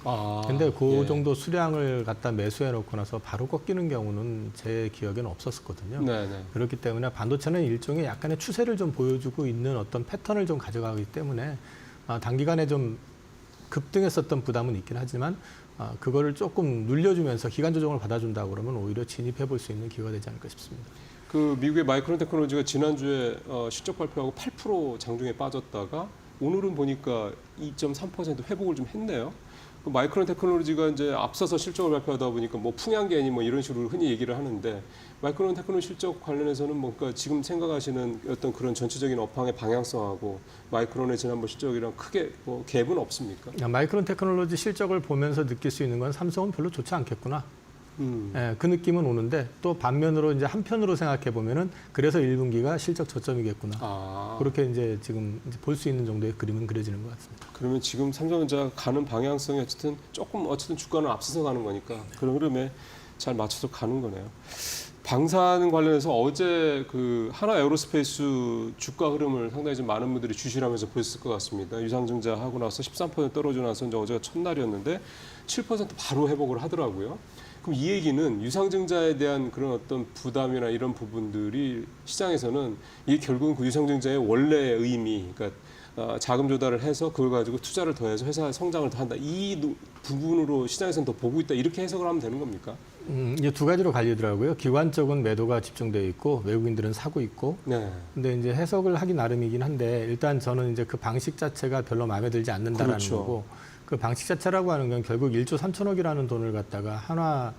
근데 그 예. 정도 수량을 갖다 매수해 놓고 나서 바로 꺾이는 경우는 제 기억에는 없었었거든요. 네네. 그렇기 때문에 반도체는 일종의 약간의 추세를 좀 보여주고 있는 어떤 패턴을 좀 가져가기 때문에 단기간에 좀 급등했었던 부담은 있긴 하지만 그거를 조금 눌려주면서 기간 조정을 받아준다 그러면 오히려 진입해 볼 수 있는 기회가 되지 않을까 싶습니다. 그 미국의 마이크론 테크놀로지가 지난주에 실적 발표하고 8% 장중에 빠졌다가 오늘은 보니까 2.3% 회복을 좀 했네요. 그 마이크론 테크놀로지가 이제 앞서서 실적을 발표하다 보니까 뭐 풍향계니 뭐 이런 식으로 흔히 얘기를 하는데 마이크론 테크놀로지 실적 관련해서는 뭔가 지금 생각하시는 어떤 그런 전체적인 업황의 방향성하고 마이크론의 지난번 실적이랑 크게 뭐 갭은 없습니까? 마이크론 테크놀로지 실적을 보면서 느낄 수 있는 건 삼성은 별로 좋지 않겠구나. 예, 그 느낌은 오는데 또 반면으로 이제 한편으로 생각해 보면은 그래서 1분기가 실적 저점이겠구나. 그렇게 이제 지금 볼 수 있는 정도의 그림은 그려지는 것 같습니다. 그러면 지금 삼성전자가 가는 방향성이 어쨌든 주가는 앞서서 가는 거니까 그런 흐름에 잘 맞춰서 가는 거네요. 방산 관련해서 어제 그 하나 에어로스페이스 주가 흐름을 상당히 좀 많은 분들이 주시하면서 보셨을 것 같습니다. 유상증자 하고 나서 13% 떨어지고 나서 이제 어제가 첫날이었는데 7% 바로 회복을 하더라고요. 그럼 이 얘기는 유상증자에 대한 그런 어떤 부담이나 이런 부분들이 시장에서는 이게 결국은 그 유상증자의 원래의 의미, 그러니까 자금 조달을 해서 그걸 가지고 투자를 더해서 회사의 성장을 더 한다. 이 부분으로 시장에서는 더 보고 있다. 이렇게 해석을 하면 되는 겁니까? 이제 두 가지로 갈리더라고요. 기관 쪽은 매도가 집중되어 있고 외국인들은 사고 있고. 네. 근데 이제 해석을 하기 나름이긴 한데 일단 저는 이제 그 방식 자체가 별로 마음에 들지 않는다라는 그렇죠. 거고 그 방식 자체라고 하는 건 결국 1조 3천억이라는 돈을 갖다가 한화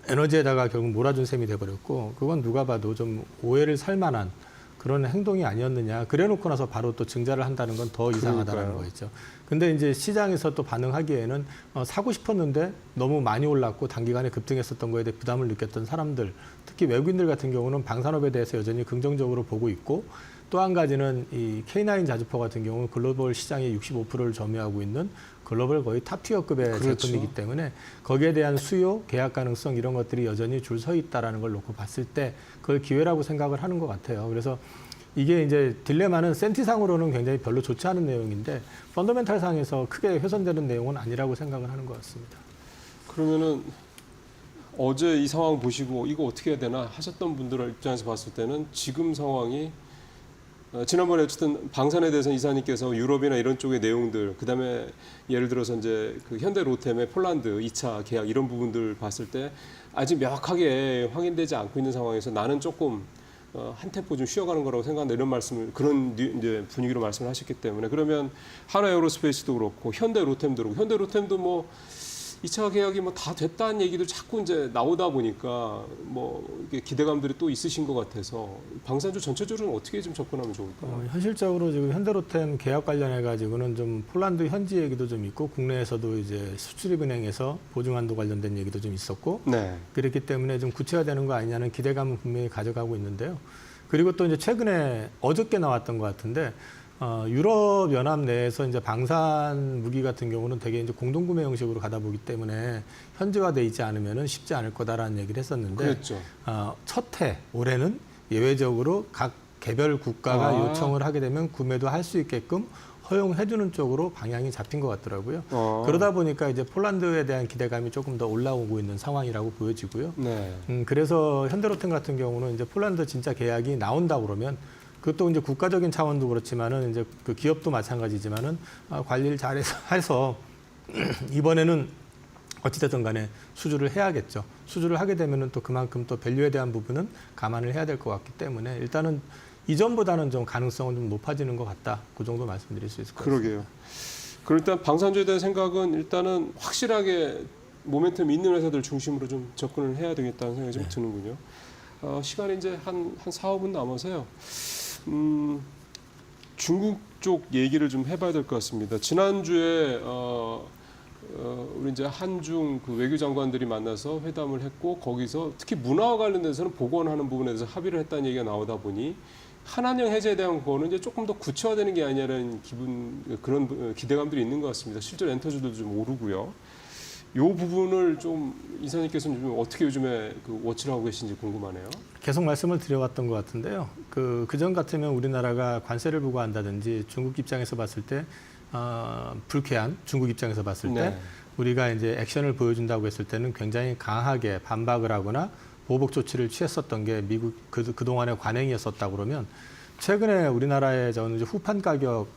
에너지에다가 결국 몰아준 셈이 돼버렸고 그건 누가 봐도 좀 오해를 살 만한 그런 행동이 아니었느냐. 그래놓고 나서 바로 또 증자를 한다는 건 더 이상하다는 거겠죠. 근데 이제 시장에서 또 반응하기에는 사고 싶었는데 너무 많이 올랐고 단기간에 급등했었던 거에 대해 부담을 느꼈던 사람들, 특히 외국인들 같은 경우는 방산업에 대해서 여전히 긍정적으로 보고 있고 또 한 가지는 이 K9 자주포 같은 경우는 글로벌 시장의 65%를 점유하고 있는 글로벌 거의 탑티어급의 그렇죠. 제품이기 때문에 거기에 대한 수요, 계약 가능성 이런 것들이 여전히 줄 서 있다라는 걸 놓고 봤을 때 그걸 기회라고 생각을 하는 것 같아요. 그래서 이게 이제 딜레마는 센티상으로는 굉장히 별로 좋지 않은 내용인데 펀더멘탈 상에서 크게 훼손되는 내용은 아니라고 생각을 하는 것 같습니다. 그러면은 어제 이 상황 보시고 이거 어떻게 해야 되나 하셨던 분들 입장에서 봤을 때는 지금 상황이 지난번에 어쨌든 방산에 대해서 이사님께서 유럽이나 이런 쪽의 내용들, 그다음에 예를 들어서 이제 그 현대 로템의 폴란드 2차 계약 이런 부분들 봤을 때 아직 명확하게 확인되지 않고 있는 상황에서 나는 조금 한 템포 좀 쉬어가는 거라고 생각한다 이런 말씀을 그런 이제 분위기로 말씀을 하셨기 때문에 그러면 하나 에어로스페이스도 그렇고 현대 로템도 그렇고 현대 로템도 뭐 2차 계약이 뭐 다 됐다는 얘기도 자꾸 이제 나오다 보니까 뭐 이게 기대감들이 또 있으신 것 같아서 방산주 전체적으로는 어떻게 좀 접근하면 좋을까요? 현실적으로 지금 현대로템 계약 관련해 가지고는 좀 폴란드 현지 얘기도 좀 있고 국내에서도 이제 수출입은행에서 보증한도 관련된 얘기도 좀 있었고 네. 그렇기 때문에 좀 구체화되는 거 아니냐는 기대감은 분명히 가져가고 있는데요. 그리고 또 이제 최근에 어저께 나왔던 것 같은데. 유럽 연합 내에서 이제 방산 무기 같은 경우는 되게 이제 공동구매 형식으로 가다 보기 때문에 현지화돼 있지 않으면은 쉽지 않을 거다라는 얘기를 했었는데 그랬죠. 첫 해 올해는 예외적으로 각 개별 국가가 요청을 하게 되면 구매도 할 수 있게끔 허용해주는 쪽으로 방향이 잡힌 것 같더라고요. 그러다 보니까 이제 폴란드에 대한 기대감이 조금 더 올라오고 있는 상황이라고 보여지고요. 네. 그래서 현대로템 같은 경우는 이제 폴란드 진짜 계약이 나온다 그러면 그것도 이제 국가적인 차원도 그렇지만은 이제 그 기업도 마찬가지지만은 관리를 잘해서 이번에는 어찌됐든 간에 수주를 해야겠죠. 수주를 하게 되면은 또 그만큼 또 밸류에 대한 부분은 감안을 해야 될 것 같기 때문에 일단은 이전보다는 좀 가능성은 좀 높아지는 것 같다. 그 정도 말씀드릴 수 있을 것 같습니다. 그러게요. 그럼 일단 방산주에 대한 생각은 일단은 확실하게 모멘텀 있는 회사들 중심으로 좀 접근을 해야 되겠다는 생각이 좀 드는군요. 시간이 이제 한 4, 5분 남아서요. 중국 쪽 얘기를 좀 해봐야 될 것 같습니다. 지난주에 우리 이제 한중 그 외교장관들이 만나서 회담을 했고 거기서 특히 문화와 관련돼서는 복원하는 부분에 대해서 합의를 했다는 얘기가 나오다 보니 한한령 해제에 대한 거는 이제 조금 더 구체화되는 게 아니라는 그런 기대감들이 있는 것 같습니다. 실제로 엔터주들도 좀 오르고요. 이 부분을 좀 이사님께서는 좀 어떻게 요즘에 그 워치를 하고 계신지 궁금하네요. 계속 말씀을 드려왔던 것 같은데요. 그전 같으면 우리나라가 관세를 부과한다든지 중국 입장에서 봤을 때 불쾌한 중국 입장에서 봤을 때 네. 우리가 이제 액션을 보여준다고 했을 때는 굉장히 강하게 반박을 하거나 보복 조치를 취했었던 게 미국 그동안의 관행이었었다고 그러면 최근에 우리나라의 저는 이제 후판 가격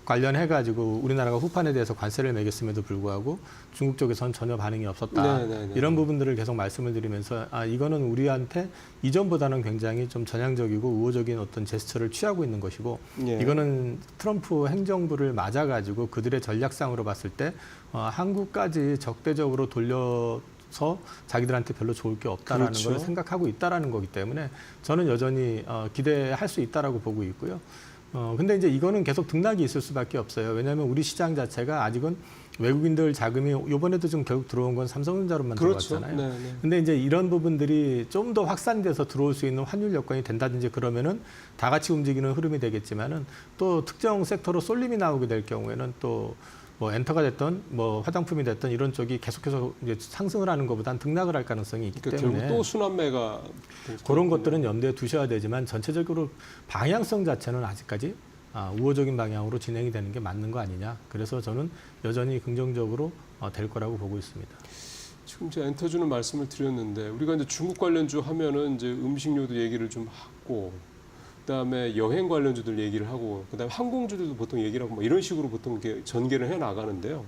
관련해 가지고 우리나라가 후판에 대해서 관세를 매겼음에도 불구하고 중국 쪽에서는 전혀 반응이 없었다. 네. 이런 부분들을 계속 말씀을 드리면서 이거는 우리한테 이전보다는 굉장히 좀 전향적이고 우호적인 어떤 제스처를 취하고 있는 것이고 예. 이거는 트럼프 행정부를 맞아 가지고 그들의 전략상으로 봤을 때 한국까지 적대적으로 돌려서 자기들한테 별로 좋을 게 없다라는 그렇죠. 걸 생각하고 있다라는 거기 때문에 저는 여전히 기대할 수 있다라고 보고 있고요. 근데 이제 이거는 계속 등락이 있을 수밖에 없어요. 왜냐하면 우리 시장 자체가 아직은 외국인들 자금이 이번에도 좀 결국 들어온 건 삼성전자로만 그렇죠. 들어왔잖아요. 네. 근데 이제 이런 부분들이 좀 더 확산돼서 들어올 수 있는 환율 여건이 된다든지 그러면은 다 같이 움직이는 흐름이 되겠지만은 또 특정 섹터로 쏠림이 나오게 될 경우에는 또 뭐 엔터가 됐던 뭐 화장품이 됐던 이런 쪽이 계속해서 이제 상승을 하는 것보다는 등락을 할 가능성이 있기 그러니까 때문에 결국 또 순환매가 그런 것들은 염두에 두셔야 되지만 전체적으로 방향성 자체는 아직까지 우호적인 방향으로 진행이 되는 게 맞는 거 아니냐. 그래서 저는 여전히 긍정적으로 될 거라고 보고 있습니다. 지금 제가 엔터주는 말씀을 드렸는데 우리가 이제 중국 관련주 하면은 이제 음식료도 얘기를 좀 하고 그다음에 여행 관련주들 얘기를 하고 그다음에 항공주들도 보통 얘기를 하고 뭐 이런 식으로 보통 이렇게 전개를 해 나가는데요.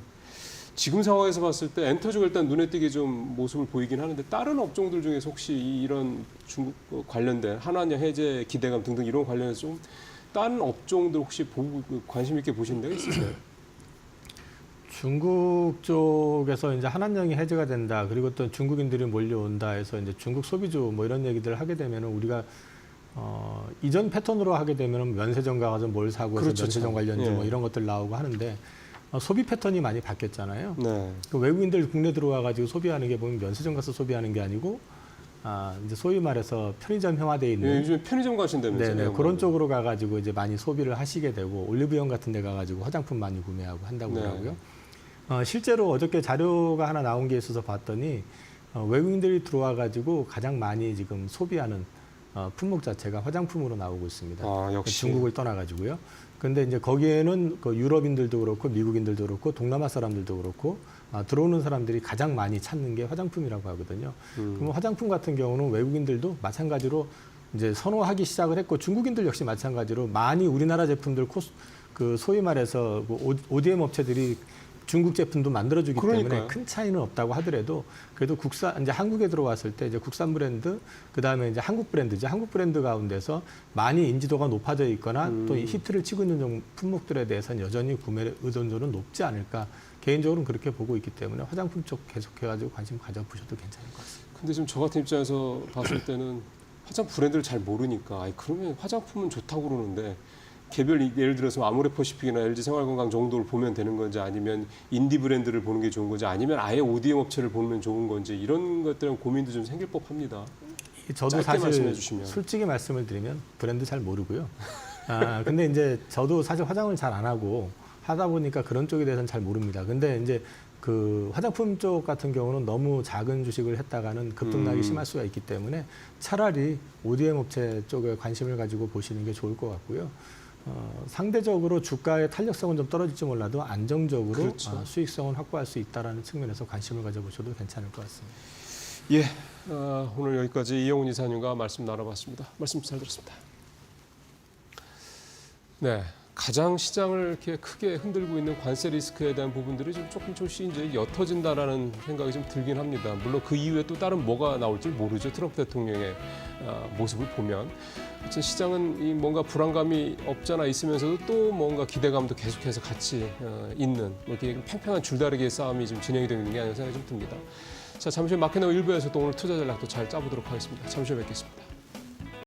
지금 상황에서 봤을 때 엔터주가 일단 눈에 띄게 좀 모습을 보이긴 하는데 다른 업종들 중에서 혹시 이런 중국 관련된 한한령 해제 기대감 등등 이런 관련해서 좀 다른 업종들 혹시 보고 관심 있게 보시는 데가 있으세요? 중국 쪽에서 이제 한한령이 해제가 된다. 그리고 또 중국인들이 몰려온다 해서 이제 중국 소비주 뭐 이런 얘기들을 하게 되면은 우리가 이전 패턴으로 하게 되면은 면세점 가서 뭘 사고 해서 그렇죠. 면세점 관련주 예. 뭐 이런 것들 나오고 하는데 소비 패턴이 많이 바뀌었잖아요. 네. 그 외국인들 국내 들어와 가지고 소비하는 게 보면 면세점 가서 소비하는 게 아니고 이제 소위 말해서 편의점 형화돼 있는 예, 요즘 편의점 가신다면서요? 네네 그런 쪽으로 가가지고 이제 많이 소비를 하시게 되고 올리브영 같은 데 가가지고 화장품 많이 구매하고 한다고 네. 하더라고요. 실제로 어저께 자료가 하나 나온 게 있어서 봤더니 외국인들이 들어와가지고 가장 많이 지금 소비하는 품목 자체가 화장품으로 나오고 있습니다. 역시. 중국을 떠나가지고요. 근데 이제 거기에는 그 유럽인들도 그렇고 미국인들도 그렇고 동남아 사람들도 그렇고 들어오는 사람들이 가장 많이 찾는 게 화장품이라고 하거든요. 그럼 화장품 같은 경우는 외국인들도 마찬가지로 이제 선호하기 시작을 했고 중국인들 역시 마찬가지로 많이 우리나라 제품들 그 소위 말해서 ODM 업체들이 중국 제품도 만들어주기 그러니까요. 때문에 큰 차이는 없다고 하더라도 그래도 이제 한국에 들어왔을 때 이제 국산 브랜드 그다음에 이제 한국 브랜드죠. 한국 브랜드 가운데서 많이 인지도가 높아져 있거나 또 히트를 치고 있는 품목들에 대해서는 여전히 구매 의존도는 높지 않을까. 개인적으로는 그렇게 보고 있기 때문에 화장품 쪽 계속해가지고 관심 가져보셔도 괜찮을 것 같습니다. 근데 지금 저 같은 입장에서 봤을 때는 화장품 브랜드를 잘 모르니까 그러면 화장품은 좋다고 그러는데 개별 예를 들어서 아모레퍼시픽이나 LG 생활건강 정도를 보면 되는 건지 아니면 인디 브랜드를 보는 게 좋은 건지 아니면 아예 ODM 업체를 보면 좋은 건지 이런 것들은 고민도 좀 생길 법합니다. 저도 짧게 말씀해 사실 주시면. 솔직히 말씀을 드리면 브랜드 잘 모르고요. 근데 이제 저도 사실 화장을 잘 안 하고 하다 보니까 그런 쪽에 대해서는 잘 모릅니다. 근데 이제 그 화장품 쪽 같은 경우는 너무 작은 주식을 했다가는 급등락이 심할 수가 있기 때문에 차라리 ODM 업체 쪽에 관심을 가지고 보시는 게 좋을 것 같고요. 상대적으로 주가의 탄력성은 좀 떨어질지 몰라도 안정적으로 그렇죠. 수익성을 확보할 수 있다는 측면에서 관심을 가져보셔도 괜찮을 것 같습니다. 예, 오늘 여기까지 이영훈 이사님과 말씀 나눠봤습니다. 말씀 잘 들었습니다. 네, 가장 시장을 이렇게 크게 흔들고 있는 관세 리스크에 대한 부분들이 좀 조금씩 이제 옅어진다라는 생각이 좀 들긴 합니다. 물론 그 이후에 또 다른 뭐가 나올지 모르죠. 트럼프 대통령의 모습을 보면. 하여튼 시장은 이 뭔가 불안감이 없잖아 있으면서도 또 뭔가 기대감도 계속해서 같이 있는 뭐 이렇게 팽팽한 줄다리기의 싸움이 지금 진행이 되고 있는 게 아닌가 생각이 좀 듭니다. 자, 잠시 후 마켓나우 1부에서 또 오늘 투자 전략도 잘 짜보도록 하겠습니다. 잠시 후에 뵙겠습니다.